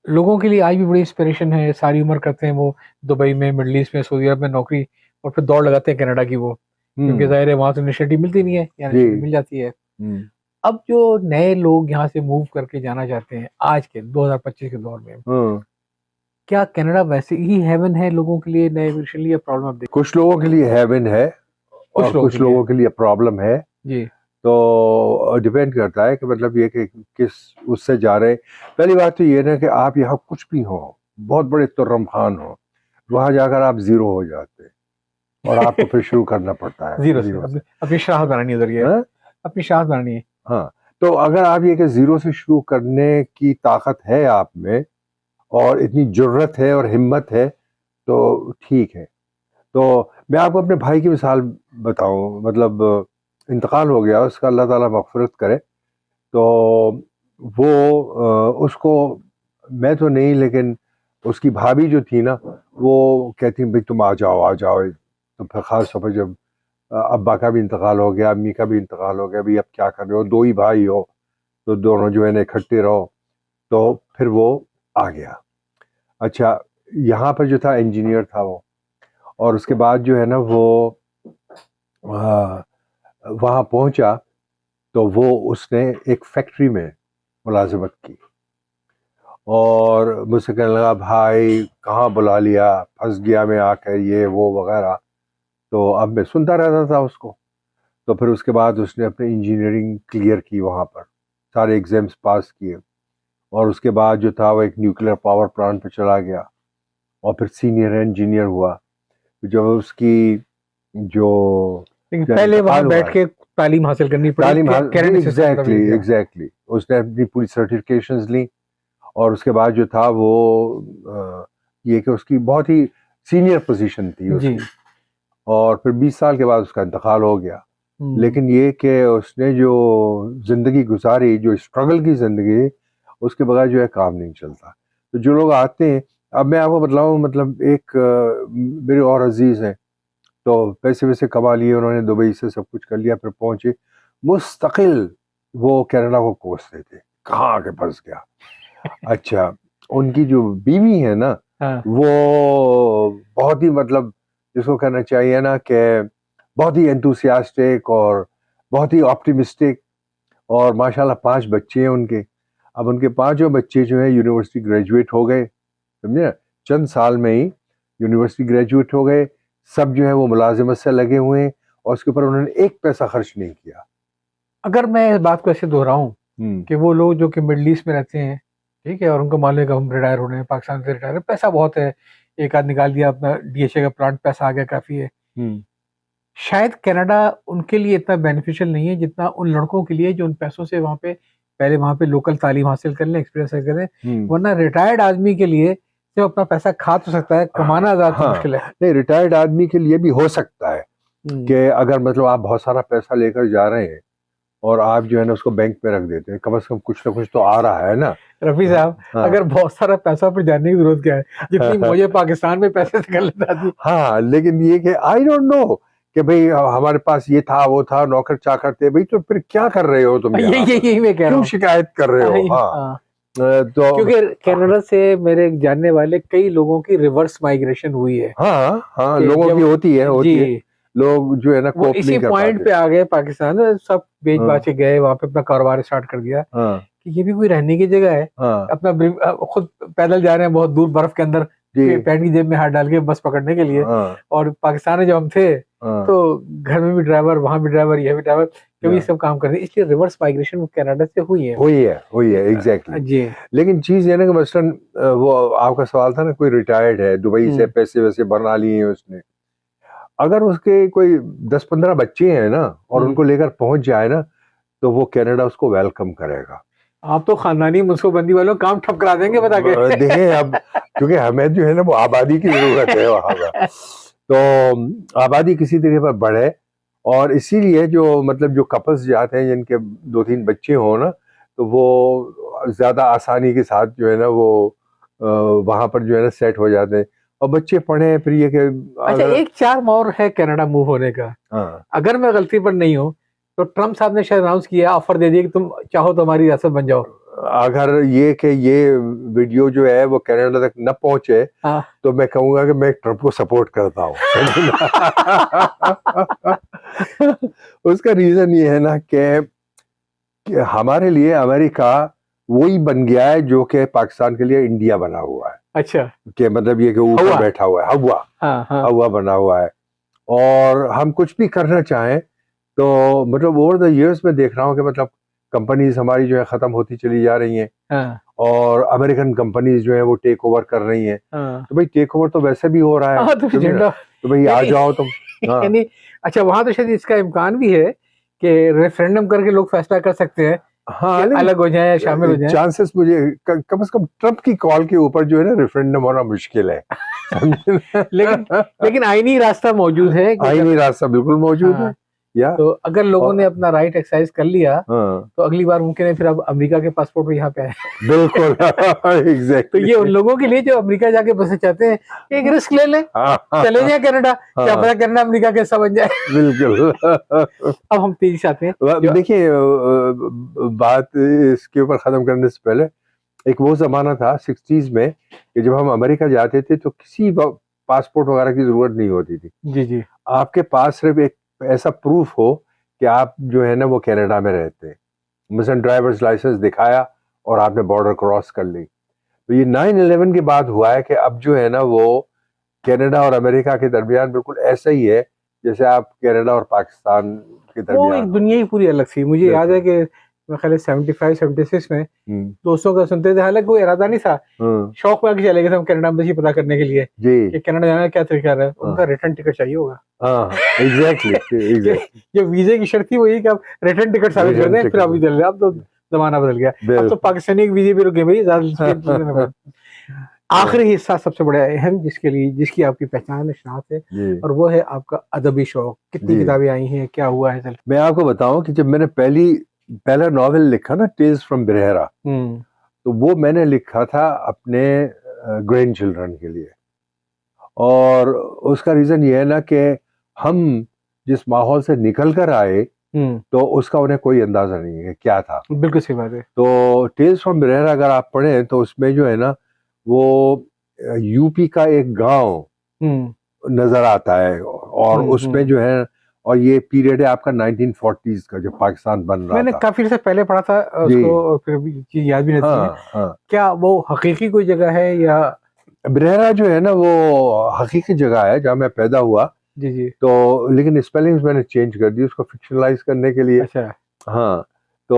लोगों के लिए आज भी बड़ी इंस्पिरेशन है, सारी उम्र करते हैं वो दुबई में, मिडल ईस्ट में, सऊदी अरब में नौकरी, और फिर दौड़ लगाते हैं कनाडा की वो, क्योंकि जाहिर है वहां तो नेशनलिटी मिलती नहीं है, यहाँ जी। नेशनलिटी मिल जाती है। अब जो नए लोग यहाँ से मूव करके जाना चाहते हैं आज के 2025 के दौर में, हाँ, क्या कनाडा वैसे ही हेवन है लोगों के लिए नए मिशन लिए, प्रॉब्लम आप देखते कुछ लोगों के लिए हेवन है कुछ और लोगों कुछ के लिए? लोगों के लिए प्रॉब्लम है। जी। तो डिपेंड करता है कि मतलब ये कि किस उससे जा रहे हैं। पहली बात तो ये ना कि आप यहाँ कुछ भी हो, बहुत बड़े तुर्रम खान हो, वहां जाकर आप जीरो हो जाते हैं और आपको फिर शुरू करना पड़ता है जीरो से जीरो से। अपनी शाह बनानी है उधर, ये हाँ? अपनी शाह बनानी है। हाँ, तो अगर आप ये कि जीरो से शुरू करने की ताकत है आप में और इतनी जुर्रत है और हिम्मत है तो ठीक है। तो मैं आपको अपने भाई की मिसाल बताऊं, मतलब इंतकाल हो गया उसका, अल्लाह ताला मग़फ़िरत करे। तो वो उसको, मैं तो नहीं लेकिन उसकी भाभी जो थी ना, वो कहती भाई तुम आ जाओ। तो फिर ख़ास तौर पर जब अब्बा का भी इंतकाल हो गया, अम्मी का भी इंतकाल हो गया, भाई अब क्या कर रहे हो, 2 ही भाई हो, तो दोनों जो है ना इकट्ठे रहो। तो फिर वो आ गया। अच्छा, यहाँ पर जो था इंजीनियर था वो, और उसके बाद जो है ना वो वहाँ पहुँचा, तो वो उसने एक फैक्ट्री में मुलाजिमत की और मुझसे कहने लगा भाई कहाँ बुला लिया, फंस गया मैं आकर, ये वो वगैरह। तो अब मैं सुनता रहता था उसको। तो फिर उसके बाद उसने अपनी इंजीनियरिंग क्लियर की, वहाँ पर सारे एग्ज़ाम्स पास किए, और उसके बाद जो था वो एक न्यूक्लियर पावर प्लांट पे चला गया और फिर सीनियर इंजीनियर हुआ। जब उसकी जो पहले वहां बैठ के तालीम हासिल करनी पड़ी, एग्जैक्टली उसने अपनी पूरी सर्टिफिकेशंस ली, और उसके बाद जो था वो ये कि उसकी बहुत ही सीनियर पोजीशन थी उसकी, और फिर 20 साल के बाद उसका इंतकाल हो गया। लेकिन ये कि उसने जो ज़िंदगी गुजारी, जो स्ट्रगल की ज़िंदगी, उसके बगैर जो है काम नहीं चलता। तो जो लोग आते हैं, अब मैं आपको बतलाऊँ, मतलब एक मेरे और अजीज़ हैं, तो पैसे वैसे कमा लिए उन्होंने, दुबई से सब कुछ कर लिया, फिर पहुंचे मुस्तकिल वो कनाडा को कोसते थे, कहाँ आके फंस गया। अच्छा, उनकी जो बीवी है ना, वो बहुत ही मतलब जिसको कहना चाहिए ना कि बहुत ही एंथुसियास्टिक और बहुत ही ऑप्टिमिस्टिक, और माशाल्लाह 5 बच्चे हैं उनके। अब उनके 5 बच्चे जो है यूनिवर्सिटी ग्रेजुएट हो गए, समझे ना, चंद साल में ही यूनिवर्सिटी ग्रेजुएट हो गए, सब जो है वो मुलाजिमत से लगे हुए हैं, और उसके ऊपर उन्होंने एक पैसा खर्च नहीं किया। अगर मैं इस बात को ऐसे दोहराऊं कि वो लोग जो कि मिडल ईस्ट में रहते हैं, ठीक है, और उनको मान लेगा हम रिटायर हो रहे हैं, पाकिस्तान से रिटायर, पैसा बहुत है, एक आध निकाल दिया अपना डीएचए का प्लांट, पैसा आ गया, काफी है। शायद कनाडा उनके लिए इतना बेनिफिशियल नहीं है जितना उन लड़कों के लिए जो उन पैसों से वहाँ पे पहले वहाँ पे लोकल तालीम हासिल कर लें, एक्सपीरियंस हासिल करें। वरना रिटायर्ड आदमी के लिए सिर्फ अपना पैसा खा तो सकता है, कमाना ज्यादा मुश्किल है। नहीं, रिटायर्ड आदमी के लिए भी हो सकता है कि अगर मतलब आप बहुत सारा पैसा लेकर जा रहे हैं, और आप जो है ना उसको बैंक में रख देते हैं, कम से कम कुछ ना कुछ तो आ रहा है ना। रफी साहब, हाँ अगर बहुत सारा पैसा फिर जानने की जरूरत क्या है, जितनी मुझे पाकिस्तान में पैसे से कर लेता थी। हाँ, लेकिन ये कि आई डोंट नो कि भाई हमारे पास ये था वो था, नौकर चाकर थे, भाई तो फिर क्या कर रहे हो तुम यहाँ पर, यही मैं कह रहा क्यों हूँ। शिकायत कर रहे हो? हाँ हाँ, तो क्योंकि कनाडा से मेरे जानने वाले कई लोगों की रिवर्स माइग्रेशन हुई है हाँ हाँ, कि लोगों जब की होती है जी लोग जो है ना वो कोप इसी नहीं कर पॉइंट पाते। पे आ गए पाकिस्तान में, सब बेच हाँ बाच के गए वहां पे, अपना कारोबार स्टार्ट कर दिया हाँ कि ये भी कोई रहने की जगह है। हाँ अपना खुद पैदल जा रहे हैं बहुत दूर बर्फ के अंदर, जी पैंट की जेब में हाथ डाल के बस पकड़ने के लिए। हाँ और पाकिस्तान में जब हम थे हाँ तो घर में भी ड्राइवर, वहां भी ड्राइवर, ये भी ड्राइवर, कभी या, सब काम करते हैं, इसलिए रिवर्स माइग्रेशन कनाडा से हुई है। हुई है एग्जैक्टली। जी। लेकिन चीज ये ना कि मसलन वो आपका सवाल था ना, कोई रिटायर्ड है दुबई से, पैसे वैसे बना लिए हैं उसने, अगर उसके कोई 10-15 बच्चे हैं ना और उनको लेकर पहुंच जाए ना, तो वो कनाडा उसको वेलकम करेगा। आप तो खानदानी मुंसूबबंदी वालों काम ठप करा देंगे बता के। देखें अब, क्योंकि हमें जो है ना वो आबादी की जरूरत है वहां पर, तो आबादी किसी तरीके पर बढ़े, और इसीलिए जो मतलब जो कपल्स जाते हैं जिनके 2-3 बच्चे हो ना, तो वो ज्यादा आसानी के साथ जो है ना वो वहां पर जो है ना सेट हो जाते हैं, और बच्चे पढ़े, फिर ये कि अच्छा, अगर एक चार्म और है कनाडा मूव होने का। हाँ अगर मैं गलती पर नहीं हूँ तो ट्रम्प साहब ने शायद अनाउंस किया, ऑफर दे दिया कि तुम चाहो तो हमारी रियासत बन जाओ। अगर ये कि ये वीडियो जो है वो कनाडा तक न पहुंचे, हाँ। तो मैं कहूंगा कि मैं ट्रंप को सपोर्ट करता हूँ। उसका रीजन ये है ना कि हमारे लिए अमेरिका वही बन गया है जो कि पाकिस्तान के लिए इंडिया बना हुआ है। अच्छा। कि मतलब ये कि ऊपर बैठा हुआ है, हवा हाँ हाँ हवा बना हुआ है, और हम कुछ भी करना चाहें तो मतलब ओवर द इयर्स में देख रहा हूँ कि मतलब कंपनीज हमारी जो है खत्म होती चली जा रही हैं, हाँ और अमेरिकन कंपनीज जो है वो टेक ओवर कर रही हैं। हाँ तो भाई टेक ओवर तो वैसे भी हो रहा है, हाँ, तो फिर समझे ना? झंडा तो भाई आ यानी जाओ तुम। हाँ यानी अच्छा, वहां तो शायद इसका इम्कान भी है कि रेफरेंडम करके लोग फैसला कर सकते हैं कि हाँ, अलग हो जाए या शामिल हो जाए। चांसेस मुझे कम से कम ट्रंप की कॉल के ऊपर जो है ना रेफरेंडम होना मुश्किल है, समझे ना? लेकिन लेकिन आईनी रास्ता मौजूद है कि आईनी रास्ता बिल्कुल मौजूद है। हाँ, या तो अगर लोगों ने अपना राइट एक्सरसाइज कर लिया हाँ तो अगली बार मुमकिन है फिर अब अमेरिका के पासपोर्ट पे यहाँ पे आए। बिल्कुल। तो एग्जैक्टली। ये उन लोगों के लिए जो अमेरिका जाके बसना चाहते हैं, एक रिस्क ले लें, चले जाए कनाडा, क्या पता कनाडा अमेरिका कैसा बन जाए। बिल्कुल। अब हम तेजी से आते हैं जो देखिए बात इसके ऊपर खत्म करने से पहले, एक वो जमाना था 60s में कि जब हम अमेरिका जाते थे तो किसी पासपोर्ट वगैरह की जरूरत नहीं होती थी। जी जी आपके पास सिर्फ एक ऐसा प्रूफ हो कि आप जो है ना वो कनाडा में रहते हैं, मिशन ड्राइवर्स लाइसेंस दिखाया और आपने बॉर्डर क्रॉस कर ली। तो ये 9/11 के बाद हुआ है कि अब जो है ना वो कनाडा और अमेरिका के दरमियान बिल्कुल ऐसा ही है जैसे आप कनाडा और पाकिस्तान के वो दरमियान एक हो। दुनिया ही पूरी अलग थी। मुझे याद है कि मैं ख्याल 75-76 में दोस्तों का सुनते थे, हालांकि कोई इरादा नहीं था, शौक में आके चले गए थे हम कनाडा एम्बेसी पता करने के लिए जी कि कनाडा जाना क्या तरीका है। उनका रिटर्न टिकट चाहिए होगा। हाँ एग्जैक्टली जो वीजे की शर्त थी वो ये कि आप रिटर्न टिकट साबित कर दें, फिर आप इधर ले। अब तो जमाना बदल गया, अब तो पाकिस्तानी वीजे भी रुक गए भाई, ज्यादा। आखिरी हिस्सा सबसे बड़ा अहम, जिसके लिए जिसकी आपकी पहचान है, शनाख्त है, और वो है आपका अदबी शौक। कितनी किताबें आई हैं, क्या हुआ है? मैं आपको बताऊं कि जब मैंने पहला नॉवेल लिखा ना, टेल्स फ्रॉम बिरहेरा, तो वो मैंने लिखा था अपने ग्रैंड चिल्ड्रन के लिए, और उसका रीजन ये है ना कि हम जिस माहौल से निकल कर आए तो उसका उन्हें कोई अंदाजा नहीं है क्या था। बिल्कुल सही बात है। तो टेल्स फ्रॉम बिरहेरा अगर आप पढ़ें तो उसमें जो है ना वो यूपी का एक गांव नजर आता है, और उसमें जो है, और ये पीरियड है आपका 1940s का जब पाकिस्तान बन रहा मैंने था। काफी से पहले पढ़ा था उसको, और फिर भी चीज याद भी नहीं थी। हाँ। क्या वो हकीकी कोई जगह है या? बिरहेरा जो है ना वो हकीकी जगह है जहाँ मैं पैदा हुआ। जी जी। तो लेकिन स्पेलिंग्स मैंने चेंज कर दी उसको फिक्शनलाइज करने के लिए। अच्छा। हाँ, तो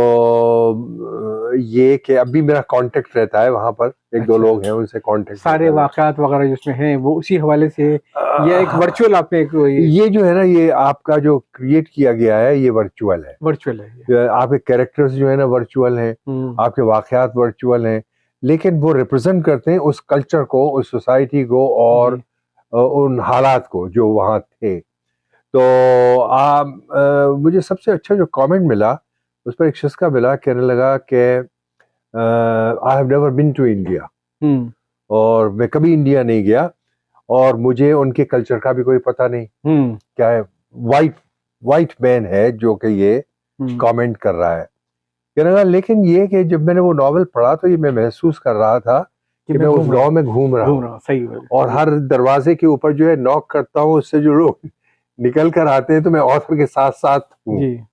ये कि अभी मेरा कांटेक्ट रहता है वहां पर, एक दो लोग हैं उनसे कांटेक्ट। सारे वाकयात वगैरह जिसमें हैं वो उसी हवाले से, या एक वर्चुअल आपने ये जो है ना, ये आपका जो क्रिएट किया गया है ये वर्चुअल है। वर्चुअल है, आपके कैरेक्टर्स जो है ना वर्चुअल हैं, आपके वाकयात वर्चुअल हैं, लेकिन वो रिप्रेजेंट करते हैं उस कल्चर को, उस सोसाइटी को, और उन हालात को जो वहाँ थे। तो मुझे सबसे अच्छा जो कमेंट मिला उस पर एक चस्का मिला, कहने लगा कि I have never been to India, और मैं कभी इंडिया नहीं गया और मुझे उनके कल्चर का भी कोई पता नहीं। क्या है, वाइट मैन है जो कि ये कमेंट कर रहा है। कहने लगा लेकिन ये कि जब मैंने वो नॉवेल पढ़ा तो ये मैं महसूस कर रहा था कि मैं उस गांव में घूम रहा हूँ, सही और हर दरवाजे के ऊपर जो है नॉक करता हूँ, उससे जो लोग निकल कर आते हैं तो मैं ऑथर के साथ साथ हूँ।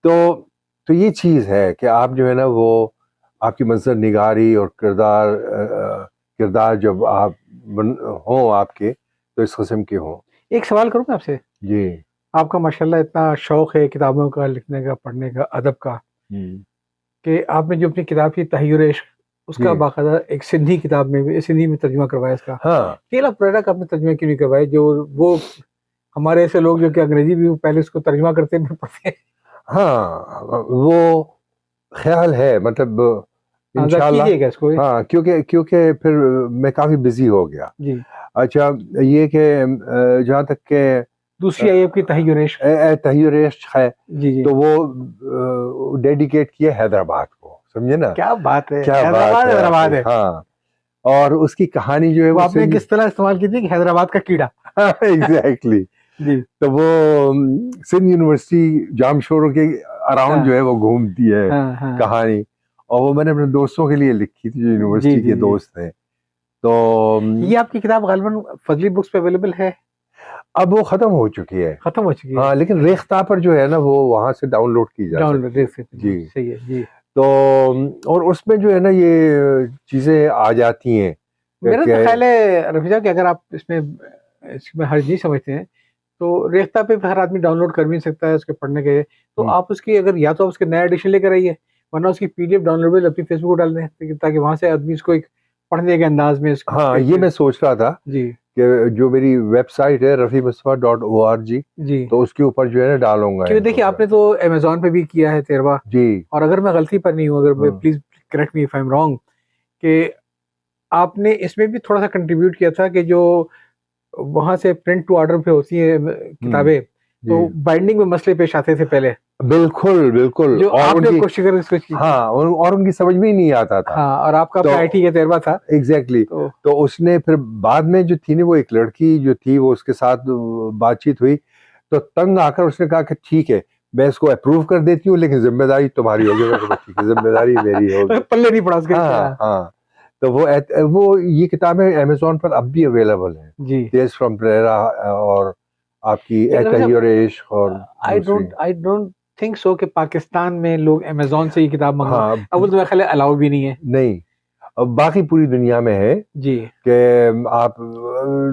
तो ये चीज है कि आप जो है ना, वो आपकी मंजर निगारी और किरदार जब आप हो आपके, तो इस किस्म के हो। एक सवाल करूँ आपसे जी। आपका माशाल्लाह इतना शौक है किताबों का, लिखने का, पढ़ने का, अदब का, कि आपने जो अपनी किताब की तहरीर इश्क, उसका बाकायदा एक सिंधी किताब में भी, सिंधी में तर्जुमा करवाया इसका। हाँ। केला परेरा का आपने तर्जुमा क्यों नहीं करवाया? जो वो हमारे ऐसे लोग जो कि अंग्रेजी भी पहले उसको तर्जुमा करते हैं, पढ़ते हैं। हाँ, वो ख्याल है, मतलब इंशाल्लाह। इसको। हाँ, क्योंकि फिर मैं काफी बिजी हो गया जी। अच्छा, ये कि जहाँ तक के दूसरी आई आपकी तहरीर इश्क है, जी। तो वो डेडिकेट किया हैदराबाद को, समझे ना? क्या बात है, क्या हैदराबाद है। हाँ, और उसकी कहानी जो है वो आपने किस तरह इस्तेमाल की थी कि हैदराबाद का कीड़ा। एग्जैक्टली जी। तो वो सिंध यूनिवर्सिटी जामशोरों के अराउंड जो है वो घूमती है कहानी, और वो मैंने अपने दोस्तों के लिए लिखी थी जो यूनिवर्सिटी के दोस्त थे। तो ये आपकी किताब गालिबन फजली बुक्स पे अवेलेबल है? अब वो खत्म हो चुकी है। हाँ, लेकिन रेख्ता पर जो है ना, वो वहां से डाउनलोड की जा सकती है। जी, सही है जी। तो और उसमें जो है ना ये चीजें आ जाती हैं। मेरा तो ख्याल है रफीजा कि अगर आप इसमें हर्ज नहीं समझते हैं, तो रेख्ता पे हर आदमी डाउनलोड कर भी नहीं सकता है उसके पढ़ने के, तो आप उसकी अगर या तो आप उसके नया एडिशन लेकर आइए, वरना उसकी पीडीएफ डाउनलोडेबल अपनी फेसबुक पर डाल दें, ताकि वहां से आदमी इसको एक पढ़ने के अंदाज में। हाँ, ये मैं सोच रहा था जी कि जो मेरी वेबसाइट है rafimustafa.org जी, तो उसके ऊपर जो है ना डालूंगा। क्योंकि देखिए आपने तो अमेजोन पे भी किया है तेरवा जी, और अगर मैं गलती पर नहीं हूँ, अगर please correct me if I am wrong, कि आपने इसमें भी थोड़ा सा कंट्रीब्यूट किया था कि जो वहां से प्रिंट टू ऑर्डर पे होती है किताबें, तो बाइंडिंग में मसले पेश आते थे पहले। बिल्कुल जो आपने कोशिश कर इसको की। हाँ, और उनकी समझ में ही नहीं आता था। हाँ, और आपका तो, आईटी का तजर्बा था। एग्जैक्टली तो उसने फिर बाद में जो थी ना, वो एक लड़की जो थी, वो उसके साथ बातचीत हुई, तो तंग आकर उसने कहा कि ठीक है, मैं इसको अप्रूव कर देती हूँ, लेकिन जिम्मेदारी तुम्हारी होगी। ठीक है, जिम्मेदारी मेरी होगी। पल्ले नहीं पड़ा उसके। हाँ, तो वो ये किताबें अमेज़न पर अब भी अवेलेबल है जी, टेल्स फ्रॉम परेरा और आपकी तहरीर इश्क। और आई डोंट थिंक सो कि पाकिस्तान में लोग अमेज़न से ये किताब मंगवाएं। अब तो मेरे ख्याल अलाउ भी नहीं है। नहीं, अब बाकी पूरी दुनिया में है जी, कि आप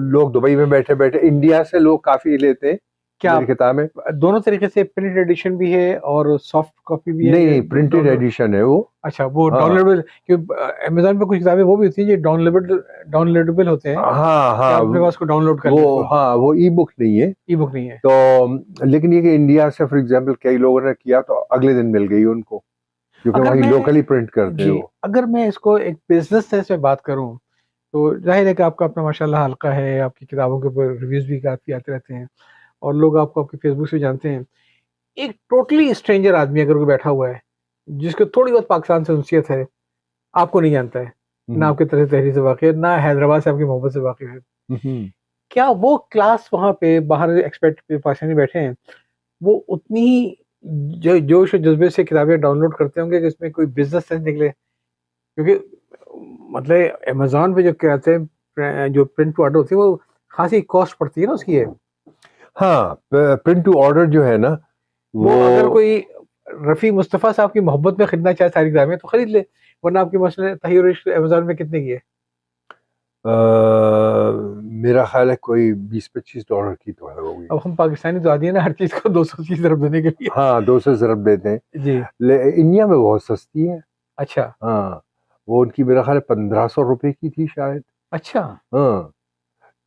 लोग दुबई में बैठे बैठे, इंडिया से लोग काफी लेते हैं क्या किताबें। दोनों तरीके से प्रिंट एडिशन भी है और सॉफ्ट कॉपी भी है? नहीं, प्रिंटेड एडिशन है वो। अच्छा, वो डाउनलोडेबल, क्योंकि अमेज़न पे कुछ किताबें वो भी होती हैं जो डाउनलोडेबल होते हैं। हाँ, अपने पास को डाउनलोड कर वो, हाँ, वो ई बुक नहीं है। तो लेकिन ये कि इंडिया से फॉर एग्जांपल कई लोगों ने किया तो अगले दिन मिल गई उनको, क्योंकि वही लोकली प्रिंट करते हैं। अगर मैं इसको एक बिजनेस सेंस में बात करूं, तो जाहिर है कि आपका अपना माशाल्लाह हल्का है, आपकी किताबों के ऊपर रिव्यूज भी काफी आते रहते हैं और लोग आपको आपके फेसबुक से जानते हैं। एक टोटली स्ट्रेंजर आदमी अगर कोई बैठा हुआ है जिसको थोड़ी बहुत पाकिस्तान से उनसियत है, आपको नहीं जानता है, ना आपकी तरह तहरीर से वाकिफ है, ना हैदराबाद से आपकी मोहब्बत से वाकिफ है, क्या वो क्लास वहां पे बाहर एक्सपर्ट पाकिस्तानी बैठे हैं, वो उतनी ही जोश और जज्बे से किताबें डाउनलोड करते होंगे कि इसमें कोई बिजनेस सेंस निकले? क्योंकि मतलब अमेज़न पे जो कहते हैं जो प्रिंट टू ऑर्डर होती है, वो खासी कॉस्ट पड़ती है ना उसकी है। हाँ, प्रिंट टू ऑर्डर जो है ना, वो अगर कोई रफ़ी मुस्तफ़ा साहब की मोहब्बत में खरीदना चाहे सारी किताबें तो खरीद ले, वरना आपकी मसलन तहरीर इश्क अमेज़न में कितने की है? मेरा ख्याल है कोई $20-25 की तो है होगी। अब हम पाकिस्तानी तो आदि है ना हर चीज को 200 की ज़रब देने के लिए। हाँ, 200 ज़रब देते हैं जी। इंडिया में बहुत सस्ती है। अच्छा। हाँ, वो उनकी मेरा ख्याल है 1500 रुपए की थी शायद। अच्छा। हाँ,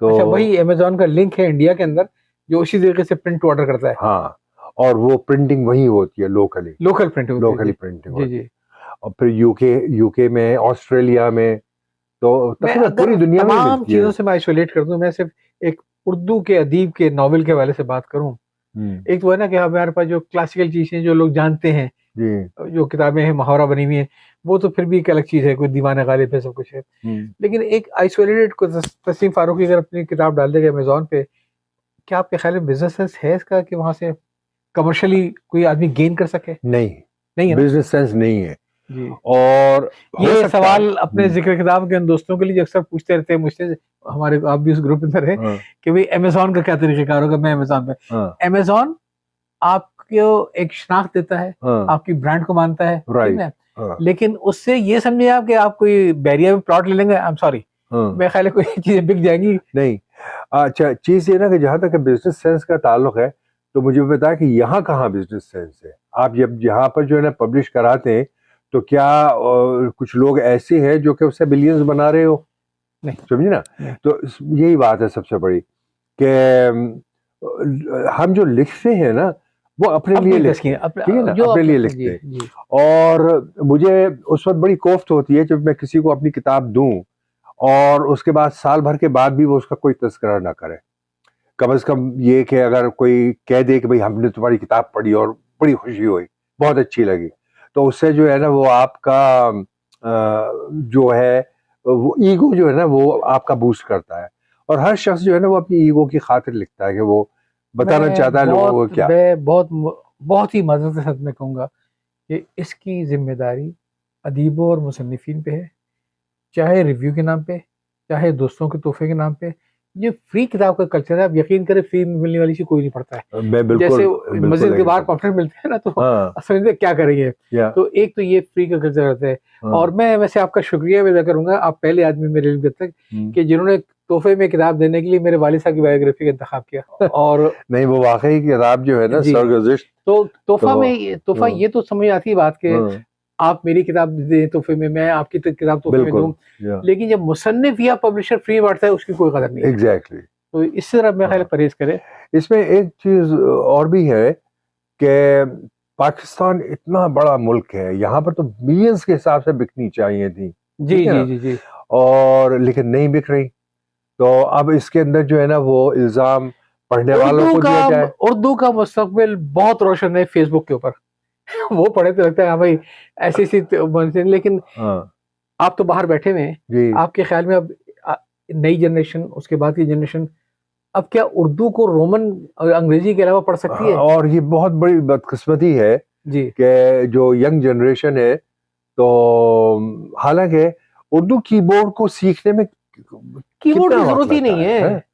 तो अच्छा, वही अमेज़न का लिंक है इंडिया के अंदर जो उसी तरीके से प्रिंट ऑर्डर करता है। हाँ, और वो प्रिंटिंग वही होती है लोकल प्रिंटिंग जी जी। और फिर यूके में, ऑस्ट्रेलिया में, तो तकरीबन पूरी दुनिया में तमाम चीजों से मैं आइसोलेट कर दूं, मैं सिर्फ एक उर्दू के अदीब के नॉवेल के हवाले से बात करूं। एक तो है ना कि हमारे पास जो क्लासिकल चीजें जो लोग जानते हैं जी। जो किताबें हैं मुहावरा बनी हुई हैं, वो तो फिर भी एक अलग चीज़ है, कोई दीवाना गालिब है, सब कुछ है। लेकिन एक आइसोलेटेड को तस्लीम फारूकी अगर अपनी किताब डाल देगा अमेज़न पे, क्या आपके ख्याल में बिज़नेस सेंस है इसका कि वहाँ से कमर्शियली कोई आदमी गेन कर सके? नहीं, नहीं है ना? बिज़नेस सेंस नहीं है। जी। और हो ये सकता है। सवाल अपने ज़िक्र किताब के उन दोस्तों के लिए जो अक्सर पूछते रहते हैं मुझसे, हमारे आप भी उस ग्रुप के अंदर हैं, हाँ, कि भई अमेज़न का क्या तरीक़ेकार होगा? मैं अमेज़न पे हाँ, अमेज़न आपको एक शनाख्त देता है, हाँ, आपकी ब्रांड को मानता है, ठीक राइट, है? हाँ, लेकिन उससे ये समझिए आप कि आप कोई बैरिया में प्लॉट ले लेंगे, आई एम सॉरी, हाँ, मेरे ख्याल है कोई चीज़ें बिक जाएँगी। नहीं। अच्छा, चीज़ ये ना कि जहाँ तक बिज़नेस सेंस का ताल्लुक है, तो मुझे बताया कि यहाँ कहाँ बिज़नेस सेंस है? आप जब यहाँ पर जो है ना पब्लिश कराते हैं, तो क्या कुछ लोग ऐसे हैं जो कि उससे बिलियंस बना रहे हो? नहीं, समझे ना? नहीं। तो यही बात है सबसे बड़ी कि हम जो लिखते हैं ना, वो अपने लिए अपनी लिखते तस्कीन हैं, ठीक है ना? जो अपने अपने लिए जी, लिखते हैं। जी। और मुझे उस वक़्त बड़ी कोफ्त होती है जब मैं किसी को अपनी किताब दूँ और उसके बाद साल भर के बाद भी वो उसका कोई तज़किरा ना करे। कम से कम ये कि अगर कोई कह दे कि भाई हमने तुम्हारी किताब पढ़ी और बड़ी खुशी हुई, बहुत अच्छी लगी, तो उससे जो है ना वो आपका जो है वो ईगो जो है ना वो आपका बूस्ट करता है। और हर शख्स जो है ना वो अपनी ईगो की खातिर लिखता है कि वो बताना चाहता है लोगों को क्या। मैं बहुत ही माज़रत के साथ मैं कहूँगा कि इसकी ज़िम्मेदारी अदीबों और मुसन्निफ़ीन पे है, चाहे रिव्यू के नाम पे, चाहे दोस्तों के तोहफ़े के नाम पे। ये फ्री किताब का कल्चर है, आप यकीन करें फ्री में मिलने वाली चीज़ कोई नहीं पढ़ता है। मैं जैसे बिल्कुल मस्जिद के एग्री बाहर करता पॉम्फलेट मिलते हैं ना, तो हाँ, समझते क्या करेंगे? या तो एक तो ये फ्री का कल्चर रहता है। हाँ, और मैं वैसे आपका शुक्रिया भी अदा करूँगा, आप पहले आदमी मेरे लिए तक हुँ। कि जिन्होंने तोहफ़े में किताब देने के लिए मेरे वालिद साहब की बायोग्राफ़ी का इंतख़ाब किया। और नहीं, वो वाक़ई किताब जो है ना जी, सरगुज़िश्त तो तो तोहफ़ा हाँ, ये तो समझ आती है बात कि हाँ, आप मेरी किताब दें तोहफ़े में, मैं आपकी किताब तोहफ़े में बिल्कुल, दूँ। या लेकिन जब मुसन्निफ़ या पब्लिशर फ्री बाँटता है, उसकी कोई कदर नहीं है। एग्ज़ैक्टली तो इससे ज़रा मेरा ख़्याल है हाँ। परहेज़ करें। इसमें एक चीज़ और भी है कि पाकिस्तान इतना बड़ा मुल्क है, यहाँ पर तो मिलियंस के हिसाब से बिकनी चाहिए थी, जी, ठीक है जी, ना? जी, जी। और लेकिन नहीं बिक रही। तो अब इसके अंदर जो है ना वो इल्ज़ाम पढ़ने वालों उर्दू को का दिया जाए। उर्दू का मुस्तक़बिल बहुत रोशन है फ़ेसबुक के ऊपर। वो पढ़े तो लगता है हाँ भाई, ऐसी-ऐसी त बनते, लेकिन हाँ, आप तो बाहर बैठे हुए हैं। जी। आपके ख़्याल में अब नई जनरेशन, उसके बाद की जनरेशन अब क्या उर्दू को रोमन और अंग्रेज़ी के अलावा पढ़ सकती हाँ, है? और ये बहुत बड़ी बदकिस्मती है जी। कि जो यंग जनरेशन है, तो हालाँकि उर्दू कीबोर्ड को सीखने में कीबोर्ड की कितना वक़्त ज़रूरत ही लगता नहीं हैं? है।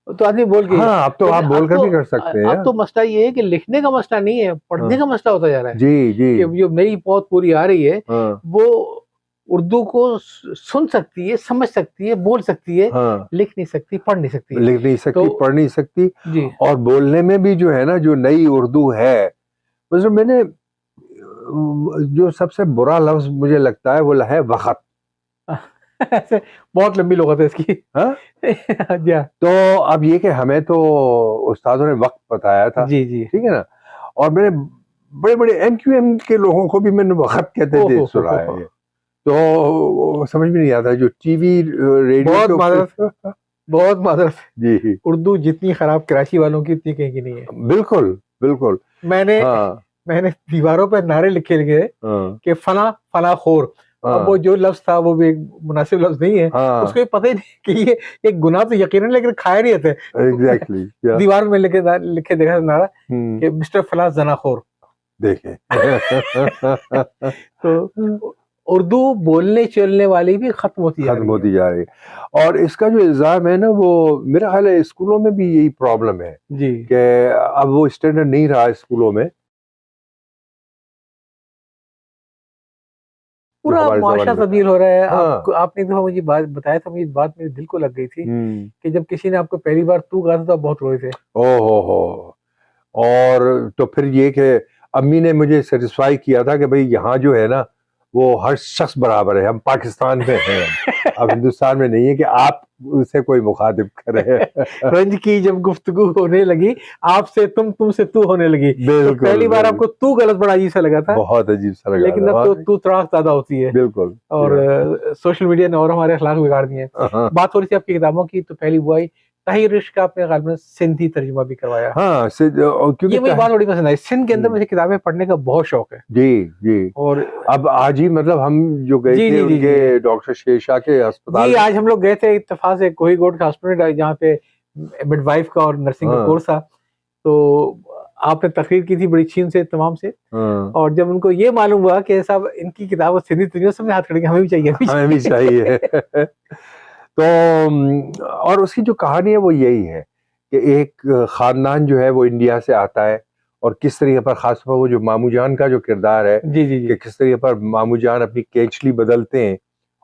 तो आदमी बोल के हाँ, अब तो आप लेकिन बोलकर भी कर सकते हैं। अब तो मसला ये है कि लिखने का मसला नहीं है, हाँ, पढ़ने का मसला होता जा रहा है। जी, जी। कि जो नई पौध पूरी आ रही है, हाँ, वो उर्दू को सुन सकती है, समझ सकती है, बोल सकती है, हाँ। लिख नहीं सकती, पढ़ नहीं सकती। लिख नहीं तो सकती, पढ़ नहीं सकती जी। और बोलने में भी जो है ना, जो नई उर्दू है, मतलब मैंने जो सबसे बुरा लफ्ज़ मुझे लगता है, वो है वक़्त। ऐसे बहुत लंबी लुग़त है इसकी। हाँ? जी हाँ। तो अब ये कि हमें तो उस्तादों ने वक़्त बताया था, जी, जी। ठीक है ना? और मैंने बड़े-बड़े एमक्यूएम के लोगों को भी मैंने वक़्त कहते ओह थे हो, सुना हो, है हो! ये। तो समझ में नहीं आता जो टीवी रेडियो बहुत के माज़रत, ऊपर बहुत माज़रत। जी, उर्दू जितनी ख़राब कराची वालों की, उतनी कहीं की नहीं है। बिल्कुल, बिल्कुल। मैंने हाँ, मैंने दीवारों पे नारे लिखे गए हाँ, कि फलाँ, फलाँ खोर। अब वो हाँ, जो लफ्ज़ था वो भी एक मुनासिब लफ्ज़ नहीं है। हाँ, उसको ये पता ही नहीं कि ये एक गुनाह तो यकीनन, लेकिन खाया नहीं जाता है। एग्ज़ैक्टली या दीवार में लिखे देखा था नारा हुँ, कि मिस्टर फलाँ ज़नाख़ोर। देखें। तो उ उर्दू बोलने चलने वाली भी ख़त्म होती जा खत्म रही है। होती जा रही है और इसका जो इल्ज़ाम है ना वो मेरा ख़्याल है स्कूलों में भी यही प्रॉब्लम है जी। कि अब वो स्टैंडर्ड नहीं रहा स्कूलों में, जो पूरा हमारे ज़माने मुआशरा में था। तब्दील हो रहा है। हाँ, आपने एक दफ़ा मुझे बात बताया था, मुझे बात मेरे दिल को लग गई थी हुँ। कि जब किसी ने आपको पहली बार तू कहा था तो आप बहुत रोए थे। ओह हो! और तो फिर ये कि अम्मी ने मुझे सैटिस्फाई किया था कि भई यहाँ जो है ना, वो हर शख़्स बराबर है, हम पाकिस्तान में हैं अब हिंदुस्तान में नहीं है कि आप उससे कोई मुखातिब करे। रंज की जब गुफ्तगू होने लगी, आपसे तुमसे तू होने लगी। तो बिल्कुल, पहली बार आपको तू गलत बड़ा अजीब-सा लगा था, बहुत अजीब-सा लगा लेकिन था अब तो वाक़ई, तू तड़ाक ज़्यादा होती है। बिल्कुल, और या सोशल मीडिया ने और हमारे अखलाक बिगाड़ दिए हैं। हाँ, बात हो रही थी आपकी किताबों की, तो पहली वो आई ताहिर इश्क का आपने गालिबन सिंधी तर्जुमा भी करवाया। हाँ क्योंकि ये मुझे बात बड़ी पसंद आई, सिंध के अंदर मुझे किताबें पढ़ने का बहुत शौक है। जी जी। और अब आज ही मतलब हम जो गए जी थे जी जी उनके जी डॉक्टर शेरशाह के अस्पताल जी, में। आज हम लोग गए थे इत्तेफाक से कोहीगोड का हॉस्पिटल जहाँ पे मिडवाइफ का और नर्सिंग का हाँ कोर्स था। तो आपने तकरीर की थी बड़ी छीन से तमाम से, हाँ, और जब उनको ये मालूम हुआ कि साहब इनकी किताब सिंधी तर्जुमा, सबने हाथ खड़े किए, हमें भी चाहिए, हमें भी चाहिए। तो और उसकी जो कहानी है वो यही है कि एक खानदान जो है वो इंडिया से आता है, और किस तरीके पर खासतौर पर वो जो मामू जान का जो किरदार है जी जी जी कि किस तरीके पर मामू जान अपनी केंचली बदलते हैं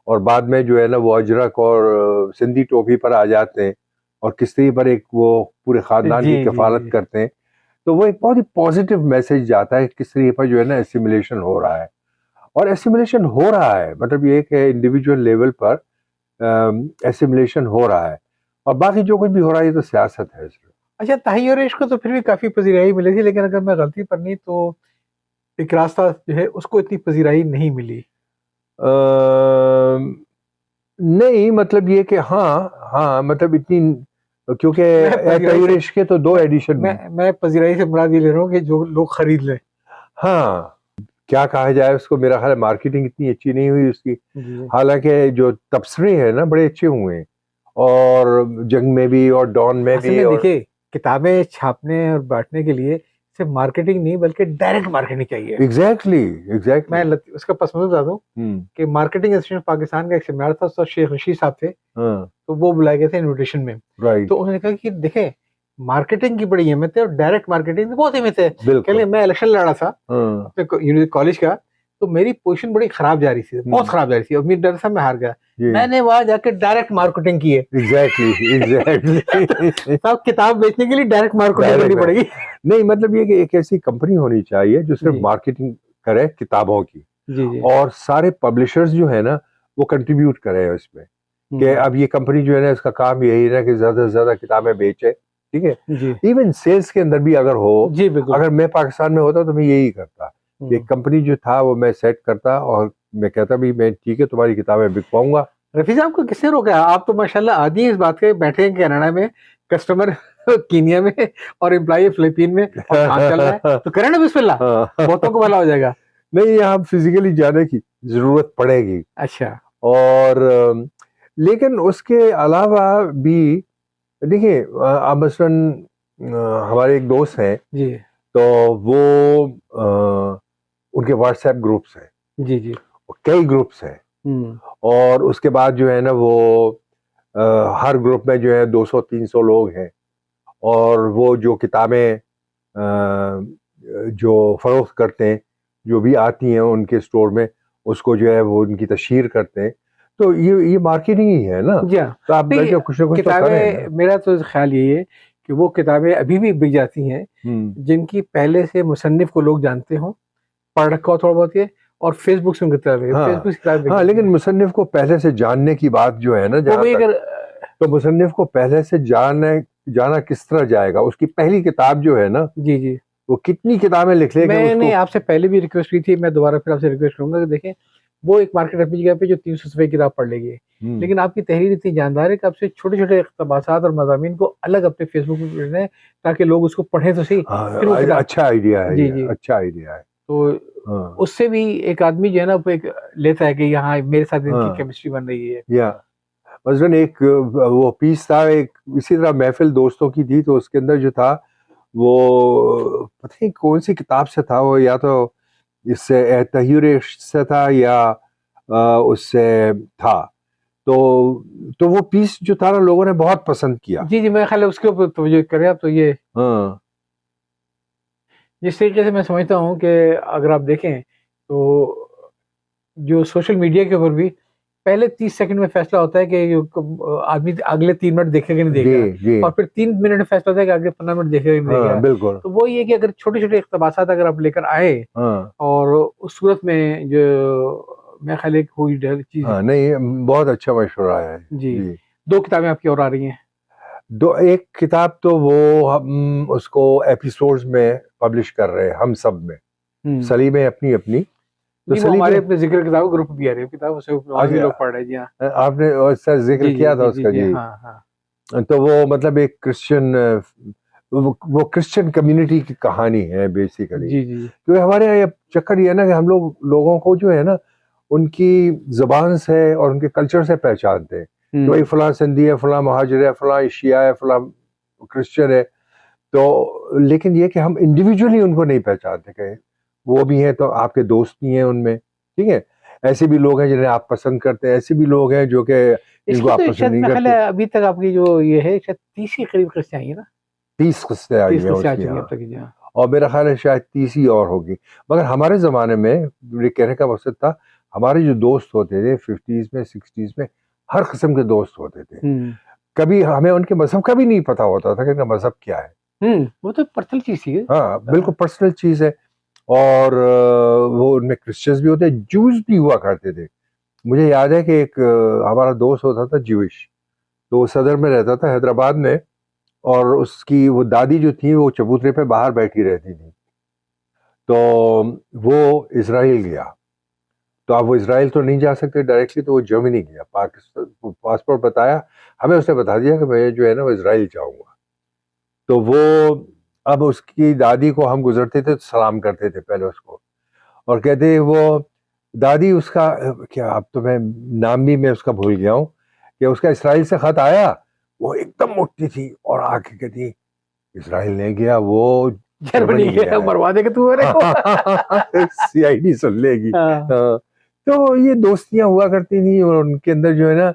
और बाद में जो है ना वो अजरक और सिंधी टोपी पर आ जाते हैं, और किस तरीके पर एक वो पूरे खानदान जी की जी कफालत जी करते हैं। तो वो एक बहुत ही पॉजिटिव मैसेज जाता है किस तरीके पर जो है ना एसिमिलेशन हो रहा है, और एसिमिलेशन हो रहा है मतलब ये कि इंडिविजुअल लेवल पर एसिमिलेशन हो रहा है, और बाकी जो कुछ भी हो रहा है ये तो सियासत है सिर्फ। अच्छा, ताहिर इश्क को तो फिर भी काफी पजीराई मिली थी, लेकिन अगर मैं गलती पर नहीं तो एक रास्ता जो है उसको इतनी पजीराई नहीं मिली। अ, नहीं मतलब ये कि हाँ हाँ मतलब इतनी, क्योंकि मैं पजीराई ताहिर से इश्क के तो दो एडिशन। मैं पजीराई से मुराद ये ले रहा हूँ कि जो लोग खरीद लें। हाँ क्या कहा जाए उसको, मेरा ख्याल है मार्केटिंग इतनी अच्छी नहीं हुई उसकी। जी हालांकि जो तबसरे हैं ना बड़े अच्छे हुए हैं, और जंग में भी और डॉन में असल भी, में और देखिए, किताबें छापने और बांटने के लिए सिर्फ मार्केटिंग नहीं बल्कि डायरेक्ट मार्केटिंग चाहिए। एग्जैक्टली मैं एग्जैक्टली। उसका पस मंजर बता दूं कि मार्केटिंग एसोसिएशन पाकिस्तान का एक सेमिनार था, उस वक्त शेख रशीद साहब थे, हाँ तो वो बुलाए गए थे इनविटेशन में। राइट तो उन्होंने कहा कि देखें, मार्केटिंग की बड़ी अहमियत है और डायरेक्ट मार्केटिंग की बहुत अहमियत है। कह बिल्कुल। मैं इलेक्शन लड़ा था हाँ अपने कॉलेज का, तो मेरी पोजीशन बड़ी खराब जा रही थी, बहुत खराब जा रही थी, और मेरी डर से मैं हार गया। जी मैंने वहां जाके डायरेक्ट मार्केटिंग की है। Exactly exactly. साहब किताब बेचने के लिए डायरेक्ट मार्केटिंग करनी डायरेक्ट पड़ेगी। नहीं मतलब ये कि एक ऐसी कंपनी होनी चाहिए जो सिर्फ जी मार्केटिंग करे किताबों की, जी जी। और सारे पब्लिशर्स जो है ना वो कंट्रीब्यूट करें इसमें, कि अब ये कंपनी जो है ना इसका काम यही है कि ज्यादा से ज्यादा किताबें बेचे, ठीक है। जी इवन सेल्स के अंदर भी अगर हो, जी बिल्कुल। अगर मैं पाकिस्तान में होता तो मैं यही करता, एक कंपनी जो था वो मैं सेट करता और मैं कहता भी मैं ठीक है तुम्हारी किताबें बिकवाऊंगा। रफी साहब को किसने रोका? आप तो माशाल्लाह आदि हैं इस बात के, बैठे हैं कनाडा में, कस्टमर कीनिया में और एम्प्लॉय फिलीपीन में, और काम चल रहा है, तो करें ना बिस्मिल्लाह, बहुतों को भला हो जाएगा। नहीं यहाँ फिजिकली जाने की जरूरत पड़ेगी। अच्छा। और लेकिन उसके अलावा भी देखिए अब मसलन हमारे एक दोस्त हैं, जी तो वो उनके व्हाट्सएप ग्रुप्स हैं, जी जी। कई ग्रुप्स हैं, और उसके बाद जो है ना वो हर ग्रुप में जो है 200-300 लोग हैं, और वो जो किताबें जो फरोख्त करते हैं, जो भी आती हैं उनके स्टोर में, उसको जो है वो उनकी तशहीर करते हैं। तो ये मार्केटिंग ही है ना। जी हाँ। तो आप नहीं, बैठे कुछ ना कुछ तो करें किताबें, ना। मेरा तो ख्याल यही है कि वो किताबें अभी भी बिक जाती हैं जिनकी पहले से मुसन्निफ को लोग जानते हों, पढ़ रखा हो थोड़ा बहुत ये, और फेसबुक से उनकी किताबें, हाँ फेसबुक से किताबें बिक हाँ, जाती लेकिन हैं। मुसन्निफ को पहले से जानने की बात जो है ना, वो जहाँ भी तक, अगर तो मुसन्निफ को पहले से जाना किस तरह जाएगा, उसकी पहली किताब जो है ना, जी जी, वो कितनी किताबें लिख लेगा मैंने उसको। आपसे पहले भी रिक्वेस्ट की थी, मैं दोबारा फिर आपसे रिक्वेस्ट करूंगा कि देखें, वो एक मार्केट अपनी जगह पे जो 300 सफ़े किताब पढ़ लेगी, लेकिन आपकी तहरीर इतनी जानदार है कि आपसे छोटे छोटे इक़्तिबासात और मज़ामीन को अलग अपने फेसबुक पे भेजना है, ताकि लोग उसको पढ़ें तो सही, फिर वो हाँ किताब। अच्छा आइडिया है जी ये, जी। अच्छा आइडिया है। तो हाँ उससे भी एक आदमी जो है ना वो एक लेता है कि यहाँ मेरे साथ इनकी हाँ केमिस्ट्री बन रही है। या मसलन एक वो पीस था, एक इसी तरह महफिल दोस्तों की थी, तो उसके अंदर जो था वो पता नहीं कौन सी किताब से था वो, या तो इससे तहीर से था या उससे था, तो वो पीस जो था ना लोगों ने बहुत पसंद किया। जी जी, मेरा ख्याल है उसके ऊपर तो जो करें आप, तो ये हाँ जिस तरीके से मैं समझता हूँ कि अगर आप देखें तो जो सोशल मीडिया के ऊपर भी पहले 30 सेकंड में फैसला होता है कि आदमी अगले 3 मिनट देखेगा कि नहीं जी देखेगा, जी और फिर 3 मिनट में फैसला होता है कि अगले 15 मिनट देखेगा कि नहीं हाँ देखेगा। बिल्कुल। तो वो ये कि अगर छोटे छोटे इक़्तिबासात अगर आप लेकर आए, हाँ और उस सूरत में जो मेरा ख्याल है कि हुई चीज। हाँ नहीं बहुत अच्छा मशवरा है जी। जी। 2 किताबें आपकी और आ रही हैं। दो, एक किताब तो वो हम उसको एपिसोड्स में पब्लिश कर रहे हैं, हम सब में, सलीम है अपनी अपनी। तो जी, वो सलीम हमारे है, अपने जिक्र किताब ग्रुप भी आ रही है किताब, उसे और भी लोग पढ़ रहे हैं। जी हाँ आपने उसका जिक्र जी जी किया था जी जी उसका जी, जी। हाँ हाँ। तो वो मतलब एक क्रिश्चियन वो क्रिश्चियन कम्युनिटी की कहानी है बेसिकली। जी जी क्योंकि हमारे यहाँ ये चक्कर ये है ना कि हम लोगों को जो है ना उनकी जुबान से और उनके कल्चर से पहचानते हैं कि भाई फलां सिंधी है, फलां महाजिर है, फलां एशिया है, फलां क्रिश्चियन है। तो लेकिन ये कि हम इंडिविजुअली उनको नहीं पहचानते कहीं वो भी हैं तो आपके दोस्त भी हैं उनमें, ठीक है। ऐसे भी लोग हैं जिन्हें आप पसंद करते हैं, ऐसे भी लोग हैं जो कि जिनको इसकी आप तो पसंद शायद नहीं मेरा ख्याल करते। है अभी तक आपकी जो ये है शायद 30 के करीब किस्तें आई है ना, 30 किस्तें आई 30 हैं किस्तें आ उसकी चुकी हैं अब यहाँ, तक की। हाँ और मेरा ख्याल है शायद 30 ही और होगी। मगर हमारे ज़माने में मेरे कहने का मकसद था हमारे जो दोस्त होते थे 50s में 60s में हर किस्म के दोस्त होते थे। कभी हमें उनके मजहब का भी नहीं पता होता था कि उनका मजहब क्या है। वो तो पर्सनल चीज थी। हाँ बिल्कुल पर्सनल चीज़ है। और वो उनमें क्रिश्चियंस भी होते, जूस भी हुआ करते थे। मुझे याद है कि एक हमारा दोस्त होता था ज्यूइश, तो वो सदर में रहता था हैदराबाद में, और उसकी वो दादी जो थी वो चबूतरे पे बाहर बैठी रहती थी। तो वो इसराइल गया, तो अब वो इसराइल तो नहीं जा सकते डायरेक्टली, तो वो जर्मनी गया, पाकिस्तान पासपोर्ट बताया, हमें उसने बता दिया कि मैं जो है ना वो इसराइल जाऊंगा। तो वो अब उसकी दादी को हम गुजरते थे तो सलाम करते थे पहले उसको, और कहते वो दादी उसका क्या, अब तो मैं नाम भी मैं उसका भूल गया हूँ, कि उसका इसराइल से खत आया, वो एकदम मोटी थी और आके कहती इसराइल नहीं गया, वो जर्मनी जर्मनी गया, गया है। मरवा देगा तू मेरे को। सीआईडी सुन लेगी। हाँ हाँ, तो ये दोस्तियां हुआ करती थी और उनके अंदर जो है ना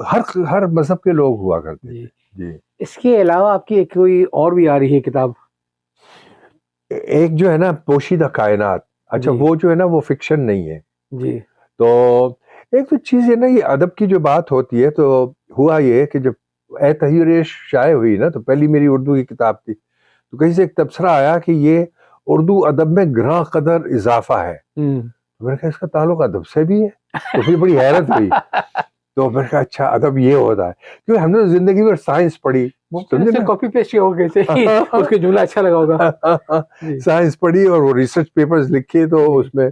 हर हर मजहब के लोग हुआ करते जी। थे। जी, इसके अलावा आपकी एक कोई और भी आ रही है किताब? एक जो है ना पोशीदा कायनात, अच्छा जी वो जो है ना वो फिक्शन नहीं है। जी तो एक तो चीज़ है ना, ये अदब की जो बात होती है, तो हुआ ये कि जब ए तहरीर शाये हुई ना, तो पहली मेरी उर्दू की किताब थी, तो कहीं से एक तबसरा आया कि ये उर्दू अदब में ग्रां कदर इजाफा है। तो मैंने कहा इसका ताल्लुक अदब से भी है, तो फिर बड़ी हैरत हुई। तो मैंने कहा अच्छा अदब ये होता है, क्योंकि हमने तो जिंदगी भर साइंस पढ़ी, समझे ना। कॉपी पेस्ट किया होगा कैसे ही उसके जुमला अच्छा लगा होगा। जी साइंस पढ़ी और वो रिसर्च पेपर्स लिखे, तो जी उसमें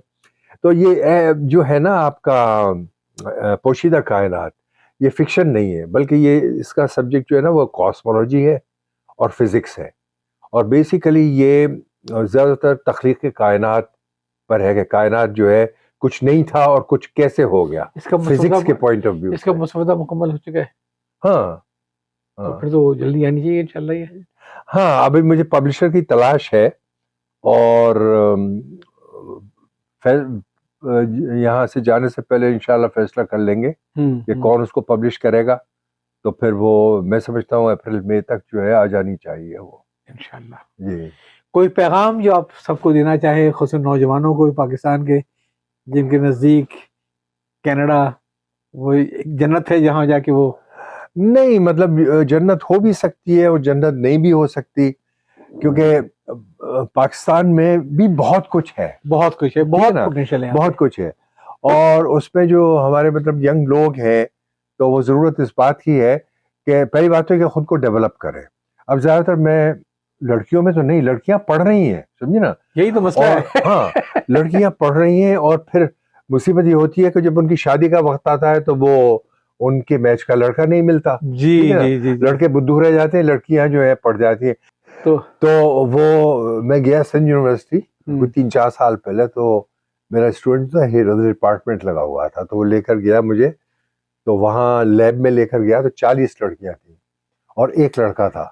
तो ये जो है ना आपका पोशीदा कायनात, ये फिक्शन नहीं है, बल्कि ये इसका सब्जेक्ट जो है ना वो कॉस्मोलॉजी है और फिजिक्स है। और बेसिकली ये ज़्यादातर तख्लीक कायनात पर है कि कायनात जो है कुछ नहीं था और कुछ कैसे हो गया, इसका फिजिक्स के मसौदा पॉइंट ऑफ व्यू इसका से। मसौदा मुकम्मल हो चुका है, हाँ तो हाँ फिर तो जल्दी आनी चाहिए इंशाल्लाह ये। हाँ, अभी मुझे पब्लिशर की तलाश है, और यहाँ से जाने से पहले इंशाल्लाह फैसला कर लेंगे कि कौन उसको पब्लिश करेगा। तो फिर वो मैं समझता हूँ अप्रैल मई तक जो है आ जानी चाहिए वो। इंशाल्लाह। जी, कोई पैगाम जो आप सबको देना चाहे, खुसूसन नौजवानों को पाकिस्तान के, जिनके नज़दीक कनाडा वो एक जन्नत है जहाँ जाके वो। नहीं मतलब जन्नत हो भी सकती है और जन्नत नहीं भी हो सकती, क्योंकि पाकिस्तान में भी बहुत कुछ है, बहुत कुछ है, ठीक है बहुत ना, पोटेंशियल है यहाँ बहुत पे। कुछ है। और उसमें जो हमारे मतलब यंग लोग हैं, तो वो ज़रूरत इस बात की है कि पहली बात तो है कि खुद को डेवलप करें। अब ज़्यादातर मैं लड़कियों में तो नहीं, लड़कियां पढ़ रही हैं, समझे ना। यही तो मसला और है। हाँ, लड़कियां पढ़ रही हैं, और फिर मुसीबत ये होती है कि जब उनकी शादी का वक्त आता है तो वो उनके मैच का लड़का नहीं मिलता, जी ठीक है ना। जी जी जी। लड़के बुद्धू रह जाते हैं, लड़कियां जो है पढ़ जाती हैं। तो तो वो मैं गया सिंध यूनिवर्सिटी कोई 3-4 साल पहले, तो मेरा स्टूडेंट था, हेड ऑफ द डिपार्टमेंट लगा हुआ था, तो वो लेकर गया मुझे, तो वहाँ लैब में लेकर गया तो 40 लड़कियां थी और एक लड़का था,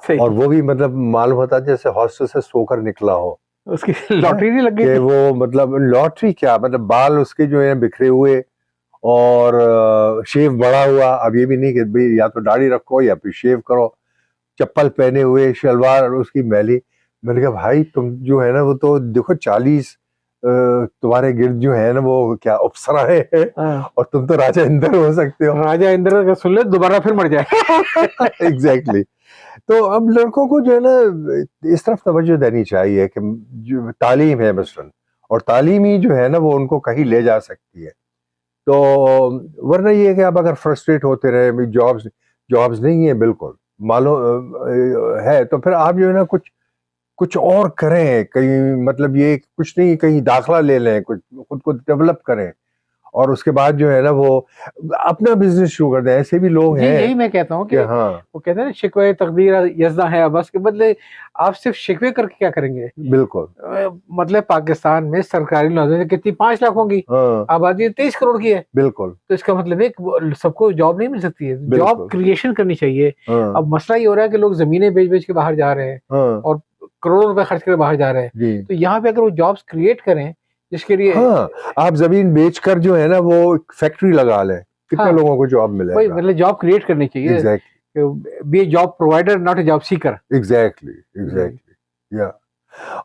और सही, वो भी मतलब मालूम होता जैसे हॉस्टल से सोकर निकला हो। उसकी लॉटरी नहीं लग गई कि थी? वो मतलब लॉटरी क्या, मतलब बाल उसके जो है बिखरे हुए, और शेव बड़ा हुआ। अब ये भी नहीं कि भाई या तो दाढ़ी रखो या फिर शेव करो, चप्पल पहने हुए, शलवार और उसकी मैली। मैंने कहा भाई तुम जो है ना वो तो देखो 40 तुम्हारे गिर्द जो है ना वो क्या अप्सरा है, हाँ, और तुम तो राजा इंद्र हो सकते हो। राजा इंद्र का सुन ले दोबारा फिर मर जाए। एग्जैक्टली। तो अब लड़कों को जो है ना इस तरफ तवज्जो देनी चाहिए कि जो तालीम है मसलन, और तालीम ही जो है ना वो उनको कहीं ले जा सकती है। तो वरना ये है कि आप अगर फ्रस्ट्रेट होते रहे, जॉब्स जॉब्स नहीं है बिल्कुल मालूम है, तो फिर आप जो है ना कुछ कुछ और करें, कहीं मतलब ये कुछ नहीं, कहीं दाखला ले लें, कुछ खुद को डेवलप करें। और उसके बाद जो है ना वो अपना बिजनेस शुरू कर दें। ऐसे भी लोग जी हैं यही मैं कहता हूँ कि हाँ वो कहते हैं ना शिकवे तकदीर यज़्दा है बस के बदले आप सिर्फ शिकवे करके क्या करेंगे। बिल्कुल मतलब पाकिस्तान में सरकारी नौकरी कितनी 5 लाख होंगी, हाँ आबादी 23 करोड़ की है, बिल्कुल तो इसका मतलब है कि सबको जॉब नहीं मिल सकती है, जॉब बिल्कुल क्रिएशन करनी चाहिए। हाँ अब मसला ये हो रहा है कि लोग जमीनें बेच बेच के बाहर जा रहे हैं हाँ और करोड़ों रुपए खर्च कर बाहर जा रहे हैं, जी तो यहाँ पे अगर वो जॉब्स क्रिएट करें जिसके लिए हाँ आप जमीन बेचकर जो है ना वो फैक्ट्री लगा लें, कितने हाँ लोगों को जॉब वही मिलेगा। मतलब जॉब क्रिएट करनी चाहिए, exactly be a job provider not a job seeker. Exactly जी एग्जैक्टली या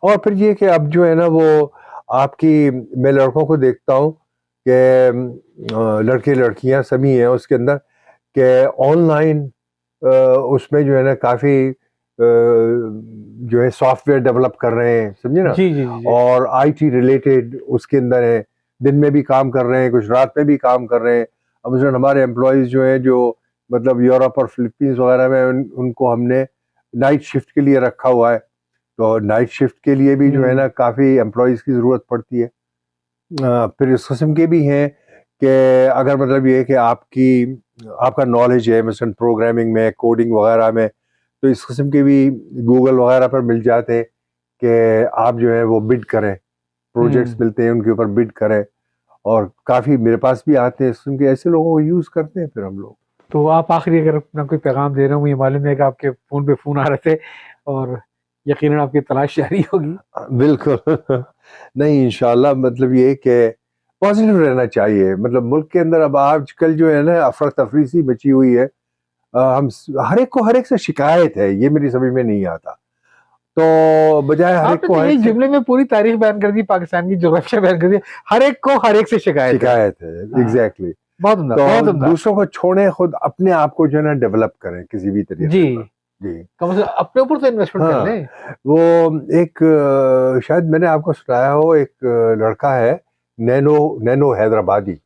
और फिर ये कि अब जो है ना वो आपकी मैं लड़कों को देखता हूँ कि लड़के लड़कियां सभी हैं उसके अंदर कि ऑनलाइन उसमें जो है ना काफ़ी जो है सॉफ्टवेयर डेवलप कर रहे हैं, समझे ना, जी जी जी जी और आईटी रिलेटेड उसके अंदर है, दिन में भी काम कर रहे हैं, कुछ रात में भी काम कर रहे हैं। अब उसमें हमारे एम्प्लॉयज़ जो हैं जो मतलब यूरोप और फिलीपींस वगैरह में उनको हमने नाइट शिफ्ट के लिए रखा हुआ है, तो नाइट शिफ्ट के लिए भी जो है ना काफ़ी एम्प्लॉयज़ की ज़रूरत पड़ती है। फिर इस किस्म के भी हैं कि अगर मतलब ये है कि आपका नॉलेज है मसलन प्रोग्रामिंग में, कोडिंग वगैरह में, तो इस किस्म के भी गूगल वगैरह पर मिल जाते हैं कि आप जो है वो बिड करें, प्रोजेक्ट्स मिलते हैं उनके ऊपर बिड करें, और काफ़ी मेरे पास भी आते हैं इस किस्म के, ऐसे लोगों को यूज़ करते हैं फिर हम लोग। तो आप आखिरी अगर अपना कोई पैगाम दे रहे हो, मुझे मालूम है कि आपके फ़ोन पे फ़ोन आ रहे थे और यकीनन आपकी तलाश जारी होगी। बिल्कुल नहीं इंशाल्लाह मतलब ये कि पॉजिटिव रहना चाहिए, मतलब मुल्क के अंदर अब आजकल जो है ना अफरा तफरी सी मची हुई है। हर एक से शिकायत है, ये मेरी समझ में नहीं आता, तो बजाय हर एक आपने को तो हर एक एक से जुमले में पूरी तारीख बयान कर दी, पाकिस्तान की ज्योग्राफिया बयान कर दी, हर एक को हर एक से शिकायत है। शिकायत है हाँ, एग्जैक्टली। बहुत उम्दा, तो बहुत उम्दा। दूसरों को छोड़ें, खुद अपने आप को जो है ना डेवलप करें किसी भी जी, तरीके पर। जी कम से कम अपने ऊपर तो इन्वेस्टमेंट कर हाँ लें। वो एक शायद मैंने आपको सुनाया हो, एक लड़का है नैनो नैनो हैदराबादी।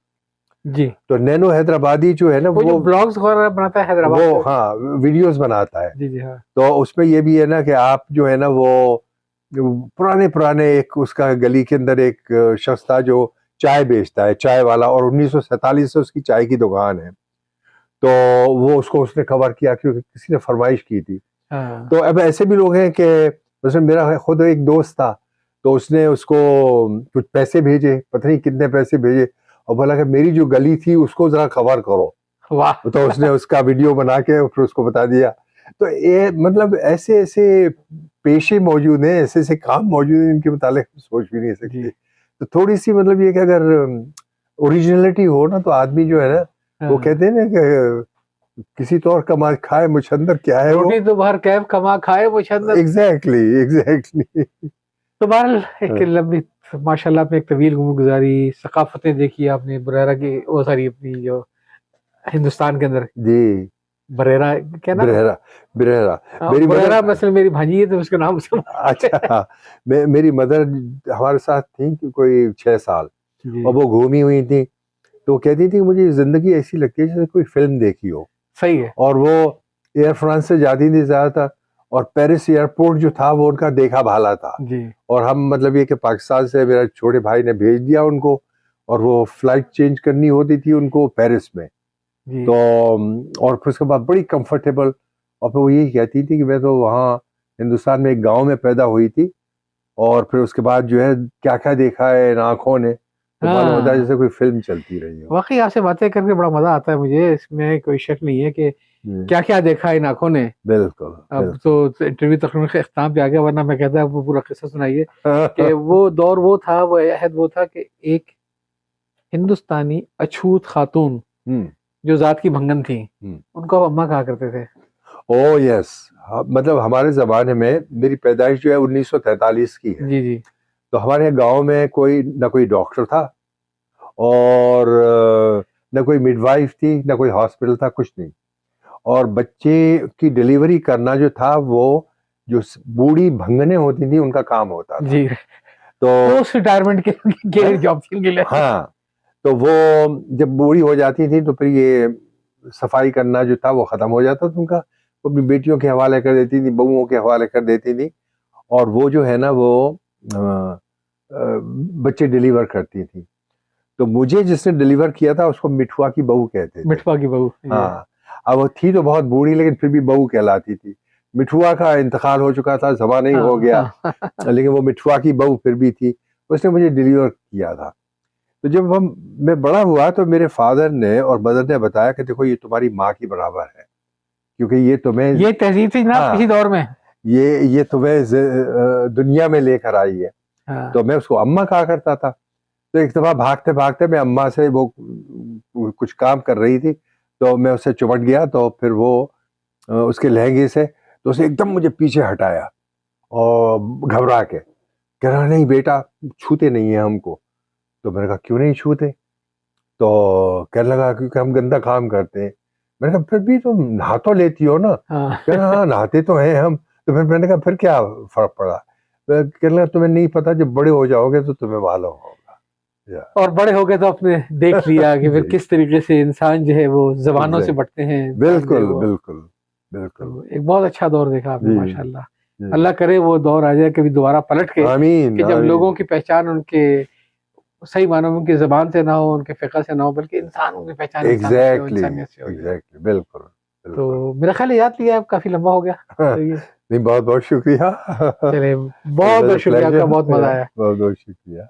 जी, तो नैनो हैदराबादी जो है ना वो जो ब्लॉग्स वगैरह बनाता है हैदराबाद वो से। हाँ वीडियोस बनाता है। जी, जी, हाँ। तो उसमें ये भी है ना कि आप जो है ना वो पुराने पुराने एक उसका गली के अंदर एक शख्स था जो चाय बेचता है, चाय वाला, और 1947 से उसकी चाय की दुकान है। तो वो उसने कवर किया क्योंकि किसी ने फरमाइश की थी। हाँ, तो अब ऐसे भी लोग हैं कि जैसे मेरा खुद एक दोस्त था, तो उसने उसको कुछ पैसे भेजे, पता नहीं कितने पैसे भेजे, और बोला कि मेरी जो गली थी उसको जरा कवर करो। वाह! तो उसने उसका वीडियो बना के फिर उसको बता दिया। तो ये मतलब ऐसे ऐसे पेशे मौजूद हैं, ऐसे ऐसे काम मौजूद हैं जिनके मुतालिक सोच भी नहीं सकते। जी, तो थोड़ी सी मतलब ये कि अगर ओरिजिनलिटी हो ना, तो आदमी जो है ना वो हाँ। कहते हैं ना कि किसी तौर कमा खाए मुछंदर क्या है वो। रोटी तो भर कैफ कमा खाए वो छंद। एग्जैक्टली एग्जैक्टली तो बहरहाल एक लंबी माशाल्लाह आपने एक तवील उम्र गुजारी, सकाफतें देखी आपने, बरेरा की वो सारी अपनी जो हिंदुस्तान के अंदर जी बरेरा क्या नाम है? बिरहरा बिरहरा मेरी बरेरा मदर। मतलब मेरी भांजी है तो उसका नाम उसका अच्छा मेरी मदर हमारे साथ थी कि कोई 6 साल, जी, और वो घूमी हुई थी, तो वो कहती थी मुझे जिंदगी ऐसी लगती है जैसे कोई फिल्म देखी हो। सही है। और वो एयर फ्रांस से जाती थी ज्यादातर, और पेरिस एयरपोर्ट जो था वो उनका देखा भाला था। जी, और हम मतलब ये कि पाकिस्तान से मेरा छोटे भाई ने भेज दिया उनको, और वो फ्लाइट चेंज करनी होती थी उनको पेरिस में। जी। तो और फिर उसके बाद बड़ी कंफर्टेबल, और फिर वो यही कहती थी कि मैं तो वहाँ हिंदुस्तान में एक गांव में पैदा हुई थी, और फिर उसके बाद जो है क्या क्या देखा है इन आंखों ने, तो मालूम होता है हाँ, जैसे कोई फिल्म चलती रही हो। वाक़ई आपसे बातें करके बड़ा मज़ा आता है मुझे, इसमें कोई शक नहीं है कि हम्म, क्या-क्या देखा इन आँखों ने। बिल्कुल अब बिल्कुल तो इंटरव्यू तकरीबन के इख्तिताम पे आ गया, वरना मैं कहता वो पूरा किस्सा सुनाइए कि वो दौर वो था, वो अहद वो था कि एक हिंदुस्तानी अछूत खातून हम्म जो ज़ात की भंगन थी, हम्म उनको आप अम्मा कहा करते थे। ओ यस, मतलब हमारे ज़माने में मेरी पैदाइश जो है 1943 की है। जी, जी। तो हमारे यहाँ गांव में कोई डॉक्टर था, और न कोई मिडवाइफ थी, न कोई हॉस्पिटल था, कुछ नहीं। और बच्चे की डिलीवरी करना जो था वो जो बूढ़ी भंगने होती थी उनका काम होता था। जी, तो पोस्ट रिटायरमेंट के हैं? जॉब थी उनके लिए। हाँ, तो वो जब बूढ़ी हो जाती थी तो फिर ये सफाई करना जो था वो खत्म हो जाता था उनका, वो अपनी बेटियों के हवाले कर देती थी, बहुओं के हवाले कर देती थी, और वो जो है ना वो अ, बच्चे डिलीवर करती थी। तो मुझे जिसने डिलीवर किया था उसको मिठुआ की बहू कहते थे। मिठुआ की बहू। हाँ, अब वो थी तो बहुत बूढ़ी लेकिन फिर भी बहू कहलाती थी। मिठुआ का इंतकाल हो चुका था, ज़माना ही हो गया, लेकिन वो मिठुआ की बहू फिर भी थी, उसने मुझे डिलीवर किया था। तो जब मैं बड़ा हुआ तो मेरे फादर ने और मदर ने बताया कि देखो ये तुम्हारी माँ की बराबर है, क्योंकि ये तुम्हें, ये तहजीब थी जनाब किसी दौर में, ये तुम्हें दुनिया में लेकर आई है। तो मैं उसको अम्मा कहा करता था। तो एक दफा भागते भागते मैं अम्मा से, वो कुछ काम कर रही थी, तो मैं उससे चिमट गया, तो फिर वो उसके लहंगे से, तो उसे एकदम मुझे पीछे हटाया और घबरा के कह रहा नहीं बेटा छूते नहीं है हमको। तो मैंने कहा क्यों नहीं छूते? तो कहने लगा क्योंकि हम गंदा काम करते हैं। मैंने कहा फिर भी तुम नहा तो लेती हो ना? कह रहा हाँ नहाते तो हैं हम। तो फिर मैंने कहा फिर क्या फर्क पड़ा? कहने लगा तुम्हें नहीं पता, जब बड़े हो जाओगे तो तुम्हें मालूम होगा। और बड़े हो गए तो आपने देख लिया कि फिर किस तरीके से इंसान जो है वो जबानों से बटते हैं। बिल्कुल बिल्कुल बिल्कुल। तो एक बहुत अच्छा दौर देखा आपने माशाल्लाह। अल्लाह करे वो दौर आ जाए कभी दोबारा पलट के, आमीन, कि जब आमीन। लोगों की पहचान उनके सही मानों में उनकी जबान से ना हो, उनके फिक़ा से ना हो, बल्कि इंसान उनकी पहचान इंसानियत से हो। एग्जैक्टली बिल्कुल। तो मेरा ख्याल है याद लिया, अब काफी लंबा हो गया। तो ये नहीं, बहुत बहुत शुक्रिया। चले, बहुत बहुत शुक्रिया आपका, बहुत मजा आया। बहुत बहुत शुक्रिया।